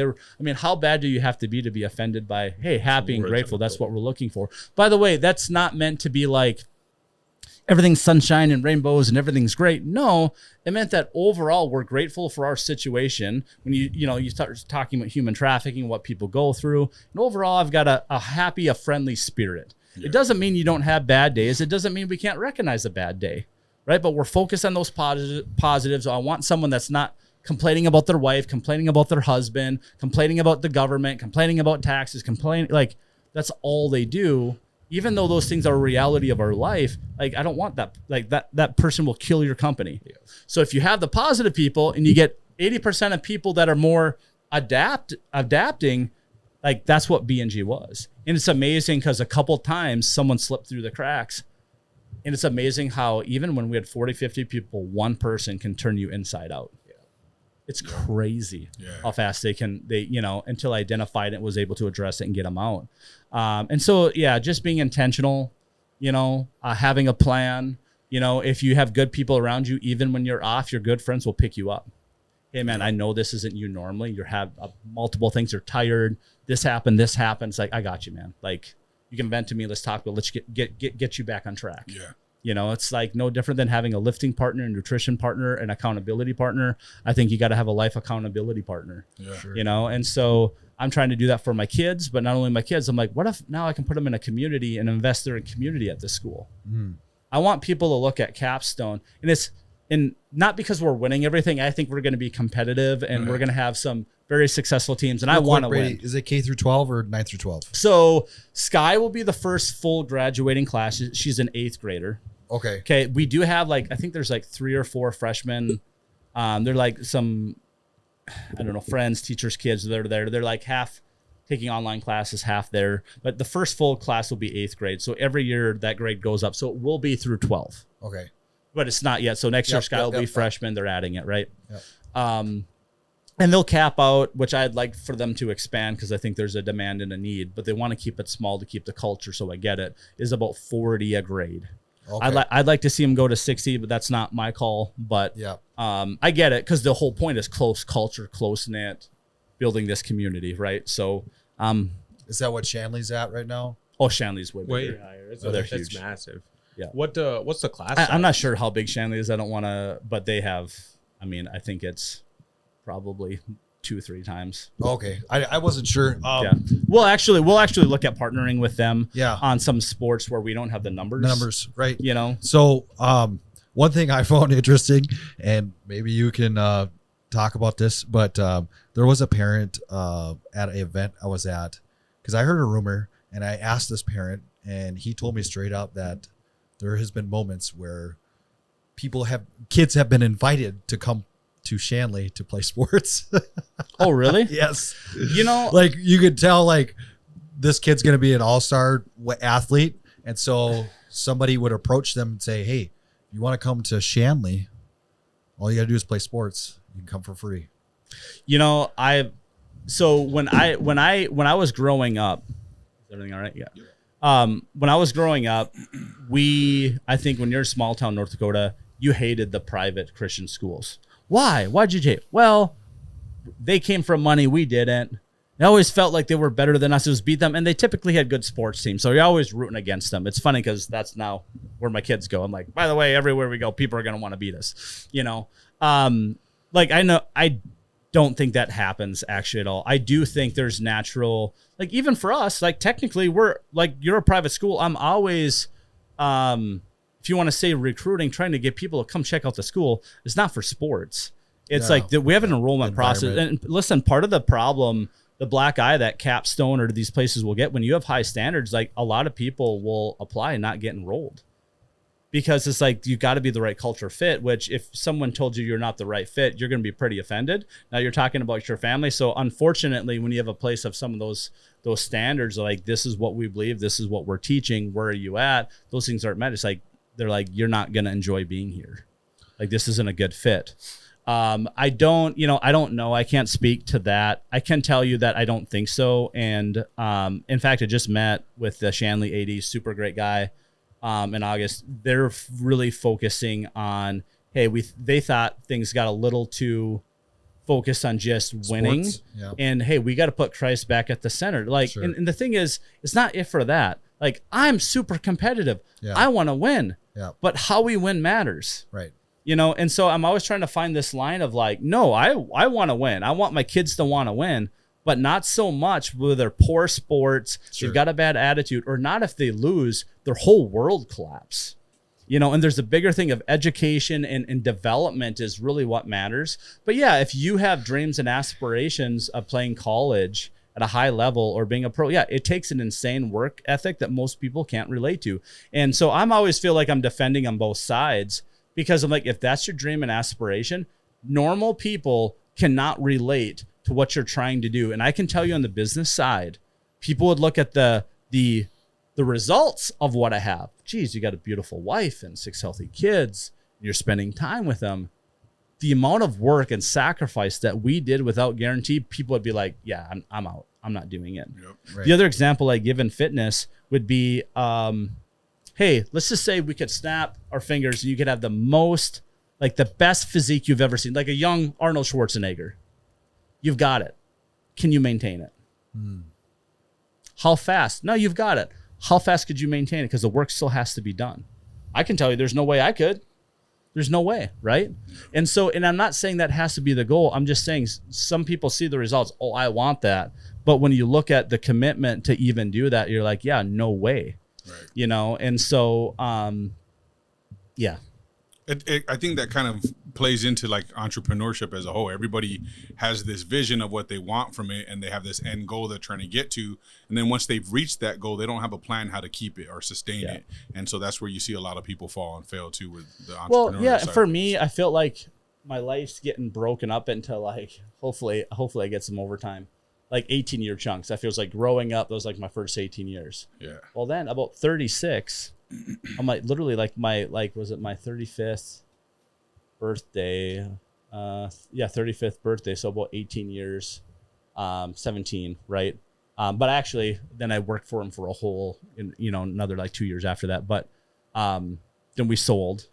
How bad do you have to be offended by, hey, happy and grateful? That's what we're looking for. By the way, that's not meant to be like everything's sunshine and rainbows and everything's great. No, it meant that overall we're grateful for our situation. When you start talking about human trafficking, what people go through, and overall I've got a happy, a friendly spirit. Yeah. It doesn't mean you don't have bad days. It doesn't mean we can't recognize a bad day. Right, but we're focused on those positives. I want someone that's not complaining about their wife, complaining about their husband, complaining about the government, complaining about taxes, like that's all they do. Even though those things are a reality of our life, like I don't want that. Like that person will kill your company. Yeah. So if you have the positive people and you get 80% of people that are more adapting, like that's what B&G was. And it's amazing because a couple times someone slipped through the cracks. And it's amazing how even when we had 40, 50 people, one person can turn you inside out. Yeah. It's crazy how fast they until I identified it, was able to address it and get them out. And so, just being intentional, having a plan, if you have good people around you, even when you're off, your good friends will pick you up. Hey man, I know this isn't you normally. You have multiple things. You're tired. This happened. It's like, I got you, man. Like, you can vent to me. Let's talk, but let's get you back on track. Yeah. It's like no different than having a lifting partner, a nutrition partner, an accountability partner. I think you got to have a life accountability partner. Yeah. Sure. And so I'm trying to do that for my kids, but not only my kids. I'm like, what if now I can put them in a community and invest their community at this school? I want people to look at Capstone, and not because we're winning everything. I think we're going to be competitive and we're going to have some very successful teams, and I want to win. Is it K through 12 or 9 through 12? So Sky will be the first full graduating class. She's an 8th grader. Okay. We do have I think there's 3 or 4 freshmen. They're like some, I don't know, friends, teachers, kids. They're there. They're like half taking online classes, half there. But the first full class will be 8th grade. So every year that grade goes up. So it will be through 12. Okay. But it's not yet. So next year Sky will be freshman. They're adding it, right? Yep. And they'll cap out, which I'd like for them to expand because I think there's a demand and a need, but they want to keep it small to keep the culture. So I get it. Is about 40 a grade. Okay. I'd like to see them go to 60, but that's not my call. But I get it because the whole point is close culture, close knit, building this community, right? So is that what Shanley's at right now? Oh, Shanley's way higher. They're huge. It's massive. Yeah. What's the class? I'm not sure how big Shanley is. I don't want to, but they have. I think it's probably 2-3 times. Okay, I wasn't sure. We'll actually look at partnering with them. On some sports where we don't have the numbers. Right? So one thing I found interesting, and maybe you can talk about this, but there was a parent at an event I was at because I heard a rumor, and I asked this parent, and he told me straight up that there has been moments where kids have been invited to come to Shanley to play sports. Oh, really? Yes. Like you could tell this kid's going to be an all-star athlete. And so somebody would approach them and say, hey, you want to come to Shanley? All you got to do is play sports. You can come for free. So when I was growing up, is everything all right? Yeah. When I was growing up, I think when you're in small town North Dakota, you hated the private Christian schools. Why? Why'd you hate? Well, they came from money. We didn't. They always felt like they were better than us. It was beat them, and they typically had good sports teams. So you're always rooting against them. It's funny because that's now where my kids go. I'm like, by the way, everywhere we go, people are going to want to beat us. Like I don't think that happens actually at all. I do think there's natural, like even for us, like technically we're like, you're a private school. I'm always, if you want to say recruiting, trying to get people to come check out the school. It's not for sports. It's like we have an enrollment process. And listen, part of the problem, the black eye that Capstone or these places will get when you have high standards, like a lot of people will apply and not get enrolled because it's like, you got to be the right culture fit, which if someone told you you're not the right fit, you're going to be pretty offended. Now you're talking about your family. So unfortunately, when you have a place of some of those standards, like this is what we believe, this is what we're teaching, where are you at? Those things aren't met. It's like, they're like, you're not going to enjoy being here. Like this isn't a good fit. I don't know. I can't speak to that. I can tell you that I don't think so. And in fact, I just met with the Shanley AD, super great guy, in August. They're really focusing on, hey, they thought things got a little too focused on just winning. Yeah. And hey, we got to put Christ back at the center. Like, Sure. and the thing is, it's not if or that. Like, I'm super competitive. Yeah. I want to win. Yeah. But how we win matters. Right. And so I'm always trying to find this line of like, no, I want to win. I want my kids to want to win, but not so much with their poor sports. Sure. They've got a bad attitude, or not if they lose, their whole world collapse. And there's a bigger thing of education and development is really what matters. But yeah, if you have dreams and aspirations of playing college at a high level or being a pro, yeah, it takes an insane work ethic that most people can't relate to. And so I'm always feel like I'm defending on both sides. Because I'm like, if that's your dream and aspiration, normal people cannot relate to what you're trying to do. And I can tell you on the business side, people would look at the results of what I have. Geez, you got a beautiful wife and 6 healthy kids. And you're spending time with them. The amount of work and sacrifice that we did without guarantee, people would be like, yeah, I'm out. I'm not doing it. Right. The other example I give in fitness would be, hey, let's just say we could snap our fingers and you could have the most, like the best physique you've ever seen, like a young Arnold Schwarzenegger. You've got it. Can you maintain it? How fast? No, you've got it. How fast could you maintain it? Because the work still has to be done. I can tell you there's no way I could. There's no way, right? And I'm not saying that has to be the goal. I'm just saying some people see the results. Oh, I want that. But when you look at the commitment to even do that, you're like, yeah, no way. Right. And so, yeah. I think that kind of plays into like entrepreneurship as a whole. Everybody has this vision of what they want from it, and they have this end goal they're trying to get to. And then once they've reached that goal, they don't have a plan how to keep it or sustain it. And so that's where you see a lot of people fall and fail too with the entrepreneurial Well, yeah, side. for me, I feel like my life's getting broken up into like, hopefully I get some overtime. Like 18-year chunks. That feels like growing up. Those like my first 18 years. Yeah. Well, then about 36, I'm like literally like was it my 35th birthday? 35th birthday. So about 18 years, 17, right? But actually, then I worked for him for a whole, another like 2 years after that. But then we sold.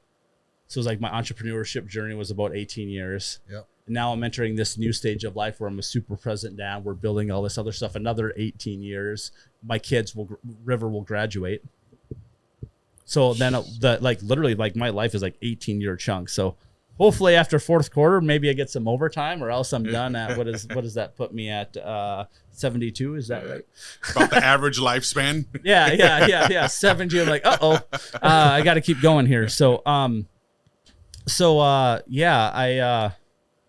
So it was like my entrepreneurship journey was about 18 years. Yep. And now I'm entering this new stage of life where I'm a super present dad. We're building all this other stuff. Another 18 years. My kids River will graduate. So then literally my life is like 18-year chunks. So hopefully after fourth quarter, maybe I get some overtime, or else I'm done at what does that put me at 72? Is that right? About the average lifespan. Yeah. 70. I'm like, I got to keep going here. So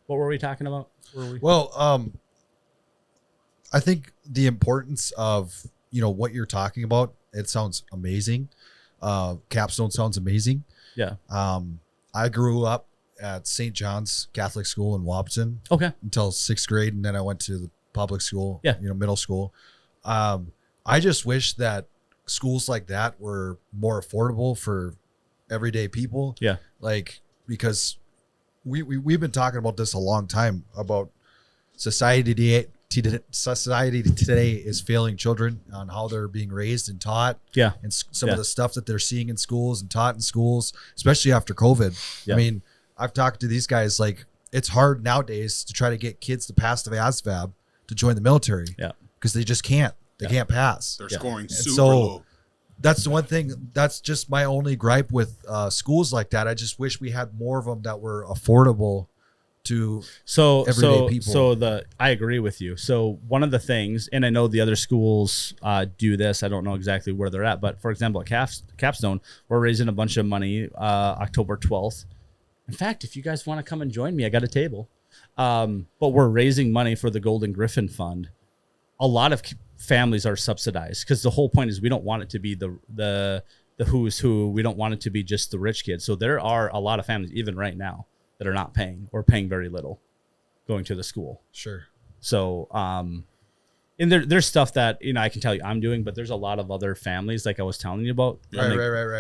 what were we talking about? Well, I think the importance of, what you're talking about, it sounds amazing. Capstone sounds amazing. Yeah. I grew up at St. John's Catholic School in Wobson. Okay. Until 6th grade. And then I went to the public school, middle school. I just wish that schools like that were more affordable for everyday people. Yeah. Because we've been talking about this a long time about society today is failing children on how they're being raised and taught. Yeah. And some of the stuff that they're seeing in schools and taught in schools, especially after COVID. Yeah. I mean, I've talked to these guys, like it's hard nowadays to try to get kids to pass the ASVAB to join the military. Yeah. Because they just can't. They can't pass. They're scoring super so low. that's the one thing. That's just my only gripe with schools like that. I just wish we had more of them that were affordable to everyday people. So I agree with you. So one of the things, and I know the other schools do this. I don't know exactly where they're at, but for example, at Capstone, we're raising a bunch of money October 12th. In fact, if you guys want to come and join me, I got a table. But we're raising money for the Golden Griffin Fund. A lot of families are subsidized because the whole point is we don't want it to be the who's who. We don't want it to be just the rich kids. So there are a lot of families, even right now, that are not paying or paying very little going to the school. Sure. So, and there's stuff that, I can tell you I'm doing, but there's a lot of other families like I was telling you about. Right.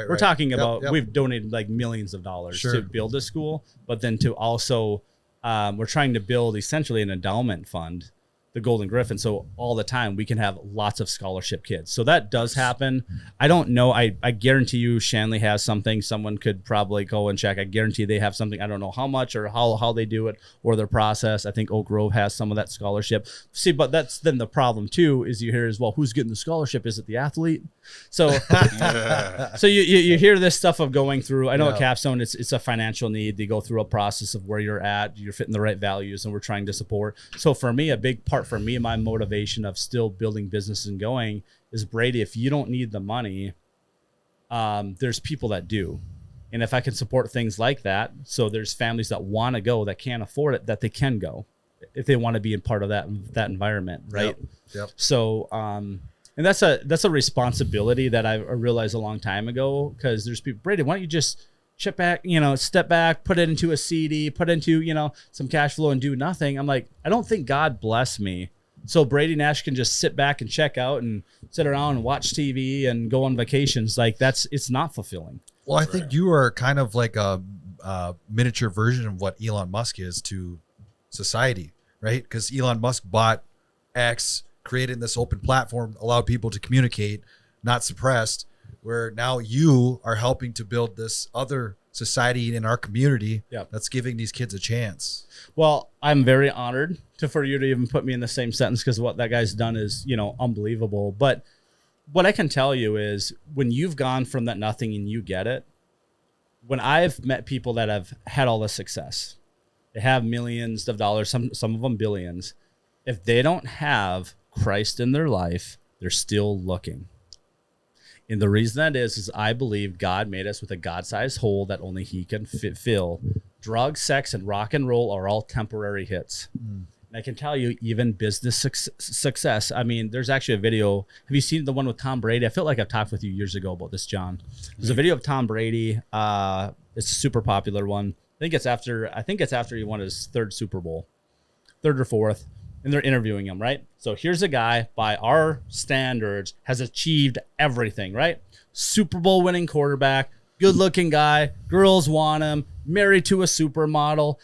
We're talking about, we've donated like millions of dollars Sure. to build a school, but then to also, we're trying to build essentially an endowment fund, the Golden Griffin. So all the time we can have lots of scholarship kids. So that does happen. I don't know. I guarantee you Shanley has something. Someone could probably go and check. I guarantee they have something. I don't know how much or how they do it or their process. I think Oak Grove has some of that scholarship. See, but that's then the problem too, is you hear as well, who's getting the scholarship? Is it the athlete? So, so you hear this stuff of going through, I know at Capstone, it's a financial need. They go through a process of where you're at, you're fitting the right values, and we're trying to support. So for me, a big part for me, my motivation of still building business and going is, Brady, if you don't need the money, there's people that do. And if I can support things like that, so there's families that want to go, that can't afford it, that they can go if they want to be a part of that environment. Right. Yep. So, and that's a responsibility that I realized a long time ago, because there's people, Brady, why don't you just step back, put it into a CD, put into, some cash flow and do nothing. I'm like, I don't think God blessed me so Brady Nash can just sit back and check out and sit around and watch TV and go on vacations. Like it's not fulfilling. Well, I think you are kind of like a miniature version of what Elon Musk is to society, right? Because Elon Musk bought X, created this open platform, allowed people to communicate, not suppressed, where now you are helping to build this other society in our community that's giving these kids a chance. Well, I'm very honored for you to even put me in the same sentence, because what that guy's done is, unbelievable. But what I can tell you is, when you've gone from that nothing and you get it, when I've met people that have had all this success, they have millions of dollars, some of them billions. If they don't have Christ in their life, they're still looking. And the reason that is I believe God made us with a God-sized hole that only he can fill. Drugs, sex, and rock and roll are all temporary hits. And I can tell you, even business success. I mean, there's actually a video. Have you seen the one with Tom Brady? I feel like I've talked with you years ago about this, John. There's a video of Tom Brady. It's a super popular one. I think it's after he won his third Super Bowl, third or fourth. And they're interviewing him, right? So here's a guy, by our standards, has achieved everything, right? Super Bowl winning quarterback, good looking guy, girls want him, married to a supermodel,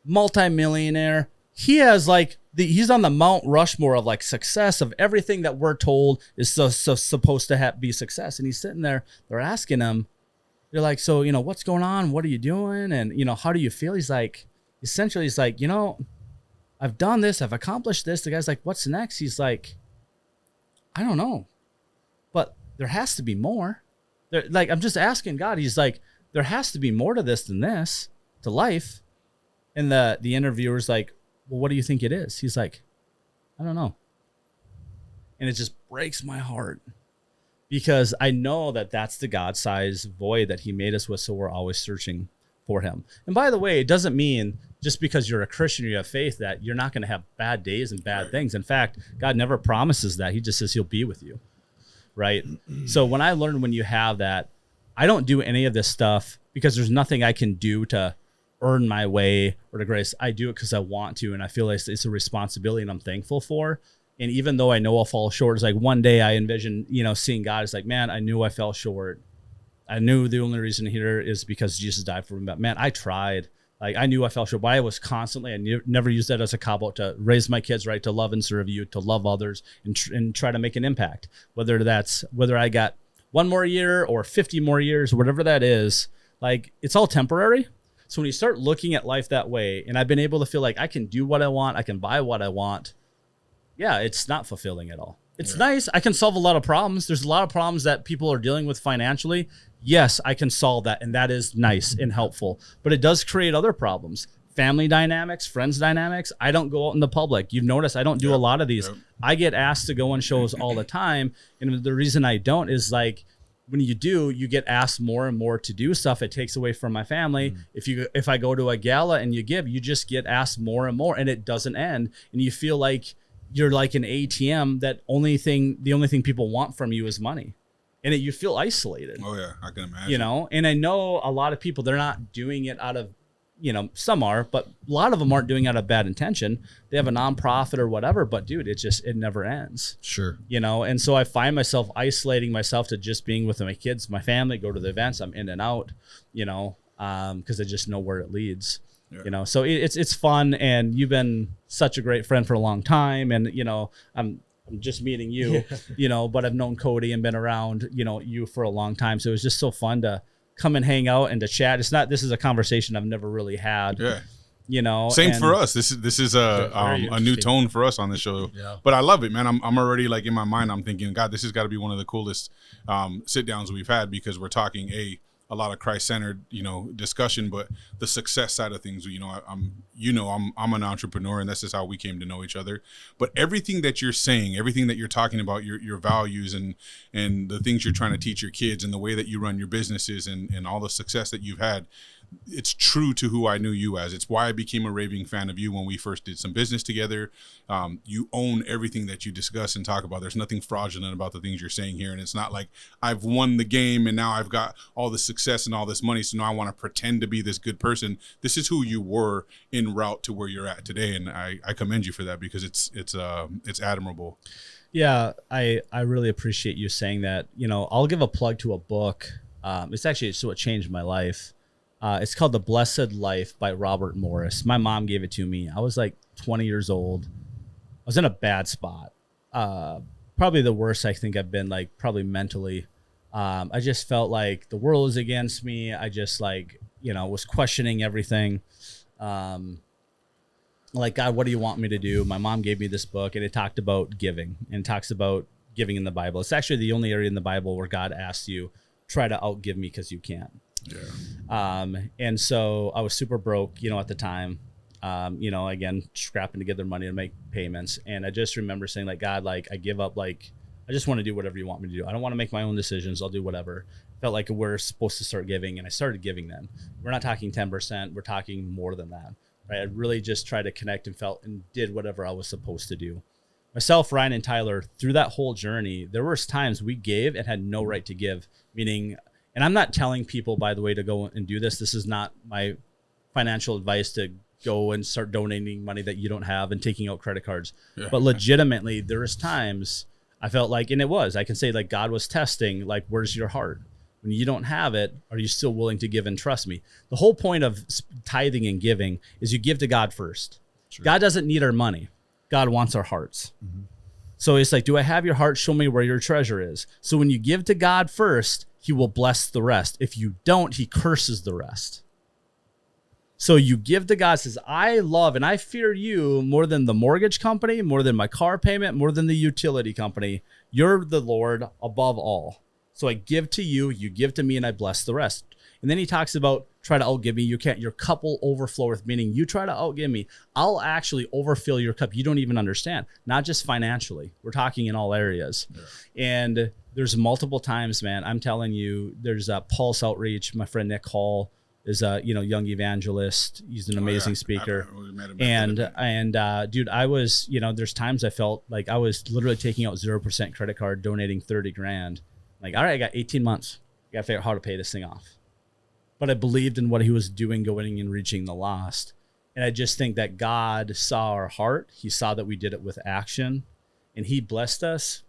multimillionaire. He has he's on the Mount Rushmore of success, of everything that we're told is so supposed to be success. And he's sitting there, they're asking him, they're like, so, what's going on? What are you doing? And, how do you feel? He's like, I've done this. I've accomplished this. The guy's like, what's next? He's like, I don't know, but there has to be more. I'm just asking God. He's like, there has to be more to this than this, to life. And the interviewer's like, well, what do you think it is? He's like, I don't know. And it just breaks my heart, because I know that that's the God-sized void that he made us with. So we're always searching for him. And by the way, it doesn't mean just because you're a Christian or you have faith that you're not going to have bad days and bad things. In fact, God never promises that. He just says he'll be with you. Right. So when I learned, when you have that, I don't do any of this stuff because there's nothing I can do to earn my way or to grace. I do it because I want to. And I feel like it's a responsibility, and I'm thankful for. And even though I know I'll fall short, it's like one day I envision, seeing God. It's like, man, I knew I fell short. I knew the only reason here is because Jesus died for me. But man, I tried. I knew I fell short, but I was constantly, I never used that as a cop-out to raise my kids right, to love and serve you, to love others, and try to make an impact. Whether I got one more year or 50 more years, whatever that is, it's all temporary. So when you start looking at life that way, and I've been able to feel like I can do what I want, I can buy what I want, yeah, it's not fulfilling at all. It's nice. I can solve a lot of problems. There's a lot of problems that people are dealing with financially. Yes, I can solve that. And that is nice and helpful. But it does create other problems. Family dynamics, friends dynamics. I don't go out in the public. You've noticed I don't do a lot of these. I get asked to go on shows all the time. And the reason I don't is like, when you do, you get asked more and more to do stuff. It takes away from my family. If I go to a gala and you just get asked more and more, and it doesn't end. And you feel like you're like an ATM that the only thing people want from you is money. And you feel isolated. Oh yeah, I can imagine. You know, and I know a lot of people, they're not doing it out of, you know, some are, but a lot of them aren't doing it out of bad intention. They have a nonprofit or whatever, but dude, it never ends. Sure. You know, and so I find myself isolating myself to just being with my kids, my family, go to the events, I'm in and out, you know, because I just know where it leads. You know, so it's fun, and you've been such a great friend for a long time, and you know, I'm just meeting you, you know, but I've known Cody and been around, you know, you for a long time, so it was just so fun to come and hang out and to chat. This is a conversation I've never really had. Yeah. You know, same for us. This is a new tone for us on the show. Yeah. But I love it, man. I'm already like in my mind, I'm thinking, God, this has got to be one of the coolest sit downs we've had, because we're talking a lot of Christ-centered, you know, discussion, but the success side of things, you know, I'm an entrepreneur, and this is how we came to know each other. But everything that you're saying, everything that you're talking about, your values and the things you're trying to teach your kids, and the way that you run your businesses, and all the success that you've had, it's true to who I knew you as. It's why I became a raving fan of you when we first did some business together. You own everything that you discuss and talk about. There's nothing fraudulent about the things you're saying here. And it's not like I've won the game and now I've got all the success and all this money, so now I want to pretend to be this good person. This is who you were en route to where you're at today. And I commend you for that, because it's admirable. Yeah, I really appreciate you saying that. You know, I'll give a plug to a book. It's what changed my life. It's called The Blessed Life by Robert Morris. My mom gave it to me. I was like 20 years old. I was in a bad spot. Probably the worst I think I've been, like, probably mentally. I just felt like the world was against me. I just, like, you know, was questioning everything. Like, God, what do you want me to do? My mom gave me this book, and it talked about giving, and talks about giving in the Bible. It's actually the only area in the Bible where God asks you, try to outgive me because you can't. Yeah. And so I was super broke, you know, at the time, you know, again, scrapping together money to make payments. And I just remember saying, like, God, like, I give up, like, I just want to do whatever you want me to do. I don't want to make my own decisions. I'll do whatever. Felt like we're supposed to start giving. And I started giving then. We're not talking 10%. We're talking more than that. Right. I really just tried to connect and felt and did whatever I was supposed to do. Myself, Ryan, and Tyler, through that whole journey, there was times we gave and had no right to give, meaning, and I'm not telling people, by the way, to go and do this. This is not my financial advice to go and start donating money that you don't have and taking out credit cards. Yeah. But legitimately, there was times I felt like, and I can say, like, God was testing, like, where's your heart? When you don't have it, are you still willing to give and trust me? The whole point of tithing and giving is you give to God first. Sure. God doesn't need our money. God wants our hearts. Mm-hmm. So it's like, do I have your heart? Show me where your treasure is. So when you give to God first, he will bless the rest. If you don't, he curses the rest. So you give to God, says, I love and I fear you more than the mortgage company, more than my car payment, more than the utility company. You're the Lord above all. So I give to you, you give to me, and I bless the rest. And then he talks about try to outgive me. You can't. Your cup will overflow with, meaning you try to outgive me, I'll actually overfill your cup. You don't even understand. Not just financially. We're talking in all areas. Yeah. And there's multiple times, man, I'm telling you, there's a Pulse Outreach. My friend Nick Hall is a young evangelist. He's an amazing speaker. And dude, I was, there's times I felt like I was literally taking out 0% credit card, donating $30,000. Like, all right, I got 18 months. I got to figure out how to pay this thing off. But I believed in what he was doing, going and reaching the lost. And I just think that God saw our heart. He saw that we did it with action, and he blessed us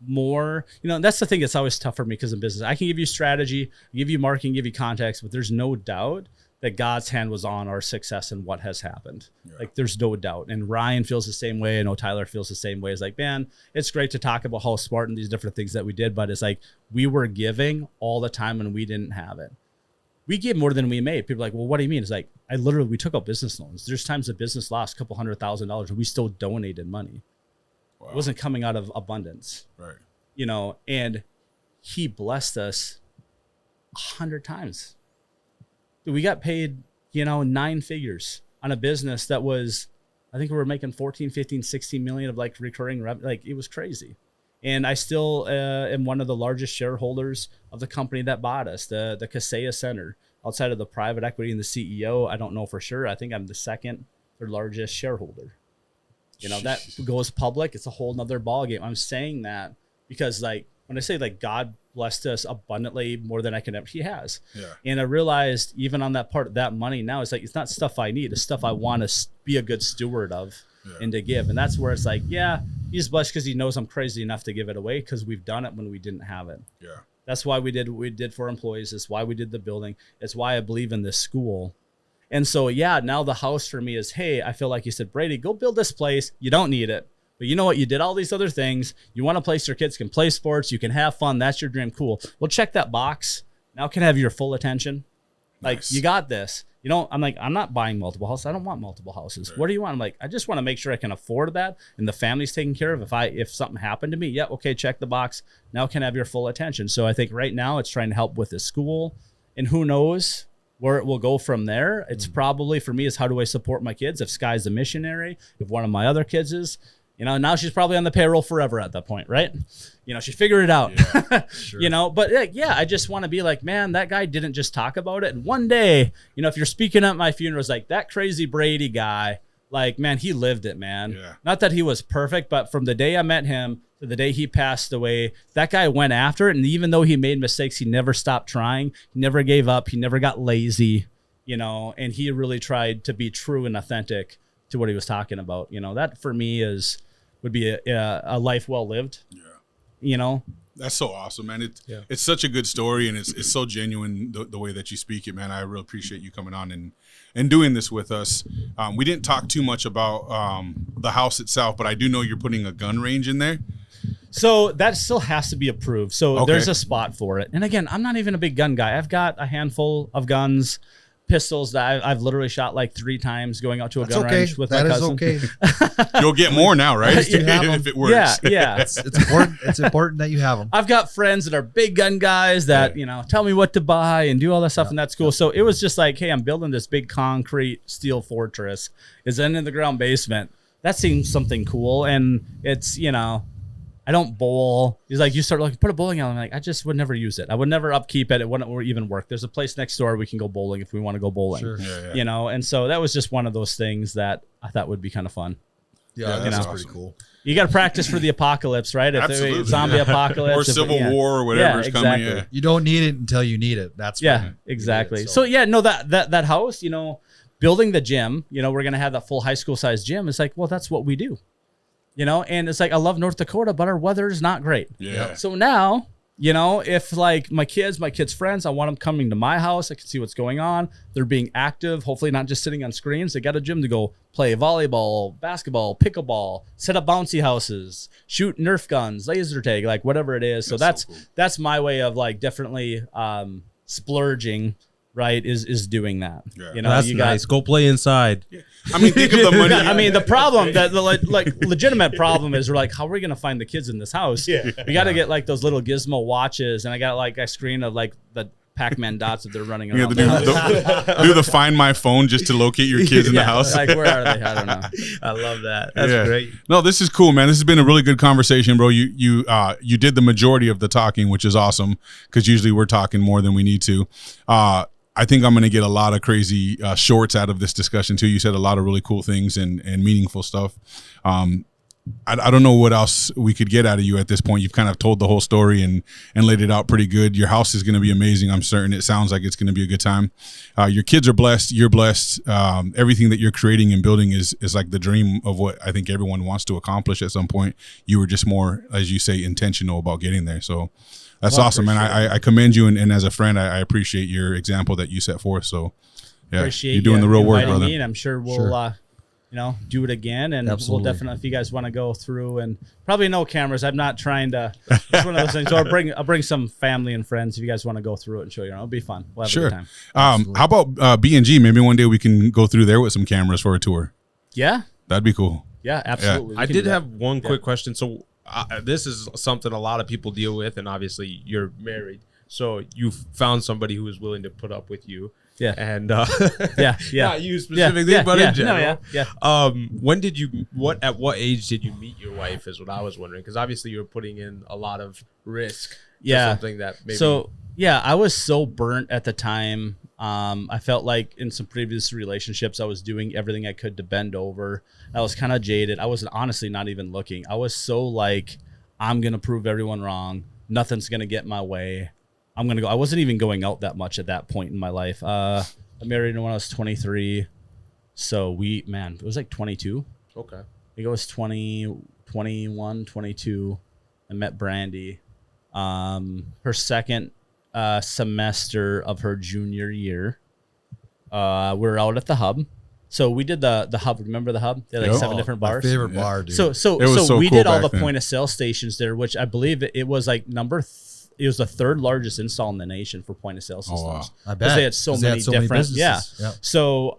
more. That's the thing that's always tough for me because in business, I can give you strategy, give you marketing, give you context, but there's no doubt that God's hand was on our success and what has happened. Yeah. Like, there's no doubt. And Ryan feels the same way. I know Tyler feels the same way. It's like, man, it's great to talk about how smart and these different things that we did, but it's like we were giving all the time and we didn't have it. We gave more than we made. People are like, well, what do you mean? It's like, we took out business loans. There's times the business lost a couple $100,000 and we still donated money. It wasn't coming out of abundance. Right. You know, and he blessed us 100 times. We got paid, 9 figures on a business that was, I think we were making 14, 15, 16 million of like recurring revenue. Like it was crazy. And I still am one of the largest shareholders of the company that bought us, the Kaseya Center. Outside of the private equity and the CEO, I don't know for sure. I think I'm the second or largest shareholder. That goes public. It's a whole nother ballgame. I'm saying that because like when I say like God blessed us abundantly more than I can ever, he has. Yeah. And I realized even on that part, that money now is like, it's not stuff I need. It's stuff I want to be a good steward of and to give. And that's where it's like, yeah, he's blessed because he knows I'm crazy enough to give it away because we've done it when we didn't have it. Yeah. That's why we did what we did for employees. It's why we did the building. It's why I believe in this school. And so, yeah, now the house for me is, hey, I feel like you said, Brady, go build this place. You don't need it. But you know what? You did all these other things. You want a place your kids can play sports. You can have fun. That's your dream. Cool. Well, check that box. Now can I have your full attention. Like, nice. You got this. I'm like, I'm not buying multiple houses. I don't want multiple houses. Right. What do you want? I'm like, I just want to make sure I can afford that and the family's taken care of. If something happened to me, yeah, okay, check the box. Now can I have your full attention? So I think right now it's trying to help with the school. And who knows where it will go from there. It's probably, for me, is how do I support my kids? If Sky's a missionary, if one of my other kids is, now she's probably on the payroll forever at that point, right? She figured it out, sure. But yeah, I just want to be like, man, that guy didn't just talk about it. And one day, if you're speaking at my funeral, it's like that crazy Brady guy, like, man, he lived it, man. Yeah. Not that he was perfect, but from the day I met him to the day he passed away, that guy went after it. And even though he made mistakes, he never stopped trying. He never gave up. He never got lazy, and he really tried to be true and authentic to what he was talking about. That for me would be a life well lived. Yeah. That's so awesome, man. It's such a good story, and it's so genuine the way that you speak it, man. I really appreciate you coming on and doing this with us. We didn't talk too much about the house itself, but I do know you're putting a gun range in there. So that still has to be approved. So there's a spot for it. And again, I'm not even a big gun guy. I've got a handful of guns, pistols that I've literally shot like 3 times going out to a gun range with my cousin. Okay. You'll get more now, right? If it works. Yeah. It's important. It's important that you have them. I've got friends that are big gun guys that, tell me what to buy and do all that stuff, and that's cool. So it was just like, hey, I'm building this big concrete steel fortress. It's in the ground basement. That seems something cool, and it's, I don't bowl. He's like, you start like put a bowling alley. I'm like, I just would never use it. I would never upkeep it. It wouldn't even work. There's a place next door we can go bowling if we want to go bowling. Sure. Yeah. And so that was just one of those things that I thought would be kind of fun. Yeah, that's pretty cool. You got to practice for the apocalypse, right? If Absolutely. Zombie apocalypse or civil war or whatever's coming. Yeah. You don't need it until you need it. That's exactly. So that house, building the gym, we're gonna have that full high school size gym. It's like, well, that's what we do. And it's like, I love North Dakota, but our weather is not great. Yeah. So now, if like my kids' friends, I want them coming to my house. I can see what's going on. They're being active, hopefully not just sitting on screens. They got a gym to go play volleyball, basketball, pickleball, set up bouncy houses, shoot Nerf guns, laser tag, like whatever it is. So that's my way of like definitely splurging. Right, is doing that. Yeah. That's nice. Go play inside. Yeah. I mean, think of the money. I mean, the problem, the legitimate problem is we're like, how are we gonna find the kids in this house? Yeah. We got to get like those little gizmo watches, and I got like a screen of like the Pac-Man dots that they're running around. Do the Find My Phone just to locate your kids in the house. Like, where are they? I don't know. I love that. That's great. No, this is cool, man. This has been a really good conversation, bro. You did the majority of the talking, which is awesome because usually we're talking more than we need to. I think I'm going to get a lot of crazy shorts out of this discussion too. You said a lot of really cool things and meaningful stuff. I don't know what else we could get out of you at this point. You've kind of told the whole story and laid it out pretty good. Your house is going to be amazing. I'm certain. It sounds like it's going to be a good time. Your kids are blessed. You're blessed. Everything that you're creating and building is like the dream of what I think everyone wants to accomplish at some point. You were just more, as you say, intentional about getting there. So that's awesome, man. I commend you, and as a friend, I appreciate your example that you set forth. So, yeah, you're doing the real work, brother. Me, and I'm sure we'll, do it again, and we'll definitely, if you guys want to go through, and probably no cameras. I'm not trying to. It's one of those things. So I'll bring some family and friends if you guys want to go through it and show you. It'll be fun. We'll have a good time. How about B&G? Maybe one day we can go through there with some cameras for a tour. Yeah, that'd be cool. Yeah, absolutely. I did have one quick question. So this is something a lot of people deal with, and obviously you're married, so you found somebody who is willing to put up with you. Yeah. And yeah. not you specifically, but in general. No, yeah. When did you? At what age did you meet your wife? Is what I was wondering, because obviously you're putting in a lot of risk. Yeah. Something that maybe. So yeah, I was so burnt at the time. I felt like in some previous relationships, I was doing everything I could to bend over. I was kind of jaded. I was honestly not even looking. I was so like, I'm going to prove everyone wrong. Nothing's going to get my way. I'm going to go. I wasn't even going out that much at that point in my life. I married when I was 23. So it was like 22. Okay. I think it was 20, 21, 22. I met Brandy. Her second semester of her junior year. We were out at the hub. So we did the hub. Remember the hub? They had like 7 different bars. My favorite bar, dude. So we cool did all the back then. point of sale stations there, which I believe it was like it was the 3rd largest install in the nation for point of sale systems. wow. I bet. Because they had so many different. businesses. Yeah. So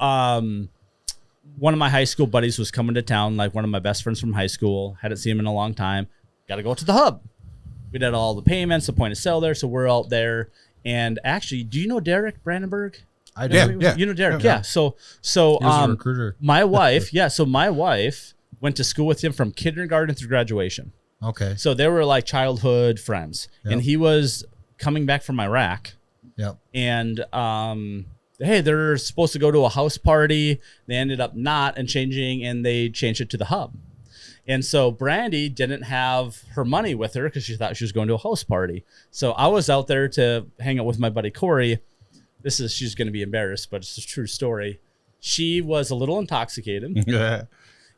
one of my high school buddies was coming to town, like one of my best friends from high school. Hadn't seen him in a long time. Got to go to the hub. We did all the payments, the point of sale there. So we're out there. And actually, do you know Derek Brandenburg? I do. Yeah. You know Derek, Yeah. yeah. So He was a recruiter. my wife, my wife went to school with him from kindergarten through graduation. Okay. So they were like childhood friends. Yep. And he was coming back from Iraq. Yep. And hey, they're supposed to go to a house party. They ended up not and changing, and they changed it to the hub. And so Brandy didn't have her money with her because she thought she was going to a house party. So I was out there to hang out with my buddy Corey. She's going to be embarrassed, but it's a true story. She was a little intoxicated. Yeah.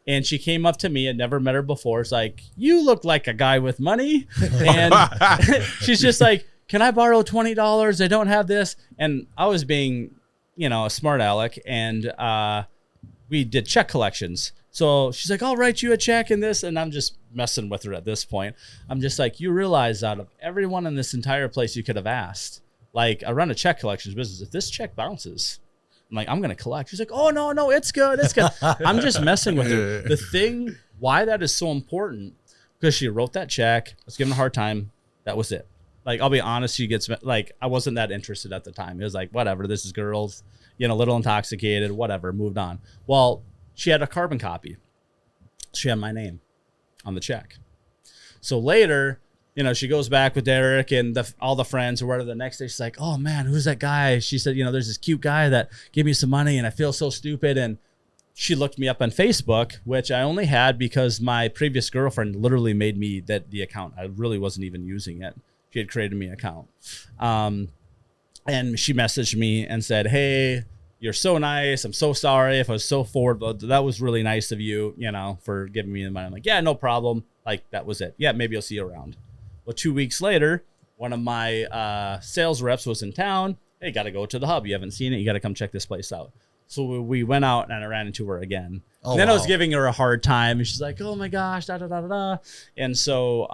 And she came up to me. I'd never met her before. It's like, you look like a guy with money. And she's just like, can I borrow $20? I don't have this. And I was being, a smart aleck. And we did check collections. So she's like, I'll write you a check and this. And I'm just messing with her at this point. I'm just like, you realize out of everyone in this entire place you could have asked, like, I run a check collections business. If this check bounces, I'm like, I'm going to collect. She's like, oh, no, it's good. It's good. I'm just messing with her. The thing, why that is so important, because she wrote that check. I was giving her a hard time. That was it. Like, I'll be honest, I wasn't that interested at the time. It was like, whatever, this is girls, a little intoxicated, whatever, moved on. Well, she had a carbon copy. She had my name on the check. So later, she goes back with Derek and all the friends or whatever. The next day, she's like, oh, man, who's that guy? She said, there's this cute guy that gave me some money and I feel so stupid. And she looked me up on Facebook, which I only had because my previous girlfriend literally made me the account. I really wasn't even using it. She had created me an account. And she messaged me and said, hey, you're so nice. I'm so sorry if I was so forward, but that was really nice of you, for giving me the money. I'm like, yeah, no problem. Like, that was it. Yeah, maybe I'll see you around. Well, 2 weeks later, one of my sales reps was in town. Hey, got to go to the hub. You haven't seen it. You got to come check this place out. So we went out and I ran into her again. And then I was giving her a hard time. And she's like, oh, my gosh, da-da-da-da-da. And so,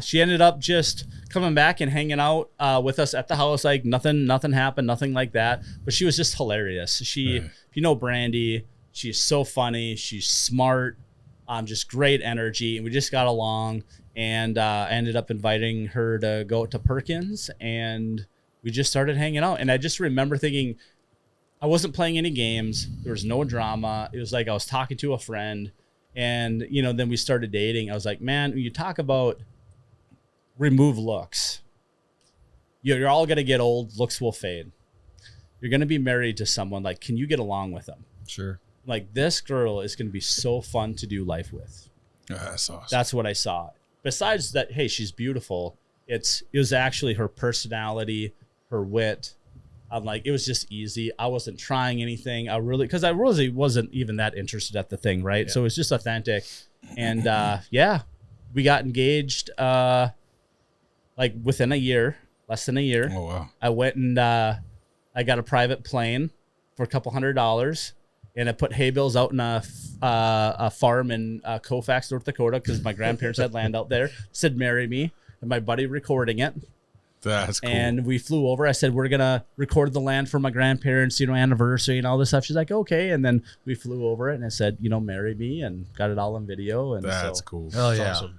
she ended up just coming back and hanging out with us at the house. Like nothing happened, nothing like that. But she was just hilarious. If you know Brandy, she's so funny. She's smart, just great energy. And we just got along. And I ended up inviting her to go to Perkins, and we just started hanging out. And I just remember thinking, I wasn't playing any games. There was no drama. It was like I was talking to a friend, and then we started dating. I was like, man, when you talk about remove looks, you're all gonna get old. Looks will fade. You're gonna be married to someone. Like, can you get along with them? Sure. Like, this girl is gonna be so fun to do life with. That's awesome. That's what I saw. Besides that, hey, she's beautiful. It was actually her personality, her wit. I'm like, it was just easy. I wasn't trying anything. I really wasn't even that interested at the thing, right? Yeah. So it was just authentic. And we got engaged like within a year, less than a year. Oh, wow. I went and I got a private plane for a couple $100. And I put hay bales out in a farm in Colfax, North Dakota, because my grandparents had land out there. Said, marry me. And my buddy recording it. That's cool. And we flew over. I said, we're going to record the land for my grandparents, anniversary and all this stuff. She's like, okay. And then we flew over it and I said, marry me, and got it all on video. And that's cool. Oh, yeah. Awesome.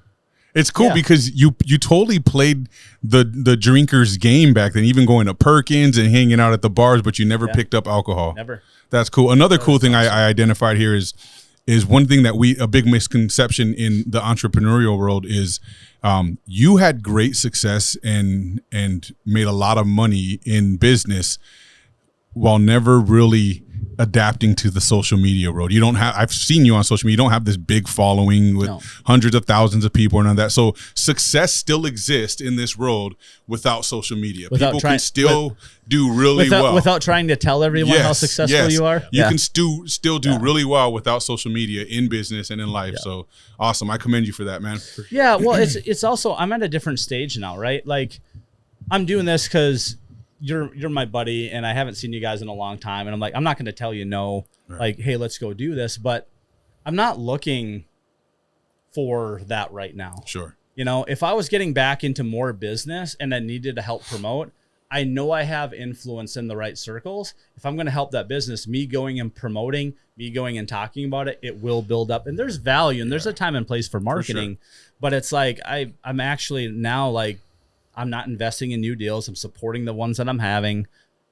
It's cool because you totally played the drinker's game back then, even going to Perkins and hanging out at the bars, but you never picked up alcohol. Never. That's cool. Another cool thing I identified here is one thing that a big misconception in the entrepreneurial world is you had great success and made a lot of money in business while never really adapting to the social media world. You don't have, I've seen you on social media, you don't have this big following with hundreds of thousands of people and all that. So success still exists in this world without social media. People can still do really well. Without trying to tell everyone how successful you are. You can still do really well without social media in business and in life. So awesome. I commend you for that, man. Yeah. Well, it's also, I'm at a different stage now, right? Like I'm doing this because you're my buddy and I haven't seen you guys in a long time. And I'm like, I'm not going to tell you no, like, hey, let's go do this. But I'm not looking for that right now. Sure. If I was getting back into more business and I needed to help promote, I know I have influence in the right circles. If I'm going to help that business, me going and promoting, me going and talking about it, it will build up. And there's value and there's a time and place for marketing. But it's like, I'm actually now like, I'm not investing in new deals. I'm supporting the ones that I'm having.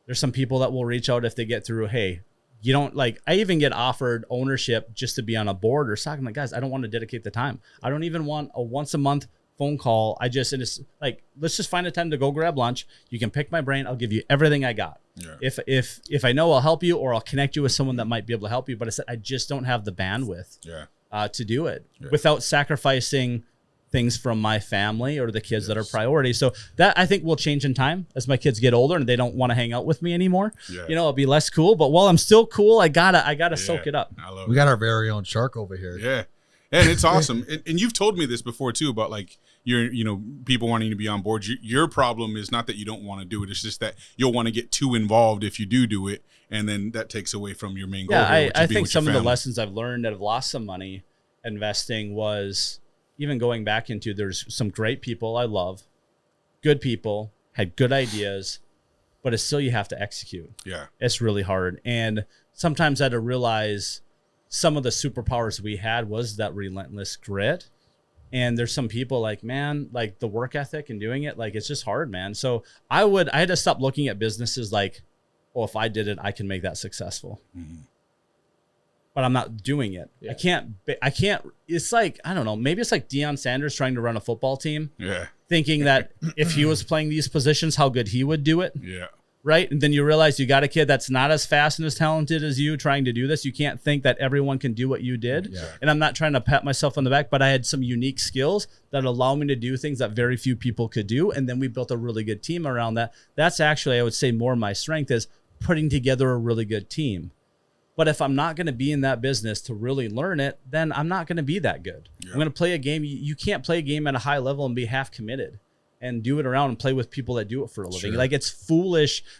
There's some people that will reach out if they get through, hey, you don't like, I even get offered ownership just to be on a board or something. I'm like, guys, I don't want to dedicate the time. I don't even want a once a month phone call. And it's like, let's just find a time to go grab lunch. You can pick my brain. I'll give you everything I got. Yeah. If I know I'll help you or I'll connect you with someone that might be able to help you. But I said, I just don't have the bandwidth to do it without sacrificing things from my family or the kids that are priority. So that I think will change in time as my kids get older and they don't want to hang out with me anymore. It'll be less cool, but while I'm still cool, I gotta soak it up. We got our very own shark over here. Yeah. And it's awesome. And you've told me this before too, about like people wanting to be on board. Your problem is not that you don't want to do it. It's just that you'll want to get too involved if you do it. And then that takes away from your main goal. Yeah, I think some of the lessons I've learned that have lost some money investing was even going back into, there's some great people I love, good people, had good ideas, but it's still, you have to execute. Yeah. It's really hard. And sometimes I had to realize some of the superpowers we had was that relentless grit. And there's some people like, man, like the work ethic and doing it, like it's just hard, man. So I had to stop looking at businesses like, oh, if I did it, I can make that successful. Mm-hmm. But I'm not doing it. Yeah. I can't, it's like, I don't know, maybe it's like Deion Sanders trying to run a football team. Yeah. Thinking that if he was playing these positions, how good he would do it. Yeah. Right. And then you realize you got a kid that's not as fast and as talented as you trying to do this. You can't think that everyone can do what you did. Yeah. And I'm not trying to pat myself on the back, but I had some unique skills that allow me to do things that very few people could do. And then we built a really good team around that. That's actually, I would say, more my strength is putting together a really good team. But if I'm not going to be in that business to really learn it, then I'm not going to be that good. Yeah. I'm going to play a game. You can't play a game at a high level and be half committed and do it around and play with people that do it for a living. Sure. Like it's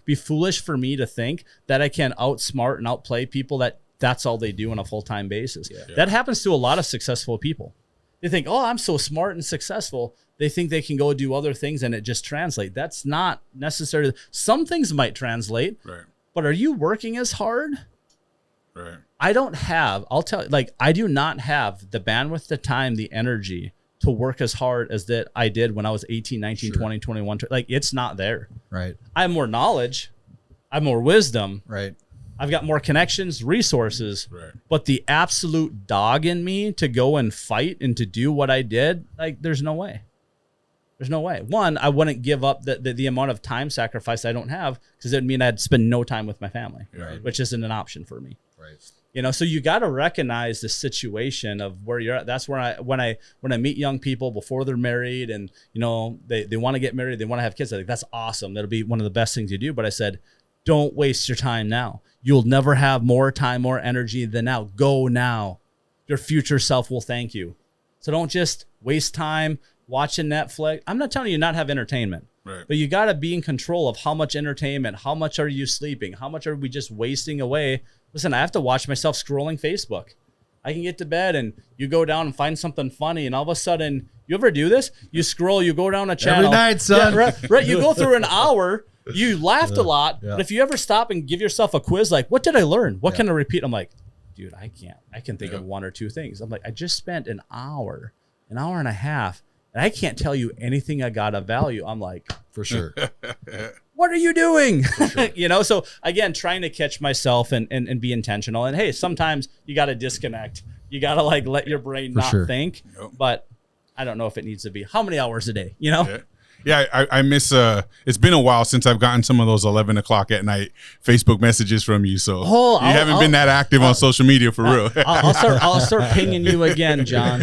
be foolish for me to think that I can outsmart and outplay people that's all they do on a full-time basis. Yeah. That happens to a lot of successful people. They think, oh, I'm so smart and successful. They think they can go do other things and it just translates. That's not necessarily. Some things might translate, right. But are you working as hard? Right. I do not have the bandwidth, the time, the energy to work as hard as that I did when I was 18, 19, sure. 20, 21. Like it's not there. Right. I have more knowledge. I have more wisdom. Right. I've got more connections, resources. Right. But the absolute dog in me to go and fight and to do what I did, like there's no way. There's no way. One, I wouldn't give up the amount of time sacrifice I don't have because it would mean I'd spend no time with my family, right. Which isn't an option for me. Right. So you got to recognize the situation of where you're at. That's where when I meet young people before they're married and, they want to get married, they want to have kids. I think that's awesome. That'll be one of the best things you do. But I said, don't waste your time now. You'll never have more time, more energy than now. Go now. Your future self will thank you. So don't just waste time watching Netflix. I'm not telling you not have entertainment. Right. But you got to be in control of how much entertainment, how much are you sleeping, how much are we just wasting away. Listen, I have to watch myself scrolling Facebook. I can get to bed and you go down and find something funny and all of a sudden You ever do this? You scroll, you go down a channel. Every night, son. Yeah, right. You go through an hour. You laughed a lot, yeah. but if you ever stop and give yourself a quiz, like, what did I learn? What can I repeat? I'm like, dude, I can't. I can think of one or two things. I'm like, I just spent an hour and a half, and I can't tell you anything I got of value. I'm like, For sure. what are you doing? You know, so again, trying to catch myself and be intentional. And hey, sometimes you got to disconnect. You got to like let your brain not think. But I don't know if it needs to be how many hours a day, you know? Yeah, I miss. It's been a while since I've gotten some of those 11 o'clock at night Facebook messages from you. So you haven't been that active on social media for real. I'll start pinging you again, John.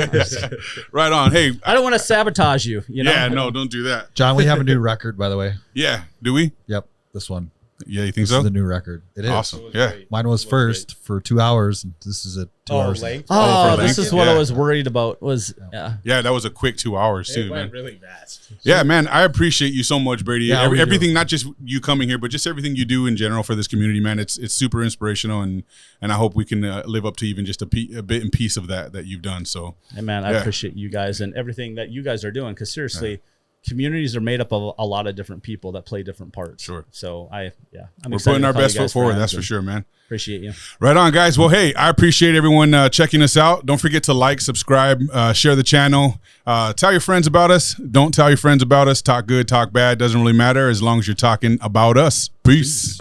Right on. Hey, I don't want to sabotage you. You know? Yeah, no, don't do that. John, we have a new record, by the way. Yeah, do we? Yep, this one. Yeah, you think This so? is the new record. It is. Awesome. Yeah. Mine was first for 2 hours, and this is at 2 hours. Length. Oh, for this length? is what I Yeah. was worried about. Yeah, that was a quick 2 hours too, It went man. really fast. Yeah, man, I appreciate you so much, Brady. Yeah, we do. Everything, not just you coming here, but just everything you do in general for this community, man. It's super inspirational, and I hope we can live up to even just a bit and piece of that you've done. So, Hey man, I appreciate you guys and everything that you guys are doing. Because seriously, communities are made up of a lot of different people that play different parts. Sure. So I'm we're excited putting our to call you best foot guys forward. friends That's for and sure, man. Appreciate you. Right on, guys. Well, hey, I appreciate everyone checking us out. Don't forget to like, subscribe, share the channel. Tell your friends about us. Don't tell your friends about us. Talk good, talk bad. Doesn't really matter as long as you're talking about us. Peace.